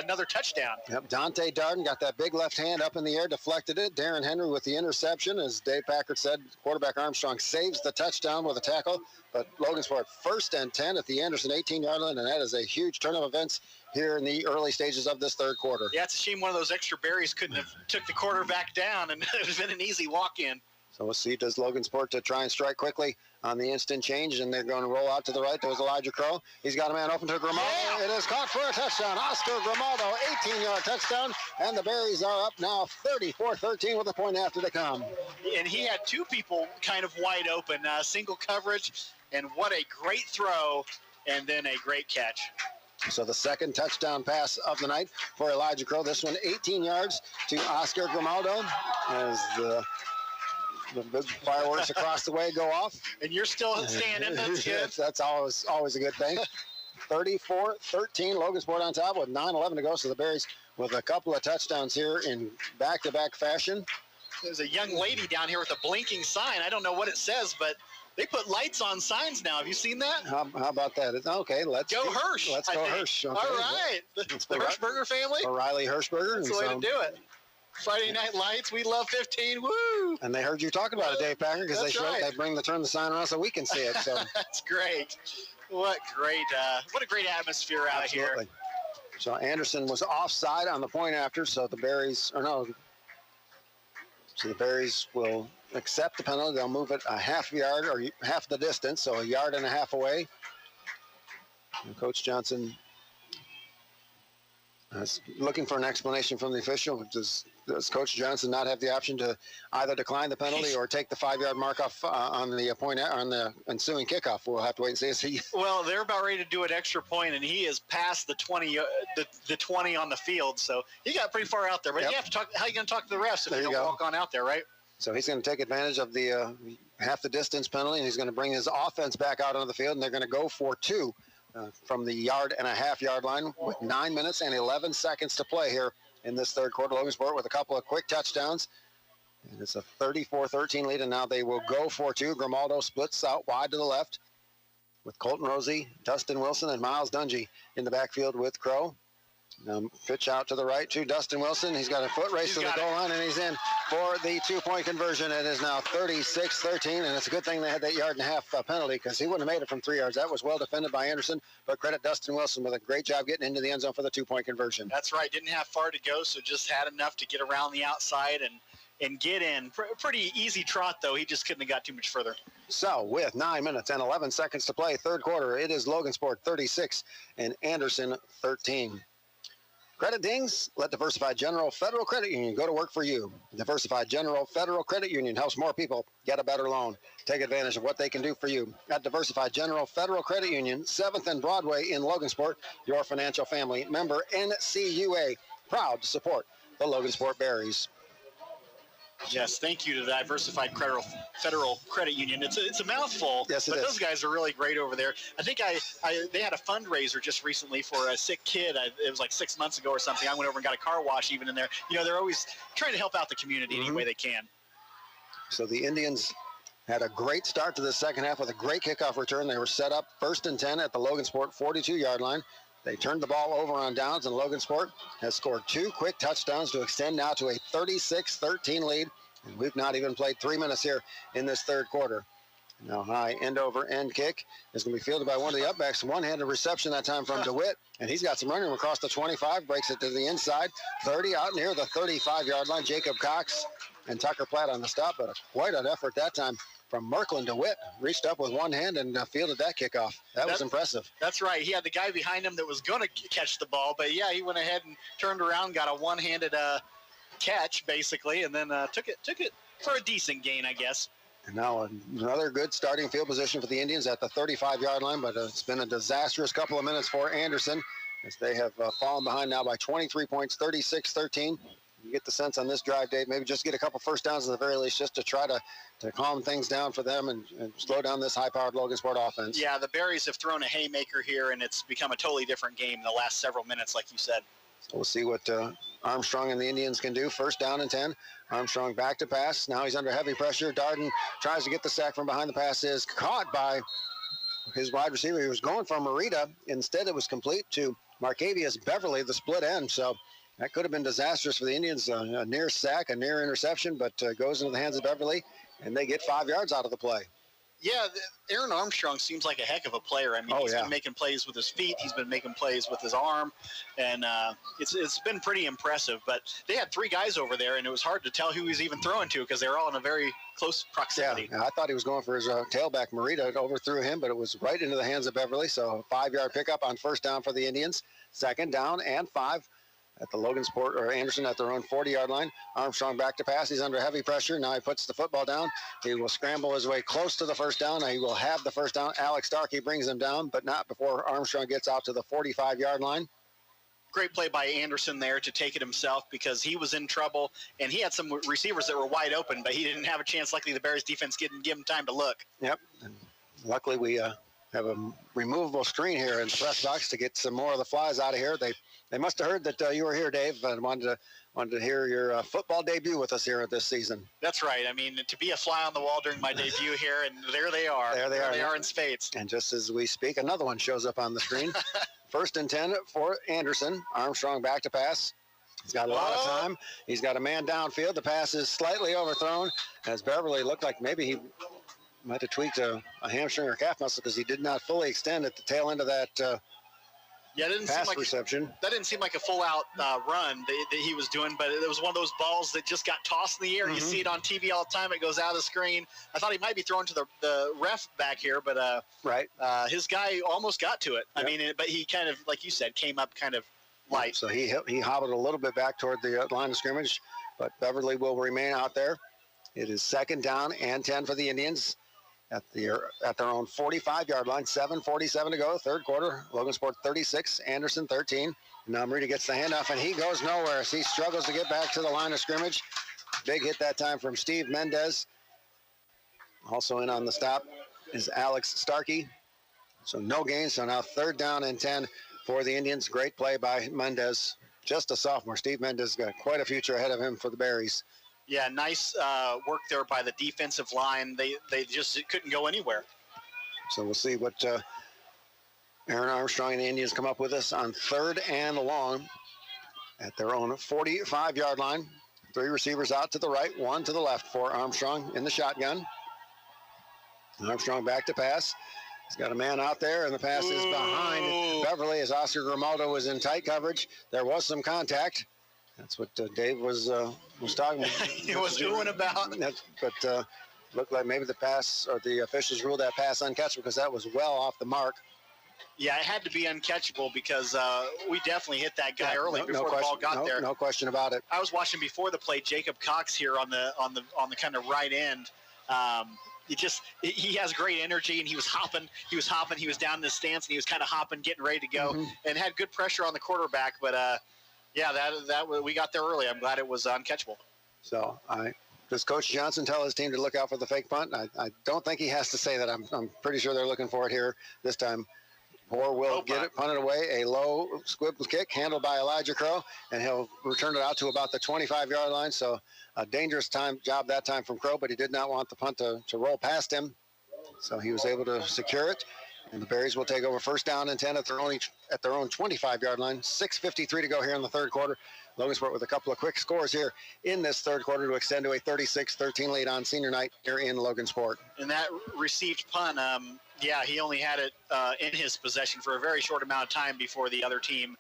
Another touchdown. Yep, Dante Darden got that big left hand up in the air, deflected it. Darren Henry with the interception. As Dave Packard said, quarterback Armstrong saves the touchdown with a tackle. But Logansport 1st and 10 at the Anderson 18-yard line, and that is a huge turn of events here in the early stages of this third quarter. Yeah, it's a shame one of those extra Berries couldn't have took the quarterback down, and it would have been an easy walk-in. So we'll see, does Logansport to try and strike quickly on the instant change, and they're going to roll out to the right. There was Elijah Crow. He's got a man open to Grimaldo. Yeah. It is caught for a touchdown. Oscar Grimaldo, 18-yard touchdown, and the Berries are up now 34-13 with a point after to come. And he had 2 people kind of wide open, single coverage, and what a great throw, and then a great catch. So the second touchdown pass of the night for Elijah Crow. This one 18 yards to Oscar Grimaldo as the big fireworks across the way go off. And you're still standing. That's good. That's always a good thing. 34-13, Logansport on top with 9:11 to go. So the Berries with a couple of touchdowns here in back-to-back fashion. There's a young lady down here with a blinking sign. I don't know what it says, but they put lights on signs now. Have you seen that? How about that? Okay, let's go Hirsch. Let's go Hirsch. Okay. All right. The Hirschberger family. O'Reilly Hirschberger. That's the way to do it. Friday Night Lights, we love 15. Woo! And they heard you talking about it, Dave Packer, because they turn the sign around so we can see it. So that's great. What a great atmosphere out here. So Anderson was offside on the point after, so the Berries will accept the penalty. They'll move it a half yard or half the distance, so 1.5 yards away. And Coach Johnson is looking for an explanation from the official. Does Coach Johnson not have the option to either decline the penalty or take the 5-yard mark off on the ensuing kickoff? We'll have to wait and see. Well, they're about ready to do an extra point, and he is past the 20 on the field, so he got pretty far out there. But you have to talk. How are you going to talk to the refs if you don't walk on out there, right? So he's going to take advantage of the half the distance penalty, and he's going to bring his offense back out onto the field, and they're going to go for 2 from the 1.5 yard line with 9 minutes and 11 seconds to play here in this third quarter. Logansport with a couple of quick touchdowns. And it's a 34-13 lead, and now they will go for 2. Grimaldo splits out wide to the left with Colton Rosie, Dustin Wilson, and Miles Dungy in the backfield with Crow. Now pitch out to the right to Dustin Wilson. He's got a foot race to the goal line, and he's in for the 2-point conversion. It is now 36-13, and it's a good thing they had that 1.5 yard penalty because he wouldn't have made it from 3 yards. That was well defended by Anderson, but credit Dustin Wilson with a great job getting into the end zone for the 2-point conversion. That's right. Didn't have far to go, so just had enough to get around the outside and get in. Pretty easy trot, though. He just couldn't have got too much further. So with 9 minutes and 11 seconds to play, third quarter, it is Logansport 36 and Anderson 13. Credit dings, let Diversified General Federal Credit Union go to work for you. Diversified General Federal Credit Union helps more people get a better loan. Take advantage of what they can do for you. At Diversified General Federal Credit Union, 7th and Broadway in Logansport, your financial family. Member NCUA, proud to support the Logansport Berries. Yes, thank you to the Diversified Federal Credit Union. It's a mouthful, yes, but those guys are really great over there. I think they had a fundraiser just recently for a sick kid. It was like 6 months ago or something. I went over and got a car wash even in there. You know, they're always trying to help out the community any way they can. So the Indians had a great start to the second half with a great kickoff return. They were set up 1st and 10 at the Logansport 42-yard line. They turned the ball over on downs, and Logansport has scored 2 quick touchdowns to extend now to a 36-13 lead. And we've not even played 3 minutes here in this third quarter. Now high end-over-end kick is going to be fielded by one of the upbacks. One-handed reception that time from DeWitt, and he's got some running across the 25, breaks it to the inside, 30 out near the 35-yard line. Jacob Cox and Tucker Platt on the stop, but quite an effort that time from Merklin. DeWitt reached up with one hand and fielded that kickoff. That was impressive. That's right. He had the guy behind him that was going to catch the ball, but yeah, he went ahead and turned around, got a one-handed catch basically, and then took it for a decent gain, I guess. And now another good starting field position for the Indians at the 35-yard line, but it's been a disastrous couple of minutes for Anderson as they have fallen behind now by 23 points, 36-13. You get the sense on this drive, Dave, maybe just get a couple first downs at the very least just to try to calm things down for them and slow down this high-powered Logansport offense. Yeah, the Berries have thrown a haymaker here, and it's become a totally different game in the last several minutes, like you said. So we'll see what Armstrong and the Indians can do. 1st down and 10. Armstrong back to pass. Now he's under heavy pressure. Darden tries to get the sack from behind. The pass is caught by his wide receiver. He was going for Marita. Instead, it was complete to Marcavius Beverly, the split end. So that could have been disastrous for the Indians. A near sack, a near interception, but goes into the hands of Beverly, and they get 5 yards out of the play. Yeah, Aaron Armstrong seems like a heck of a player. I mean, he's been making plays with his feet. He's been making plays with his arm, and it's been pretty impressive. But they had 3 guys over there, and it was hard to tell who he was even throwing to because they were all in a very close proximity. Yeah, I thought he was going for his tailback, Marita. It overthrew him, but it was right into the hands of Beverly. So a 5-yard pickup on 1st down for the Indians. 2nd down and 5. At the Logansport, or Anderson at their own 40-yard line. Armstrong back to pass. He's under heavy pressure. Now he puts the football down. He will scramble his way close to the 1st down. Now he will have the 1st down. Alex Starkey brings him down, but not before Armstrong gets out to the 45-yard line. Great play by Anderson there to take it himself because he was in trouble, and he had some receivers that were wide open, but he didn't have a chance. Luckily, the Bears defense didn't give him time to look. Yep. And luckily, we have a removable screen here in the press box to get some more of the flies out of here. They must have heard that you were here, Dave, and wanted to hear your football debut with us here this season. That's right. I mean, to be a fly on the wall during my debut here, and there they are. There they are in spades. And just as we speak, another one shows up on the screen. 1st and 10 for Anderson. Armstrong back to pass. He's got a lot of time. He's got a man downfield. The pass is slightly overthrown as Beverly looked like maybe he might have tweaked a hamstring or calf muscle because he did not fully extend at the tail end of that pass reception. That didn't seem like a full-out run that he was doing, but it was one of those balls that just got tossed in the air. You see it on TV all the time. It goes out of the screen. I thought he might be thrown to the ref back here, but his guy almost got to it. Yep. I mean, but he kind of, like you said, came up kind of light. So he hobbled a little bit back toward the line of scrimmage, but Beverly will remain out there. It is 2nd down and 10 for the Indians. At their own 45-yard line, 7:47 to go, third quarter. Logansport 36, Anderson 13. Now Marita gets the handoff, and he goes nowhere as he struggles to get back to the line of scrimmage. Big hit that time from Steve Mendez. Also in on the stop is Alex Starkey. So no gain, so now 3rd down and 10 for the Indians. Great play by Mendez, just a sophomore. Steve Mendez got quite a future ahead of him for the Berries. Yeah, nice work there by the defensive line. They just couldn't go anywhere. So we'll see what Aaron Armstrong and the Indians come up with us on 3rd and long at their own 45-yard line. 3 receivers out to the right, 1 to the left for Armstrong in the shotgun. Armstrong back to pass. He's got a man out there, and the pass is behind Beverly as Oscar Grimaldo was in tight coverage. There was some contact. That's what Dave was talking about. He was doing about. But looked like maybe the pass or the officials ruled that pass uncatchable because that was well off the mark. Yeah, it had to be uncatchable because we definitely hit that guy early before the ball got there. No question about it. I was watching before the play Jacob Cox here on the kind of right end. He has great energy, and he was hopping. He was down in the stance, and he was kind of hopping, getting ready to go, and had good pressure on the quarterback. But that we got there early. I'm glad it was uncatchable. So Does Coach Johnson tell his team to look out for the fake punt? I don't think he has to say that. I'm pretty sure they're looking for it here this time. Hoare will get it punted away. A low squib kick handled by Elijah Crow, and he'll return it out to about the 25-yard line. So a dangerous job that time from Crow, but he did not want the punt to roll past him. So he was able to secure it. And the Berries will take over first down and 10 at their own 25-yard line. 6:53 to go here in the third quarter. Logansport with a couple of quick scores here in this third quarter to extend to a 36-13 lead on senior night here in Logansport. And that received punt, he only had it in his possession for a very short amount of time before the other team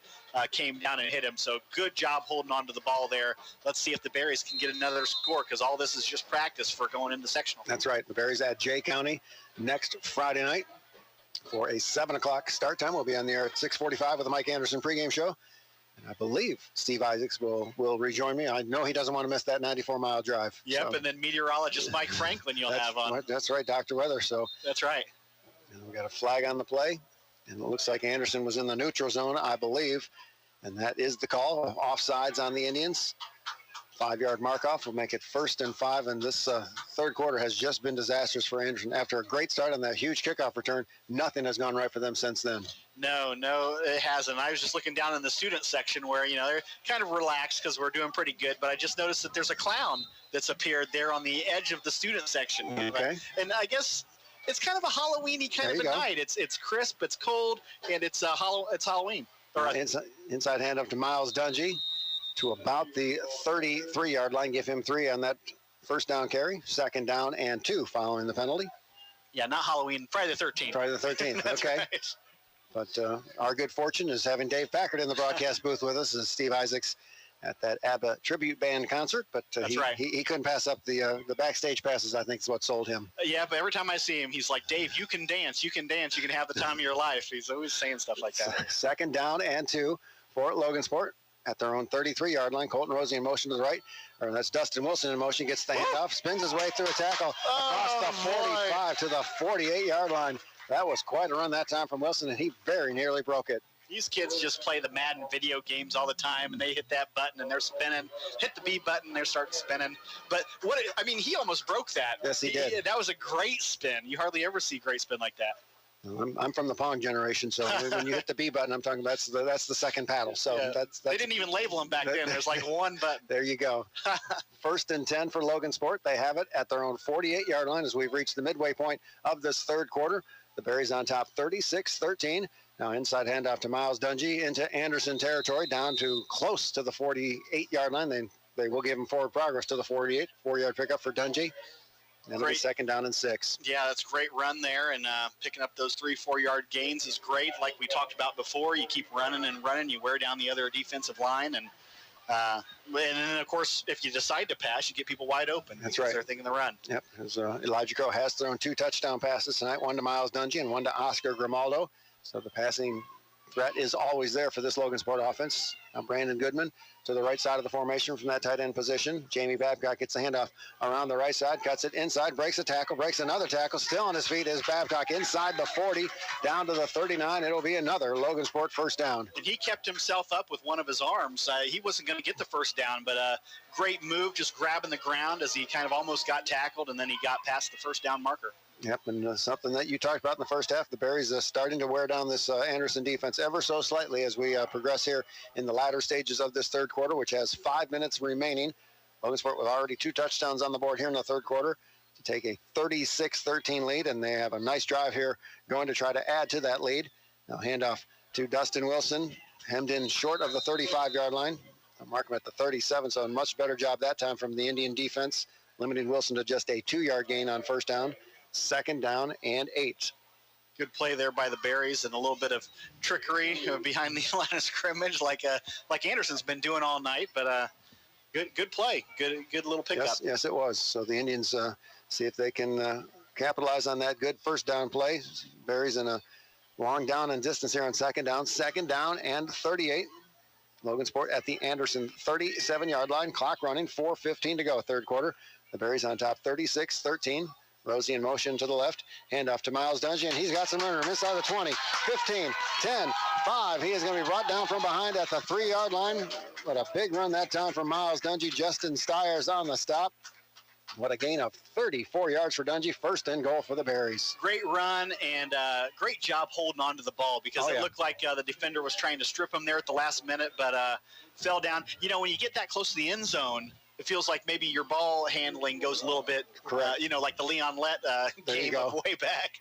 came down and hit him. So good job holding on to the ball there. Let's see if the Berries can get another score, because all this is just practice for going into sectional. That's right. The Berries at Jay County next Friday night for a 7 o'clock start time. We'll be on the air at 6:45 with the Mike Anderson pregame show. And I believe Steve Isaacs will rejoin me. I know he doesn't want to miss that 94-mile drive. Yep, so. And then meteorologist Mike Franklin you'll have on. That's right, Dr. Weather. So that's right. And we got a flag on the play, and it looks like Anderson was in the neutral zone, I believe. And that is the call. Offsides on the Indians. 5-yard mark-off will make it 1st and 5, and this third quarter has just been disastrous for Anderson. After a great start on that huge kickoff return, nothing has gone right for them since then. No, it hasn't. I was just looking down in the student section where, they're kind of relaxed because we're doing pretty good, but I just noticed that there's a clown that's appeared there on the edge of the student section. Okay. And I guess it's kind of a Halloween-y kind of a night. It's crisp, it's cold, and it's Halloween. Inside handoff to Miles Dungy to about the 33-yard line. Give him 3 on that first down carry. 2nd down and 2 following the penalty. Yeah, not Halloween. Friday the 13th. Friday the 13th. Okay. Right. But our good fortune is having Dave Packard in the broadcast booth with us, as Steve Isaacs at that ABBA tribute band concert. But he couldn't pass up the backstage passes, I think is what sold him. Yeah, but every time I see him, he's like, Dave, you can dance, you can have the time of your life. He's always saying stuff like that. 2nd down and 2 for Logansport at their own 33-yard line. Colton Rosie in motion to the right. Or that's Dustin Wilson in motion, gets the handoff, spins his way through a tackle across the 45 to the 48-yard line. That was quite a run that time from Wilson, and he very nearly broke it. These kids just play the Madden video games all the time, and they hit that button, and they're spinning. Hit the B button, they're starting spinning. But he almost broke that. Yes, he did. That was a great spin. You hardly ever see great spin like that. I'm from the Pong generation, so when you hit the B button, I'm talking that's the second paddle. So yeah. that's they didn't even label them back then. There's like one button. There you go. 1st and 10 for Logansport. They have it at their own 48-yard line as we've reached the midway point of this third quarter. The Berries on top 36-13. Now inside handoff to Miles Dungy into Anderson territory, down to close to the 48-yard line. They will give him forward progress to the 48. 4-yard pickup for Dungy. And it'll be 2nd down and 6. Yeah, that's a great run there, and picking up those 3-4-yard gains is great. Like we talked about before, you keep running and running, you wear down the other defensive line, and then, of course, if you decide to pass, you get people wide open. That's right. They're thinking the run. Yep. As Elijah Crow has thrown 2 touchdown passes tonight, 1 to Miles Dungy and 1 to Oscar Grimaldo. So the passing threat is always there for this Logansport offense. Now Brandon Goodman to the right side of the formation from that tight end position. Jamie Babcock gets the handoff around the right side, cuts it inside, breaks a tackle, breaks another tackle. Still on his feet is Babcock inside the 40, down to the 39. It'll be another Logansport first down. And he kept himself up with one of his arms. He wasn't going to get the first down, but great move, just grabbing the ground as he kind of almost got tackled, and then he got past the first down marker. Yep, and something that you talked about in the first half, the Berries starting to wear down this Anderson defense ever so slightly as we progress here in the latter stages of this third quarter, which has 5 minutes remaining. Logansport with already 2 touchdowns on the board here in the third quarter to take a 36-13 lead, and they have a nice drive here going to try to add to that lead. Now handoff to Dustin Wilson, hemmed in short of the 35-yard line. I'll mark him at the 37, so a much better job that time from the Indian defense, limiting Wilson to just a 2-yard gain on first down. 2nd down and 8. Good play there by the Berries and a little bit of trickery behind the line of scrimmage, like Anderson's been doing all night. But good play, good little pickup. Yes, it was. So the Indians see if they can capitalize on that good first down play. Berries in a long down and distance here on 2nd down. 2nd down and 38. Logansport at the Anderson 37-yard line. Clock running. 4:15 to go. Third quarter. The Berries on top 36-13. Rosie in motion to the left. Handoff to Miles Dungy, and he's got some running room inside the 20, 15, 10, 5. He is going to be brought down from behind at the 3-yard line. What a big run that time from Miles Dungy. Justin Stiers on the stop. What a gain of 34 yards for Dungey. First and goal for the Berries. Great run and great job holding on to the ball because it looked like the defender was trying to strip him there at the last minute, but fell down. You know, when you get that close to the end zone, it feels like maybe your ball handling goes a little bit, like the Leon Lett game of way back.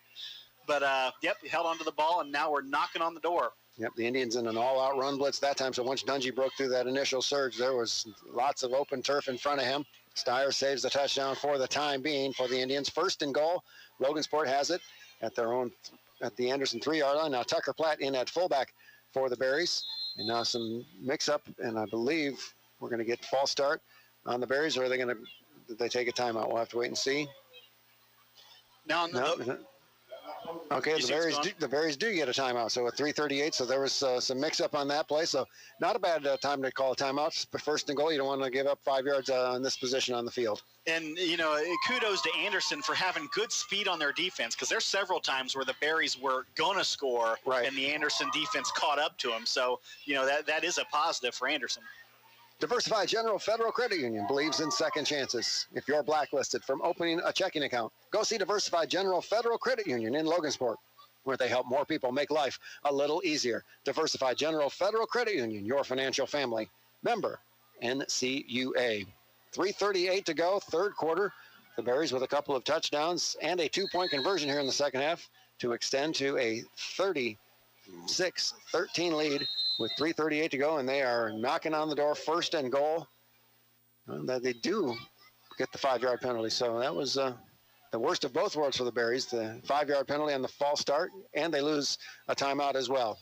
But, he held on to the ball, and now we're knocking on the door. Yep, the Indians in an all-out run blitz that time, so once Dungey broke through that initial surge, there was lots of open turf in front of him. Steyer saves the touchdown for the time being for the Indians. First and goal. Logansport has it at the Anderson 3-yard line. Now Tucker Platt in at fullback for the Berries. And now some mix-up, and I believe we're going to get false start on the Berries, or are they going to did they take a timeout? We'll have to wait and see. Okay, the Berries do get a timeout. So at 3:38, so there was some mix-up on that play. So not a bad time to call a timeout. But first and goal, you don't want to give up 5 yards on this position on the field. And, kudos to Anderson for having good speed on their defense, because there's several times where the Berries were going to score, and the Anderson defense caught up to them. So, that is a positive for Anderson. Diversified General Federal Credit Union believes in second chances. If you're blacklisted from opening a checking account, go see Diversified General Federal Credit Union in Logansport, where they help more people make life a little easier. Diversified General Federal Credit Union, your financial family. Member NCUA. 3:38 to go, third quarter. The Berries with a couple of touchdowns and a 2-point conversion here in the second half to extend to a 36-13 lead with 3:38 to go, and they are knocking on the door. First and goal. They do get the 5-yard penalty, so that was the worst of both worlds for the Berries. The 5-yard penalty on the false start, and they lose a timeout as well.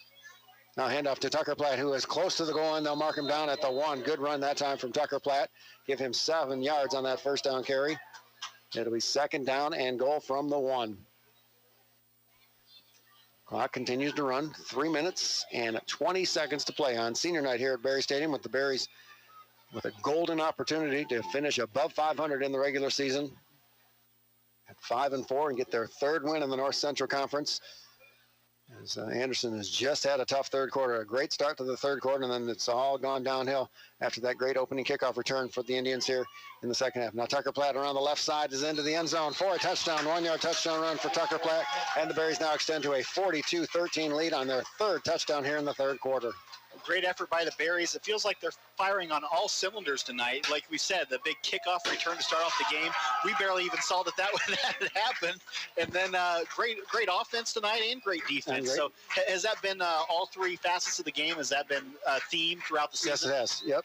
Now handoff to Tucker Platt, who is close to the goal line. They'll mark him down at the 1. Good run that time from Tucker Platt. Give him 7 yards on that first down carry. It'll be second down and goal from the 1. Clock continues to run. 3 minutes and 20 seconds to play on senior night here at Berry Stadium, with the Berries with a golden opportunity to finish above 500 in the regular season at 5-4 and get their third win in the North Central Conference. As Anderson has just had a tough third quarter, a great start to the third quarter, and then it's all gone downhill after that great opening kickoff return for the Indians here in the second half. Now Tucker Platt around the left side is into the end zone for a touchdown, 1-yard touchdown run for Tucker Platt, and the Berries now extend to a 42-13 lead on their third touchdown here in the third quarter. Great effort by the Berries. It feels like they're firing on all cylinders tonight. Like we said, the big kickoff return to start off the game. We barely even saw that had happened. And then great offense tonight and great defense. So has that been all three facets of the game? Has that been a theme throughout the season? Yes, it has. Yep.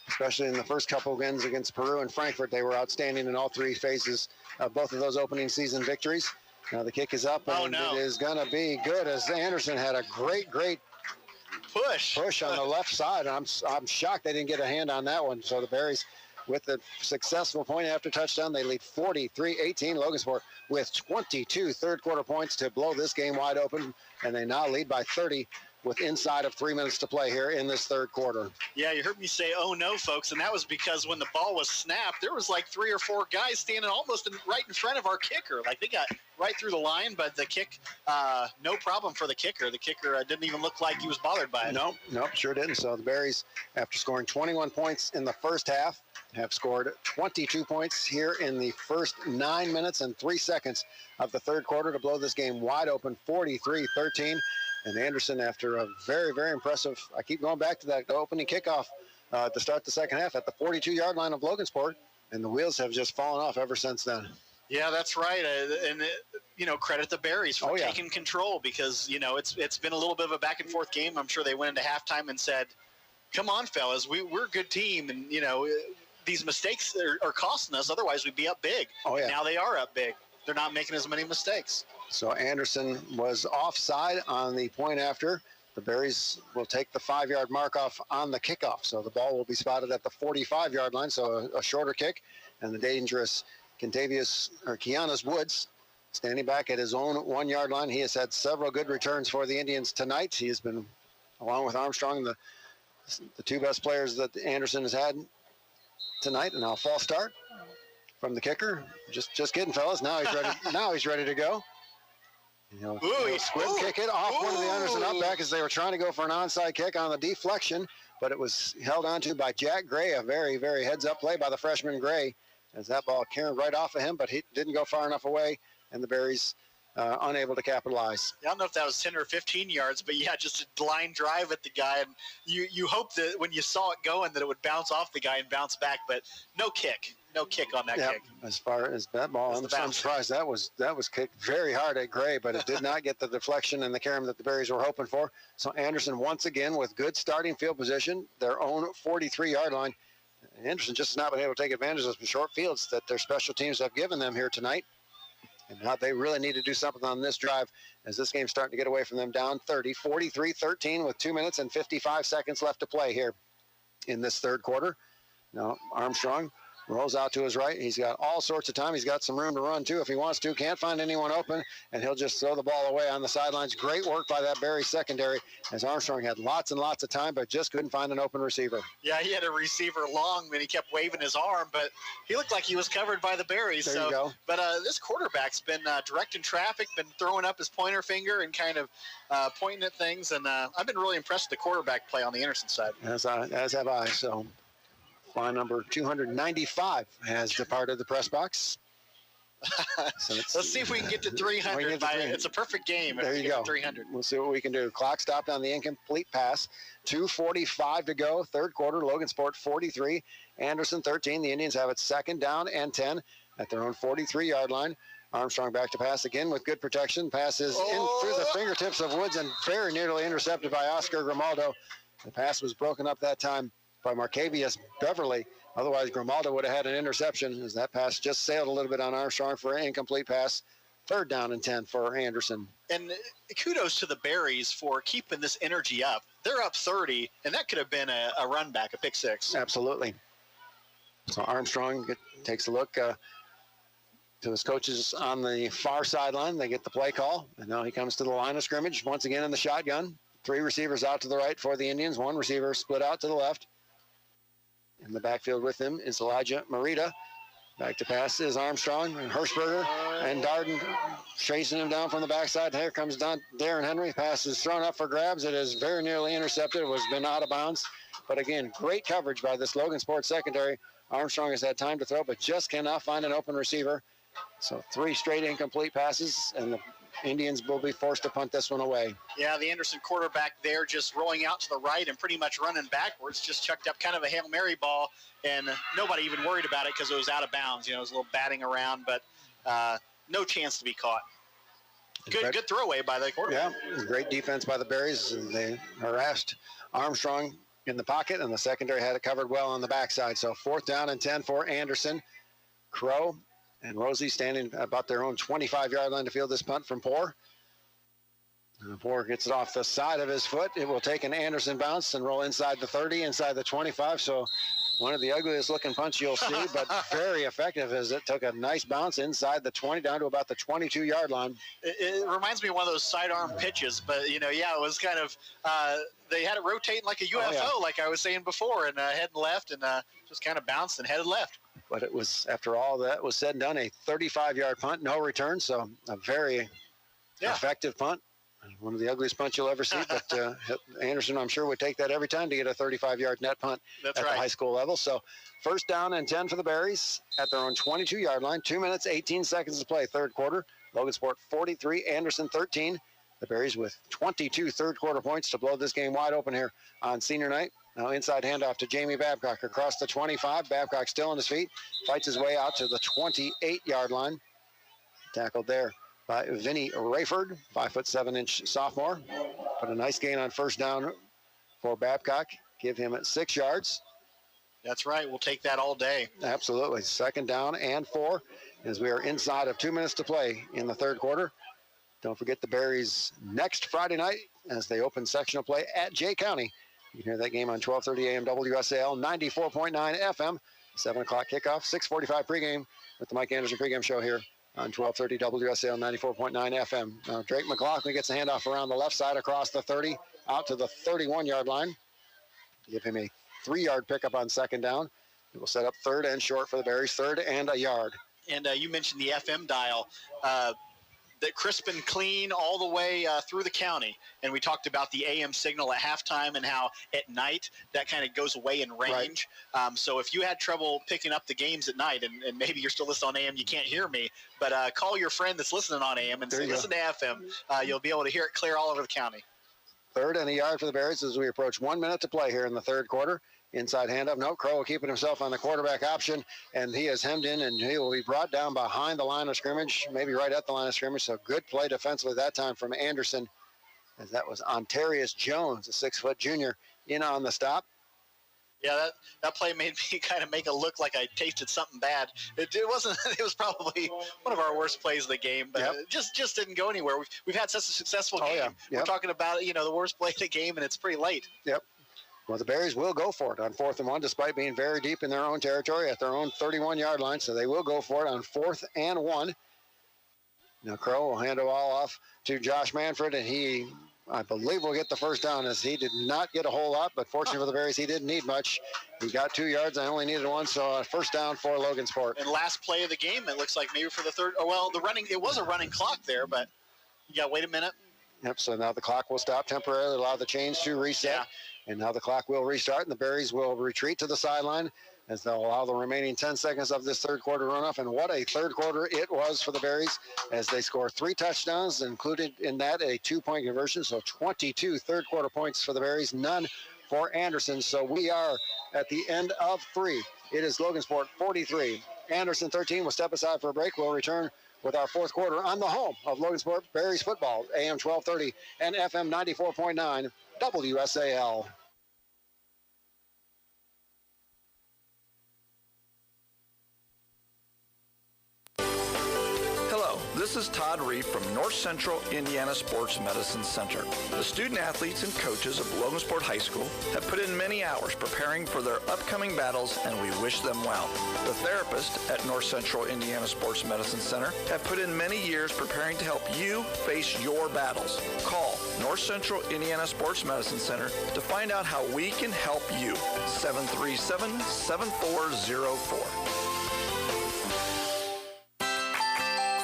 Especially in the first couple of wins against Peru and Frankfurt. They were outstanding in all three phases of both of those opening season victories. Now the kick is up, and it is going to be good, as Anderson had a great push on the left side. I'm shocked they didn't get a hand on that one. So the Berries, with the successful point after touchdown, they lead 43-18. Logansport with 22 third quarter points to blow this game wide open, and they now lead by 30 with inside of 3 minutes to play here in this third quarter. Yeah, you heard me say, oh no, folks, and that was because when the ball was snapped, there was like 3 or 4 guys standing almost right in front of our kicker. Like, they got right through the line, but the kick, no problem for the kicker. The kicker didn't even look like he was bothered by it. Nope, sure didn't. So the Berries, after scoring 21 points in the first half, have scored 22 points here in the first 9 minutes and 3 seconds of the third quarter to blow this game wide open, 43-13. And Anderson, after a very, very impressive, I keep going back to that opening kickoff to start the second half at the 42-yard line of Logansport, and the wheels have just fallen off ever since then. Yeah, that's right. And credit the Berries for taking control, because, it's been a little bit of a back-and-forth game. I'm sure they went into halftime and said, come on, fellas, we're a good team, and, these mistakes are costing us. Otherwise, we'd be up big. Now they are up big. They're not making as many mistakes. So Anderson was offside on the point after. The Berries will take the 5-yard mark off on the kickoff. So the ball will be spotted at the 45-yard line, so a shorter kick. And the dangerous Keanis Woods standing back at his own 1-yard line. He has had several good returns for the Indians tonight. He has been, along with Armstrong, the two best players that Anderson has had tonight. And now a false start from the kicker. Just kidding, fellas. Now he's ready. Now he's ready to go. Squib kick it off one of the Anderson upback as they were trying to go for an onside kick on the deflection, but it was held onto by Jack Gray. A very, very heads-up play by the freshman Gray as that ball carried right off of him, but he didn't go far enough away, and the Berries unable to capitalize. I don't know if that was 10 or 15 yards, but yeah, just a line drive at the guy, and you hope that when you saw it going that it would bounce off the guy and bounce back, but no kick on that kick. As far as that ball, I'm surprised that was kicked very hard at Gray, but it did not get the deflection and the carom that the Berries were hoping for. So Anderson once again with good starting field position, their own 43-yard line. Anderson just has not been able to take advantage of some short fields that their special teams have given them here tonight. And now they really need to do something on this drive as this game's starting to get away from them, down 30, 43-13 with 2 minutes and 55 seconds left to play here in this third quarter. Now Armstrong rolls out to his right. He's got all sorts of time. He's got some room to run, too, if he wants to. Can't find anyone open, and he'll just throw the ball away on the sidelines. Great work by that Berry secondary, as Armstrong had lots and lots of time, but just couldn't find an open receiver. Yeah, he had a receiver long, and he kept waving his arm, but he looked like he was covered by the Berries. There you go. But this quarterback's been directing traffic, been throwing up his pointer finger and kind of pointing at things, and I've been really impressed with the quarterback play on the Anderson side. As have I, so... Fly number 295 has departed the press box. So let's see if we can get to 300. It's a perfect game. There you go. 300. We'll see what we can do. Clock stopped on the incomplete pass. 2:45 to go. Third quarter. Logansport 43, Anderson 13. The Indians have it second down and 10 at their own 43-yard line. Armstrong back to pass again with good protection. Passes in through the fingertips of Woods and very nearly intercepted by Oscar Grimaldo. The pass was broken up that time by Marcavius Beverly. Otherwise, Grimaldo would have had an interception as that pass just sailed a little bit on Armstrong for an incomplete pass. Third down and 10 for Anderson. And kudos to the Berries for keeping this energy up. They're up 30, and that could have been a run back, a pick six. Absolutely. So Armstrong takes a look to his coaches on the far sideline. They get the play call, and now he comes to the line of scrimmage once again in the shotgun. 3 receivers out to the right for the Indians. 1 receiver split out to the left. In the backfield with him is Elijah Marita. Back to pass is Armstrong and Hirschberger and Darden chasing him down from the backside. Here comes Darren Henry. Pass is thrown up for grabs. It is very nearly intercepted. It was been out of bounds. But again, great coverage by this Logansport secondary. Armstrong has had time to throw, but just cannot find an open receiver. So 3 straight incomplete passes, and the Indians will be forced to punt this one away. Yeah, the Anderson quarterback there just rolling out to the right and pretty much running backwards, just chucked up kind of a Hail Mary ball, and nobody even worried about it because it was out of bounds. You know, it was a little batting around, but no chance to be caught. Good throwaway by the quarterback. Yeah, great defense by the Berries. They harassed Armstrong in the pocket, and the secondary had it covered well on the backside. So 4th down and 10 for Anderson. Crow and Rosie standing about their own 25-yard line to field this punt from Poor. Poor gets it off the side of his foot. It will take an Anderson bounce and roll inside the 30, inside the 25. So one of the ugliest looking punts you'll see, but very effective as it took a nice bounce inside the 20 down to about the 22-yard line. It reminds me of one of those sidearm pitches, but, it was kind of they had it rotating like a UFO, like I was saying before, and heading left and just kind of bounced and headed left. But it was, after all that was said and done, a 35-yard punt, no return, so a very effective punt. One of the ugliest punts you'll ever see, but Anderson, I'm sure, would take that every time to get a 35-yard net punt at the high school level. So 1st down and 10 for the Berries at their own 22-yard line. 2 minutes, 18 seconds to play, third quarter. Logansport 43, Anderson 13. The Berries with 22 third-quarter points to blow this game wide open here on senior night. Now inside handoff to Jamie Babcock across the 25. Babcock still on his feet, fights his way out to the 28-yard line. Tackled there by Vinny Rayford, 5'7" sophomore. But a nice gain on 1st down for Babcock. Give him at 6 yards. That's right. We'll take that all day. Absolutely. 2nd down and 4 as we are inside of 2 minutes to play in the third quarter. Don't forget the Berries next Friday night as they open sectional play at Jay County. You can hear that game on 12:30 a.m. WSAL, 94.9 FM, 7 o'clock kickoff, 6:45 pregame with the Mike Anderson pregame show here on 12:30 WSAL, 94.9 FM. Now Drake McLaughlin gets a handoff around the left side across the 30 out to the 31-yard line. Give him a 3-yard pickup on 2nd down. It will set up 3rd and short for the Berries, 3rd and a yard. And you mentioned the FM dial. crisp and clean all the way through the county. And we talked about the AM signal at halftime and how at night that kind of goes away in range. Right. So if you had trouble picking up the games at night, and maybe you're still listening on AM, you can't hear me, but call your friend that's listening on AM and say, listen to FM. You'll be able to hear it clear all over the county. 3rd and a yard for the Berries as we approach 1 minute to play here in the third quarter. Inside handoff. No, Crow keeping himself on the quarterback option, and he is hemmed in, and he will be brought down behind the line of scrimmage, maybe right at the line of scrimmage. So good play defensively that time from Anderson, as that was Ontarius Jones, a 6-foot junior, in on the stop. Yeah, that play made me kind of make it look like I tasted something bad. It wasn't. It was probably one of our worst plays of the game, but it just didn't go anywhere. We've had such a successful game. Yeah. We're talking about the worst play of the game, and it's pretty late. Yep. Well, the Berries will go for it on 4th and 1, despite being very deep in their own territory at their own 31-yard line. So they will go for it on 4th and 1. Now Crow will hand the ball off to Josh Manfred, and he, I believe, will get the first down, as he did not get a whole lot, but fortunately for the Berries, he didn't need much. He got 2 yards. I only needed 1, so first down for Logansport. And last play of the game, it looks like maybe for the third. Oh, well, it was a running clock there, but you got to wait a minute. Yep, so now the clock will stop temporarily, allow the chains to reset. Yeah. And now the clock will restart, and the Berries will retreat to the sideline as they'll allow the remaining 10 seconds of this third quarter runoff. And what a third quarter it was for the Berries, as they score 3 touchdowns, included in that a 2-point conversion. So 22 third quarter points for the Berries, none for Anderson. So we are at the end of 3. It is Logansport 43, Anderson 13. We'll step aside for a break. We'll return with our fourth quarter on the home of Logansport Berries football, AM 1230 and FM 94.9 WSAL. This is Todd Reef from North Central Indiana Sports Medicine Center. The student athletes and coaches of Logansport High School have put in many hours preparing for their upcoming battles, and we wish them well. The therapists at North Central Indiana Sports Medicine Center have put in many years preparing to help you face your battles. Call North Central Indiana Sports Medicine Center to find out how we can help you. 737-7404.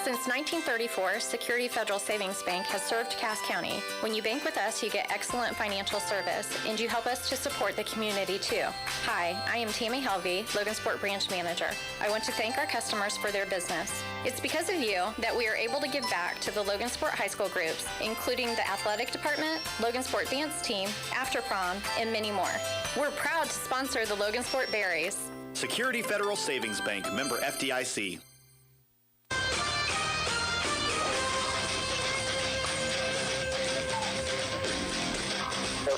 Since 1934, Security Federal Savings Bank has served Cass County. When you bank with us, you get excellent financial service, and you help us to support the community too. Hi, I am Tammy Helvey, Logansport Branch Manager. I want to thank our customers for their business. It's because of you that we are able to give back to the Logansport High School groups, including the athletic department, Logansport dance team, after prom, and many more. We're proud to sponsor the Logansport Berries. Security Federal Savings Bank, member FDIC.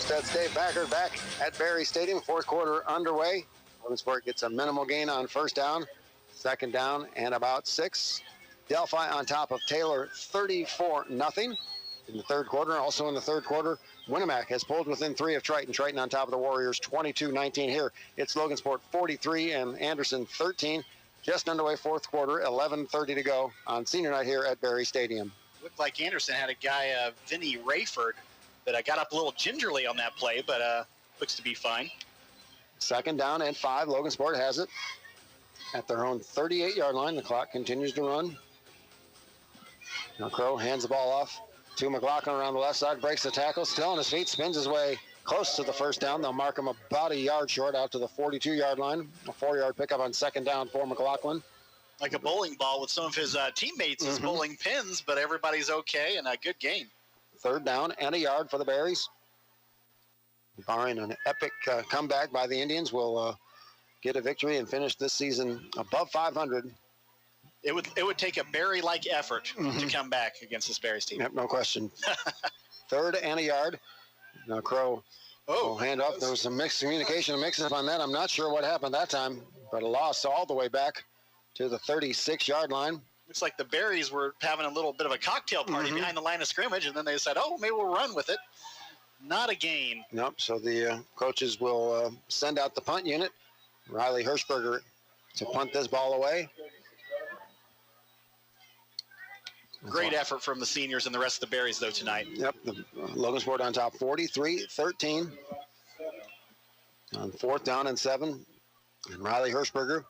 That's Dave Packard back at Berry Stadium. Fourth quarter underway. Logansport gets a minimal gain on first down. Second down and about 6. Delphi on top of Taylor 34-0 in the third quarter. Also in the third quarter, Winnemac has pulled within 3 of Triton. Triton on top of the Warriors 22-19 here. It's Logansport 43 and Anderson 13. Just underway fourth quarter, 11:30 to go on senior night here at Berry Stadium. Looked like Anderson had a guy, Vinny Rayford, that I got up a little gingerly on that play, but looks to be fine. Second down and 5. Logansport has it at their own 38-yard line. The clock continues to run. Now Crow hands the ball off to McLaughlin around the left side, breaks the tackle, still on his feet, spins his way close to the first down. They'll mark him about a yard short out to the 42-yard line. A 4-yard pickup on second down for McLaughlin. Like a bowling ball with some of his teammates as bowling pins, but everybody's okay, and a good gain. Third down and a yard for the Berries. Barring an epic comeback by the Indians, will get a victory and finish this season above 500. It would take a Berry-like effort to come back against this Berries team. Yep, no question. Third and a yard. Now Crow will hand off. There was some mixed communication and mix-up on that. I'm not sure what happened that time, but a loss all the way back to the 36-yard line. Looks like the Berries were having a little bit of a cocktail party behind the line of scrimmage, and then they said, oh, maybe we'll run with it. Not a gain. Nope, so the coaches will send out the punt unit. Riley Hirschberger to punt this ball away. Great effort from the seniors and the rest of the Berries, though, tonight. Yep, the Logansport on top, 43-13. On fourth down and 7. And Riley Hirschberger,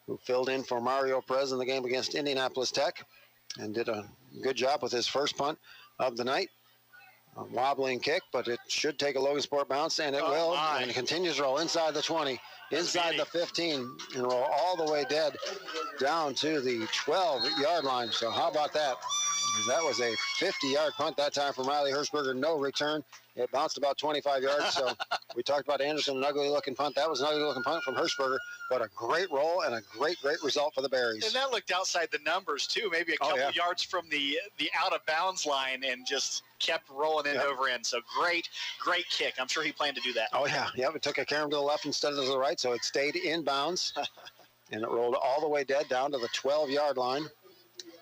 who filled in for Mario Perez in the game against Indianapolis Tech, and did a good job with his first punt of the night. A wobbling kick, but it should take a Logansport bounce, and it will. And it continues to roll inside the 20, inside the 15, and roll all the way dead down to the 12-yard line. So how about that? That was a 50-yard punt that time from Riley Hirschberger. No return. It bounced about 25 yards. So we talked about Anderson, an ugly-looking punt. That was an ugly-looking punt from Hirschberger, but a great roll and a great result for the Berries. And that looked outside the numbers, too. Maybe a couple yards from the out-of-bounds line and just kept rolling end over end. So great kick. I'm sure he planned to do that. Oh, yeah. Yep, it took a carom to the left instead of to the right, so it stayed in bounds. And it rolled all the way dead down to the 12-yard line.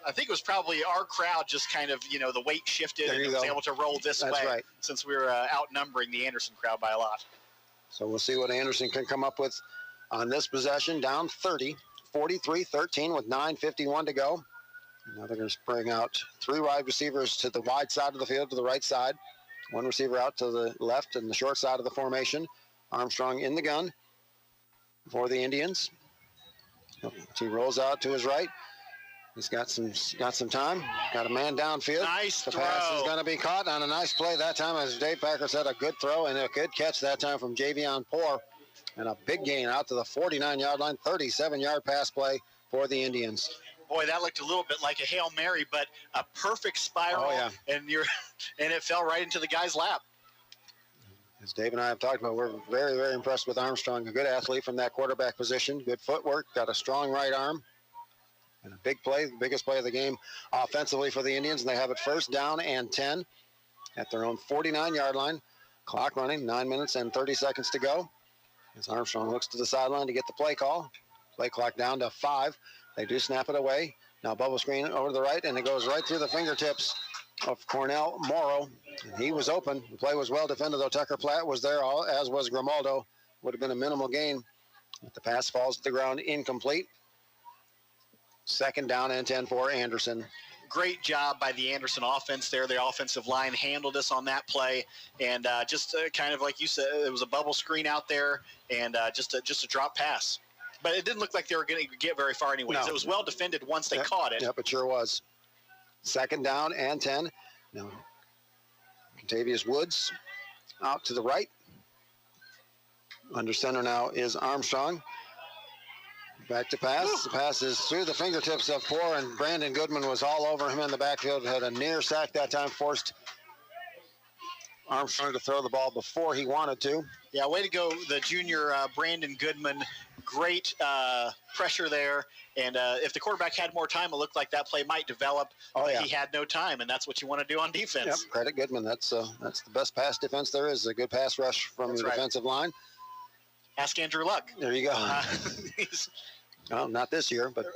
I think it was probably our crowd just kind of, the weight shifted and it was able to roll this way since we were outnumbering the Anderson crowd by a lot. So we'll see what Anderson can come up with on this possession. Down 30, 43-13 with 9:51 to go. Now they're going to bring out 3 wide receivers to the wide side of the field, to the right side. 1 receiver out to the left and the short side of the formation. Armstrong in the gun for the Indians. He rolls out to his right. He's got some time. Got a man downfield. Nice the throw. Pass is going to be caught on a nice play that time, as Dave Packer said, a good throw and a good catch that time from Javion Poor. And a big gain out to the 49-yard line, 37-yard pass play for the Indians. Boy, that looked a little bit like a Hail Mary, but a perfect spiral, and it fell right into the guy's lap. As Dave and I have talked about, we're very, very impressed with Armstrong, a good athlete from that quarterback position, good footwork, got a strong right arm. And a big play, the biggest play of the game offensively for the Indians. And they have it first down and 10 at their own 49-yard line. Clock running, 9 minutes and 30 seconds to go. As Armstrong looks to the sideline to get the play call. Play clock down to 5. They do snap it away. Now bubble screen over to the right, and it goes right through the fingertips of Cornell Morrow. And he was open. The play was well defended, though. Tucker Platt was there, as was Grimaldo. Would have been a minimal gain. But the pass falls to the ground, incomplete. Second down and 10 for Anderson. Great job by the Anderson offense there. The offensive line handled us on that play, and just kind of like you said, it was a bubble screen out there, and just a drop pass. But it didn't look like they were going to get very far anyways. No. It was well defended once they caught it. Yep, it sure was. Second down and 10. Now, Contavious Woods out to the right. Under center now is Armstrong. Back to pass. Woo. The pass is through the fingertips of Poor, and Brandon Goodman was all over him in the backfield. Had a near sack that time, forced Armstrong to throw the ball before he wanted to. Yeah, way to go, the junior Brandon Goodman. Great pressure there. And if the quarterback had more time, it looked like that play might develop. He had no time, and that's what you want to do on defense. Yep, credit Goodman. That's the best pass defense there is, a good pass rush from the defensive line. Ask Andrew Luck. There you go. Well, not this year, but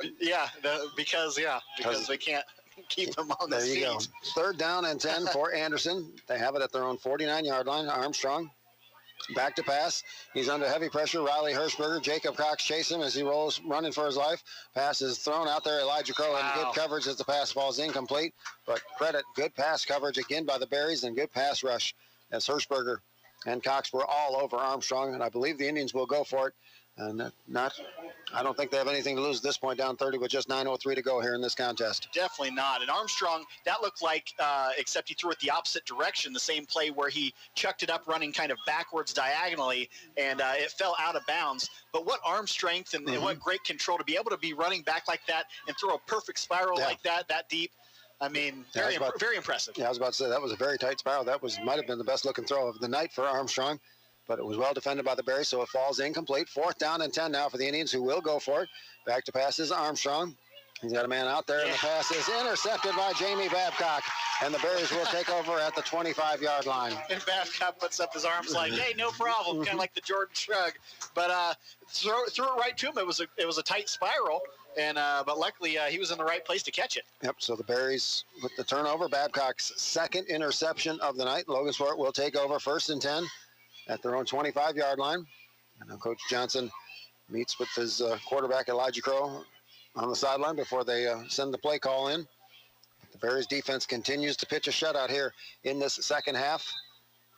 because they can't keep him on the seat. There you go. Third down and 10 for Anderson. They have it at their own 49-yard line. Armstrong back to pass. He's under heavy pressure. Riley Hirschberger, Jacob Cox chase him as he rolls, running for his life. Pass is thrown out there. Elijah Crow had good coverage as the pass falls incomplete. But credit, good pass coverage again by the Berries and good pass rush as Hirschberger and Cox were all over Armstrong, and I believe the Indians will go for it. And I don't think they have anything to lose at this point, down 30 with just 9:03 to go here in this contest. Definitely not. And Armstrong, that looked like, except he threw it the opposite direction, the same play where he chucked it up running kind of backwards diagonally, and it fell out of bounds. But what arm strength and what great control to be able to be running back like that and throw a perfect spiral like that deep. I mean, very impressive. Yeah, I was about to say that was a very tight spiral. That might have been the best looking throw of the night for Armstrong, but it was well defended by the Berries, so it falls incomplete. Fourth down and 10 now for the Indians, who will go for it. Back to pass is Armstrong. He's got a man out there, and the pass is intercepted by Jamie Babcock, and the Berries will take over at the 25-yard line. And Babcock puts up his arms like, hey, no problem, kind of like the Jordan shrug. But threw it right to him. It was a tight spiral. And but luckily he was in the right place to catch it. Yep. So the Berries with the turnover. Babcock's second interception of the night. Logansport will take over first and 10 at their own 25-yard line. And now Coach Johnson meets with his quarterback Elijah Crow on the sideline before they send the play call in. The Berries defense continues to pitch a shutout here in this second half,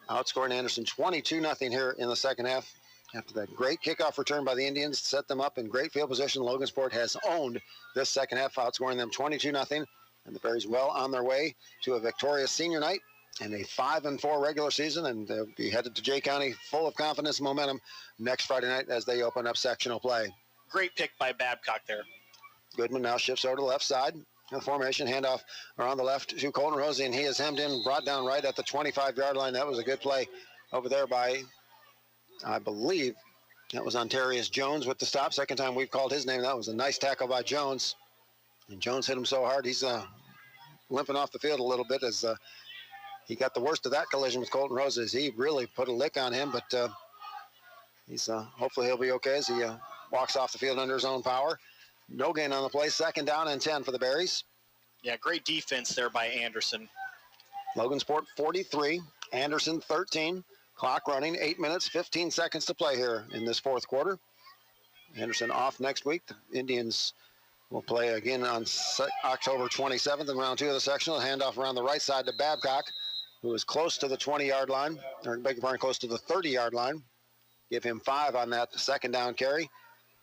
outscoring Anderson 22-0 here in the second half. After that great kickoff return by the Indians, set them up in great field position, Logansport has owned this second half, outscoring them 22-0. And the Berries well on their way to a victorious senior night and a 5-4 regular season, and they'll be headed to Jay County full of confidence and momentum next Friday night as they open up sectional play. Great pick by Babcock there. Goodman now shifts over to the left side. The formation handoff around the left to Colton Rosie, and he is hemmed in, brought down right at the 25-yard line. That was a good play over there by, I believe, that was Ontarius Jones with the stop. Second time we've called his name. That was a nice tackle by Jones. And Jones hit him so hard, he's limping off the field a little bit as he got the worst of that collision with Colton Roses. He really put a lick on him, but he's hopefully he'll be okay as he walks off the field under his own power. No gain on the play. Second down and 10 for the Berries. Yeah, great defense there by Anderson. Logansport 43, Anderson 13. Clock running, 8 minutes, 15 seconds to play here in this fourth quarter. Anderson off next week. The Indians will play again on October 27th in round 2 of the sectional. Handoff around the right side to Babcock, who is close to the 20-yard line, or beg your pardon, close to the 30-yard line. Give him 5 on that second down carry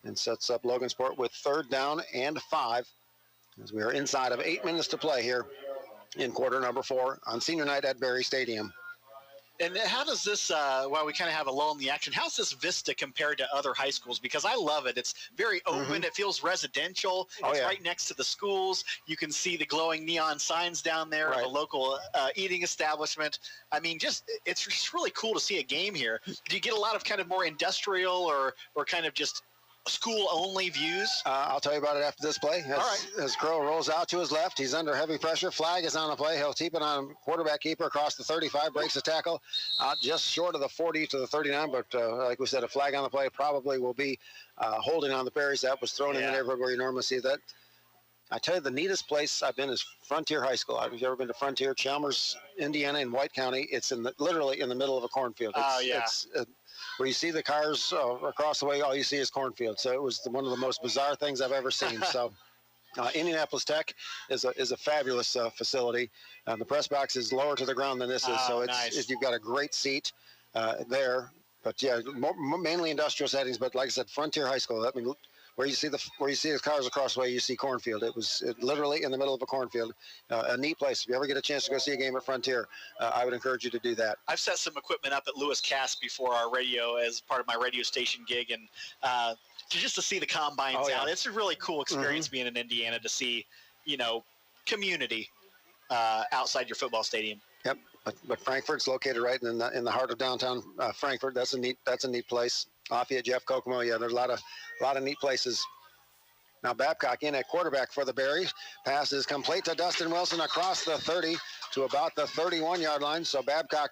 and sets up Logansport with third down and 5 as we are inside of 8 minutes to play here in quarter number 4 on senior night at Berry Stadium. And how does this, while we kind of have a lull in the action, how's this vista compared to other high schools? Because I love it. It's very open. It feels residential. It's right next to the schools. You can see the glowing neon signs down there of a local eating establishment. I mean, it's just really cool to see a game here. Do you get a lot of kind of more industrial or kind of just school-only views? I'll tell you about it after this play. As Crow rolls out to his left, he's under heavy pressure. Flag is on the play. He'll keep it on quarterback keeper across the 35, breaks the tackle out just short of the 40 to the 39, but like we said, a flag on the play probably will be holding on the Berries. That was thrown in the neighborhood where you normally see that. I tell you, the neatest place I've been is Frontier High School. Have you ever been to Frontier? Chalmers, Indiana, in White County. It's literally in the middle of a cornfield. It's where you see the cars across the way, all you see is cornfield. So it was one of the most bizarre things I've ever seen. So Indianapolis Tech is a fabulous facility. The press box is lower to the ground than this is, so you've got a great seat there. But yeah, mainly industrial settings. But like I said, Frontier High School. I mean, where you see the cars across the way, you see cornfield. It was literally in the middle of a cornfield. A neat place. If you ever get a chance to go see a game at Frontier, I would encourage you to do that. I've set some equipment up at Lewis Cast before our radio as part of my radio station gig, and just to see the combines out. It's a really cool experience being in Indiana to see, community outside your football stadium. Yep, but Frankfurt's located right in the heart of downtown Frankfurt. That's a neat place. Lafayette, Jeff Kokomo. Yeah, there's a lot of neat places. Now Babcock in at quarterback for the Berries. Pass is complete to Dustin Wilson across the 30 to about the 31-yard line. So Babcock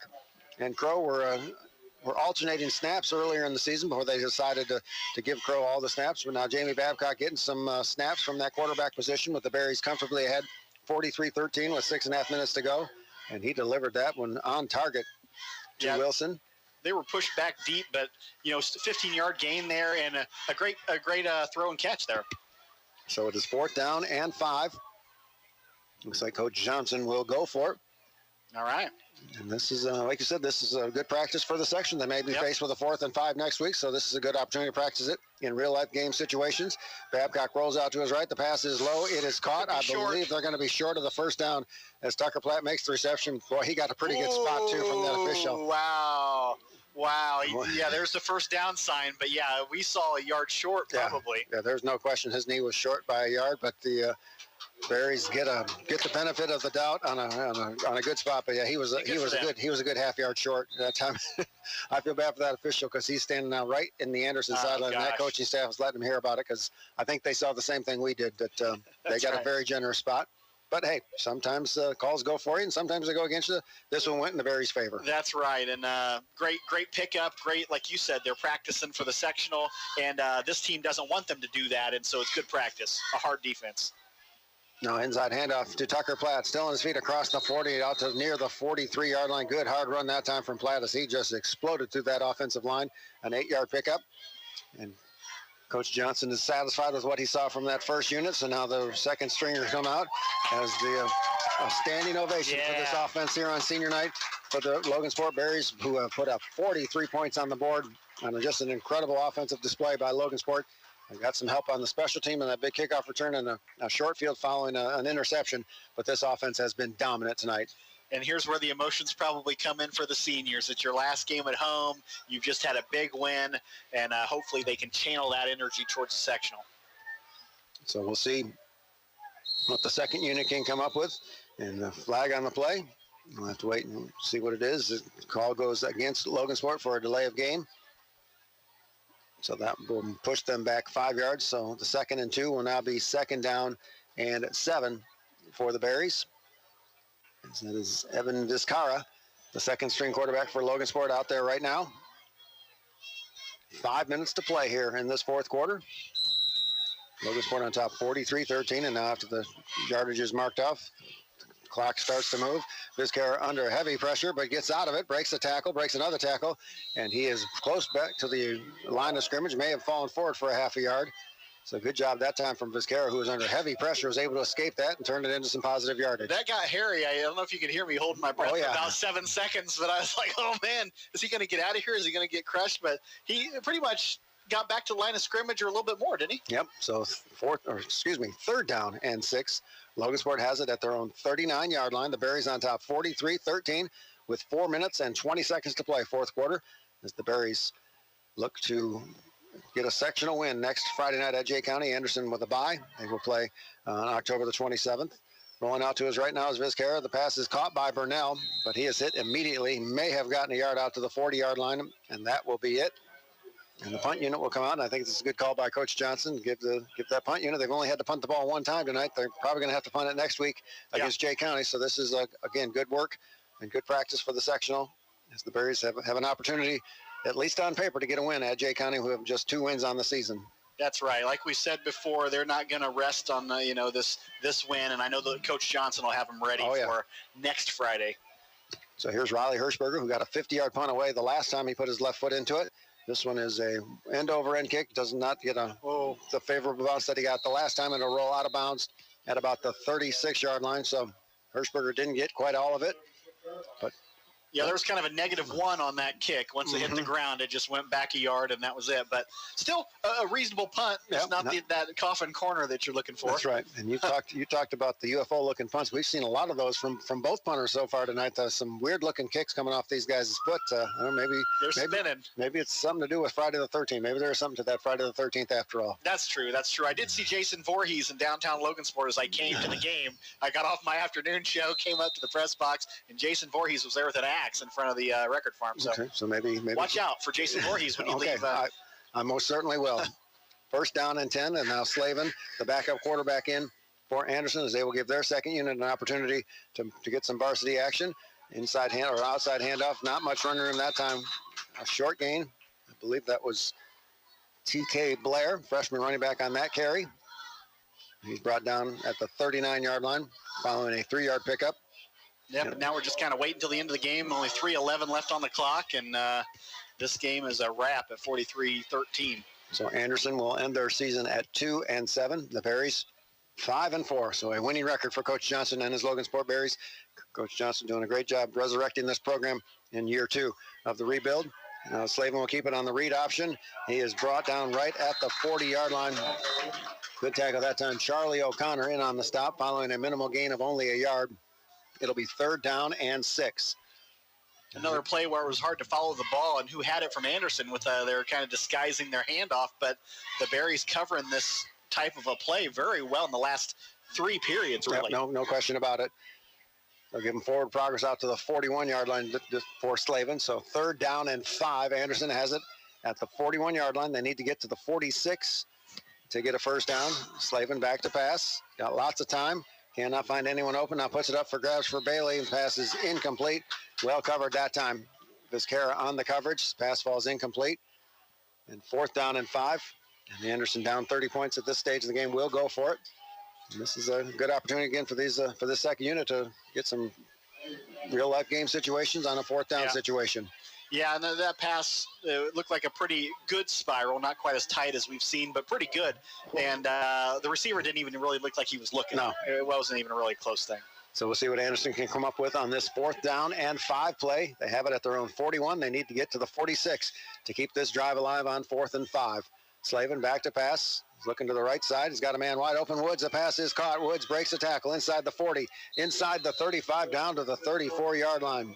and Crow were alternating snaps earlier in the season before they decided to give Crow all the snaps. But now Jamie Babcock getting some snaps from that quarterback position with the Berries comfortably ahead, 43-13 with 6.5 minutes to go. And he delivered that one on target to Wilson. They were pushed back deep, but 15-yard gain there and a great throw and catch there. So it is 4th down and 5. Looks like Coach Johnson will go for it. All right. And this is, like you said, this is a good practice for the section. They may be faced with a 4th and 5 next week, so this is a good opportunity to practice it in real-life game situations. Babcock rolls out to his right. The pass is low. It is caught. I believe they're going to be short of the first down as Tucker Platt makes the reception. Boy, he got a pretty good spot, too, from that official. Wow. Yeah, there's the first down sign, but yeah, we saw a yard short probably. Yeah, there's no question his knee was short by a yard, but the Berries get the benefit of the doubt on a good spot. But yeah, he was a good half yard short at that time. I feel bad for that official because he's standing now right in the Anderson sideline, and that coaching staff is letting him hear about it because I think they saw the same thing we did, that they got a very generous spot. But hey, sometimes calls go for you, and sometimes they go against you. This one went in the Berries' favor. That's right, and great pickup. Great, like you said, they're practicing for the sectional, and this team doesn't want them to do that, and so it's good practice, a hard defense. Now inside handoff to Tucker Platt, still on his feet across the 40, out to near the 43-yard line. Good hard run that time from Platt as he just exploded through that offensive line. An 8-yard pickup, and Coach Johnson is satisfied with what he saw from that first unit, so now the second stringers come out as a standing ovation for this offense here on senior night for the Logansport Berries, who have put up 43 points on the board on just an incredible offensive display by Logansport. They got some help on the special team and that big kickoff return and a short field following an interception, but this offense has been dominant tonight. And here's where the emotions probably come in for the seniors. It's your last game at home. You've just had a big win, and hopefully they can channel that energy towards the sectional. So we'll see what the second unit can come up with. And the flag on the play. We'll have to wait and see what it is. The call goes against Logansport for a delay of game. So that will push them back 5 yards. So the 2nd and 2 will now be 2nd down and 7 for the Berries. That is Evan Vizcarra, the 2nd string quarterback for Logansport out there right now. 5 minutes to play here in this 4th quarter. Logansport on top 43-13, and now after the yardage is marked off, the clock starts to move. Vizcarra under heavy pressure, but gets out of it, breaks a tackle, breaks another tackle, and he is close back to the line of scrimmage, may have fallen forward for a half a yard. So good job that time from Vizcarra, who was under heavy pressure, was able to escape that and turn it into some positive yardage. That got hairy. I don't know if you could hear me holding my breath for about 7 seconds, but I was like, oh, man, is he going to get out of here? Is he going to get crushed? But he pretty much got back to the line of scrimmage or a little bit more, didn't he? Yep. So 3rd down and 6. Logansport has it at their own 39-yard line. The Berries on top 43-13 with 4 minutes and 20 seconds to play, 4th quarter, as the Berries look to get a sectional win next Friday night at Jay County. Anderson with a bye. They will play on October the 27th. Rolling out to his right now is Vizcarra. The pass is caught by Burnell, but he is hit immediately. May have gotten a yard out to the 40-yard line, and that will be it. And the punt unit will come out, and I think this is a good call by Coach Johnson. Give that punt unit. They've only had to punt the ball one time tonight. They're probably going to have to punt it next week against Jay County. So this is, again, good work and good practice for the sectional, as the Berries have an opportunity, at least on paper, to get a win at Jay County, who have just 2 wins on the season. That's right. Like we said before, they're not going to rest on this win, and I know that Coach Johnson will have them ready for next Friday. So here's Riley Hirschberger, who got a 50-yard punt away the last time he put his left foot into it. This one is a end-over-end kick. Does not get the favorable bounce that he got the last time. It'll roll out of bounds at about the 36-yard line. So Hirschberger didn't get quite all of it, but yeah, there was kind of a -1 on that kick. Once it hit the ground, it just went back a yard, and that was it. But still a reasonable punt. It's not that coffin corner that you're looking for. That's right. And you talked about the UFO-looking punts. We've seen a lot of those from both punters so far tonight. Some weird-looking kicks coming off these guys' foot. Maybe spinning. Maybe it's something to do with Friday the 13th. Maybe there's something to that Friday the 13th after all. That's true. I did see Jason Voorhees in downtown Logansport as I came to the game. I got off my afternoon show, came up to the press box, and Jason Voorhees was there with an axe in front of the record farm. So maybe watch out for Jason Voorhees when you leave. I most certainly will. 1st down and 10, and now Slavin, the backup quarterback in for Anderson, as they will give their second unit an opportunity to get some varsity action. Inside hand or outside handoff, not much running room that time. A short gain. I believe that was T.K. Blair, freshman running back on that carry. He's brought down at the 39-yard line following a 3-yard pickup. Yep, now we're just kind of waiting until the end of the game. Only 3:11 left on the clock, and this game is a wrap at 43-13. So Anderson will end their season at 2-7. The Berries 5-4. So a winning record for Coach Johnson and his Logansport Berries. Coach Johnson doing a great job resurrecting this program in year 2 of the rebuild. Now Slavin will keep it on the read option. He is brought down right at the 40-yard line. Good tackle that time. Charlie O'Connor in on the stop following a minimal gain of only a yard. It'll be 3rd down and 6. Another play where it was hard to follow the ball, and who had it from Anderson with they were kind of disguising their handoff, but the Berries covering this type of a play very well in the last 3 periods, really. Yep, no question about it. They'll give them forward progress out to the 41-yard line for Slavin. So 3rd down and 5. Anderson has it at the 41-yard line. They need to get to the 46 to get a 1st down. Slavin back to pass. Got lots of time. Cannot find anyone open. Now puts it up for grabs for Bailey, and pass is incomplete. Well covered that time. Vizcarra on the coverage. Pass falls incomplete. And 4th down and 5. And Anderson down 30 points at this stage of the game will go for it. And this is a good opportunity again for this second unit to get some real-life game situations on a 4th down situation. Yeah, and that pass looked like a pretty good spiral, not quite as tight as we've seen, but pretty good. And the receiver didn't even really look like he was looking. No. It wasn't even a really close thing. So we'll see what Anderson can come up with on this 4th down and 5 play. They have it at their own 41. They need to get to the 46 to keep this drive alive on 4th and 5. Slavin back to pass. He's looking to the right side. He's got a man wide open. Woods, the pass is caught. Woods breaks the tackle inside the 40, inside the 35, down to the 34-yard line.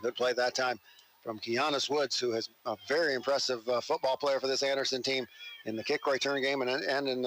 Good play that time from Keanis Woods, who is a very impressive football player for this Anderson team in the kick return game and in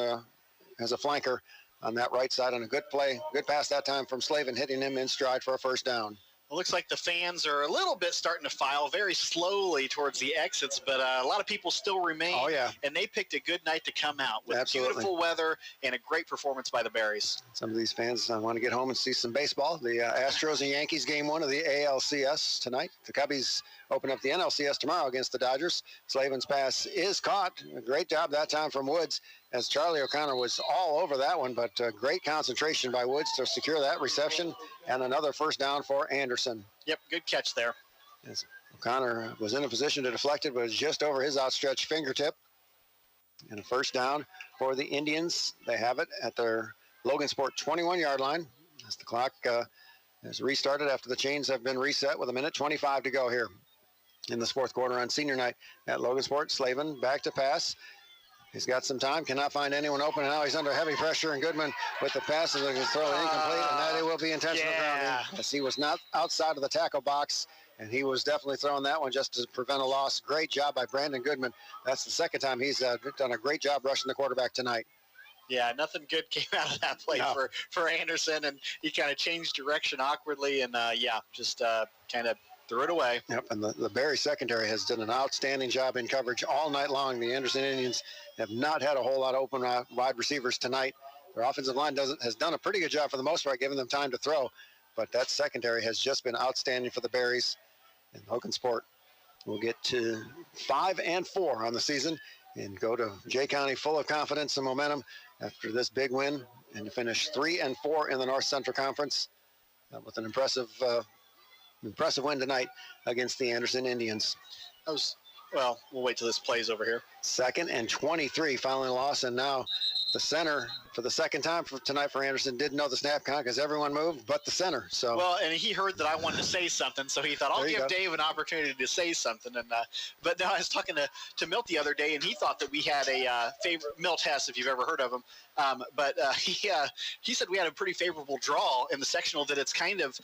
as a flanker on that right side. And a good play, good pass that time from Slavin, hitting him in stride for a first down. It looks like the fans are a little bit starting to file very slowly towards the exits, but a lot of people still remain. Oh, yeah. And they picked a good night to come out with Absolutely. Beautiful weather and a great performance by the Berries. Some of these fans want to get home and see some baseball. The Astros and Yankees game 1 of the ALCS tonight. The Cubbies open up the NLCS tomorrow against the Dodgers. Slavin's pass is caught. A great job that time from Woods, as Charlie O'Connor was all over that one, but great concentration by Woods to secure that reception, and another first down for Anderson. Yep, good catch there. As O'Connor was in a position to deflect it, but it was just over his outstretched fingertip. And a first down for the Indians. They have it at their Logansport 21-yard line as the clock has restarted after the chains have been reset with 1:25 to go here in this fourth quarter on senior night at Logansport. Slavin back to pass. He's got some time, cannot find anyone open, and now he's under heavy pressure, and Goodman with the pass is going to throw it incomplete, and that it will be intentional grounding, as he was not outside of the tackle box, and he was definitely throwing that one just to prevent a loss. Great job by Brandon Goodman. That's the second time he's done a great job rushing the quarterback tonight. Yeah, nothing good came out of that play for Anderson, and he kind of changed direction awkwardly, and just kind of threw it away. Yep, and the Berry secondary has done an outstanding job in coverage all night long. The Anderson Indians have not had a whole lot of open wide receivers tonight. Their offensive line has done a pretty good job for the most part, giving them time to throw, but that secondary has just been outstanding for the Berries. And Logansport will get to 5-4 on the season and go to Jay County full of confidence and momentum after this big win, and to finish 3-4 in the North Central Conference with an impressive win tonight against the Anderson Indians. We'll wait till this plays over here. 2nd and 23 following a loss, and now the center for the second time tonight for Anderson didn't know the snap count because everyone moved but the center. So well, and he heard that I wanted to say something, so he thought I'll give Dave an opportunity to say something. And but now I was talking to Milt the other day, and he thought that we had a favorite Milt Hess, if you've ever heard of him. But he said we had a pretty favorable draw in the sectional, that it's kind of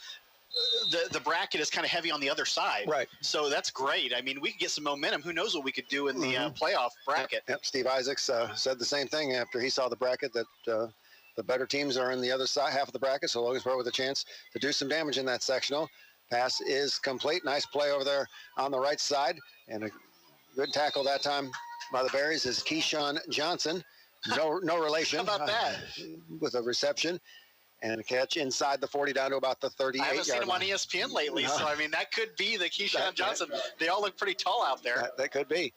the bracket is kind of heavy on the other side. Right. So that's great. I mean, we could get some momentum. Who knows what we could do in the playoff bracket. Yep. Steve Isaacs said the same thing after he saw the bracket, that the better teams are in the other side, half of the bracket, so Logansport with a chance to do some damage in that sectional. Pass is complete. Nice play over there on the right side, and a good tackle that time by the Berries is Keyshawn Johnson. No relation. How about that? With a reception. And a catch inside the 40 down to about the 38-yard line. I haven't seen him on ESPN lately, so, I mean, that could be the Keyshawn Johnson. They all look pretty tall out there. That could be.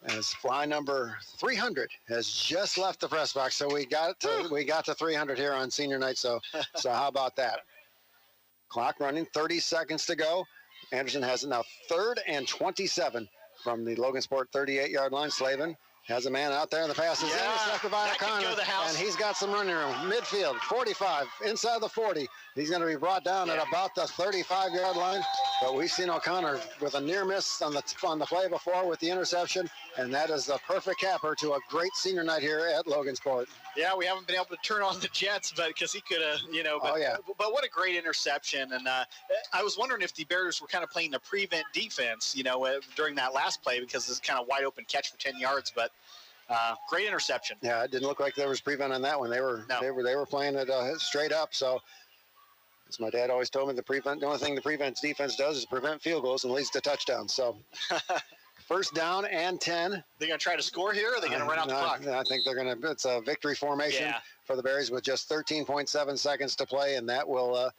As fly number 300 has just left the press box, so we got to 300 here on senior night, so how about that? Clock running, 30 seconds to go. Anderson has it now 3rd and 27 from the Logansport 38-yard line. Slavin has a man out there, and the pass is intercepted by O'Connor, and he's got some running room. Midfield, 45, inside the 40. He's going to be brought down at about the 35-yard line, but we've seen O'Connor with a near miss on the play before with the interception, and that is the perfect capper to a great senior night here at Logansport. Yeah, we haven't been able to turn on the Jets, but because he could have, but what a great interception. And I was wondering if the Bears were kind of playing the prevent defense, during that last play, because it's kind of wide open catch for 10 yards, but great interception. Yeah, it didn't look like there was prevent on that one. They were playing it straight up. So, as my dad always told me, the only thing the prevent defense does is prevent field goals and leads to touchdowns. So, first down and 10. They're going to try to score here, or are they going to run out the clock? I think they're going to. It's a victory formation for the Berries with just 13.7 seconds to play, and that will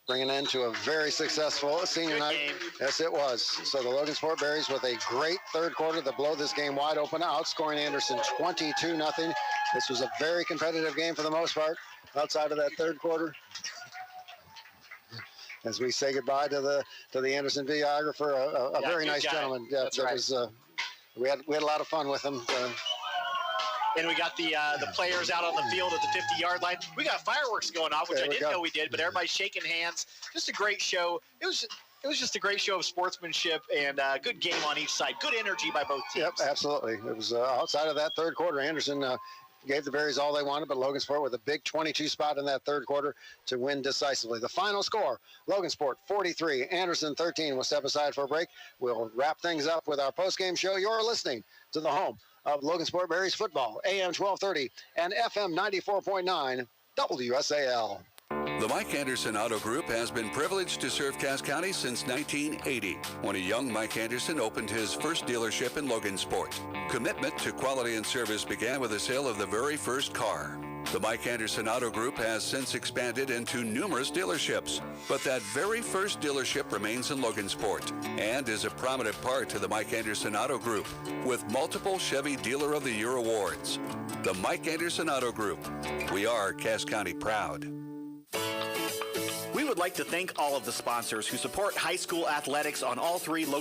bring an end to a very successful senior night. Game. Yes, it was. So the Logansport Berries with a great third quarter to blow this game wide open, outscoring Anderson 22-0. This was a very competitive game for the most part outside of that third quarter. As we say goodbye to the Anderson videographer, a very nice gentleman. Yeah, that's right. We had a lot of fun with him. And we got the players out on the field at the 50-yard line. We got fireworks going off, which I didn't know we did, but everybody's shaking hands. Just a great show. It was it was just a great show of sportsmanship and good game on each side. Good energy by both teams. Yep, absolutely. It was outside of that third quarter, Anderson gave the Berries all they wanted, but Logansport with a big 22 spot in that third quarter to win decisively. The final score, Logansport 43, Anderson 13. We'll step aside for a break. We'll wrap things up with our post-game show. You're listening to the home of Logansport Berries football, AM 1230 and FM 94.9 WSAL. The Mike Anderson Auto Group has been privileged to serve Cass County since 1980, when a young Mike Anderson opened his first dealership in Logansport. Commitment to quality and service began with the sale of the very first car. The Mike Anderson Auto Group has since expanded into numerous dealerships, but that very first dealership remains in Logansport and is a prominent part to the Mike Anderson Auto Group, with multiple Chevy Dealer of the Year awards. The Mike Anderson Auto Group. We are Cass County proud. We would like to thank all of the sponsors who support high school athletics on all three locations.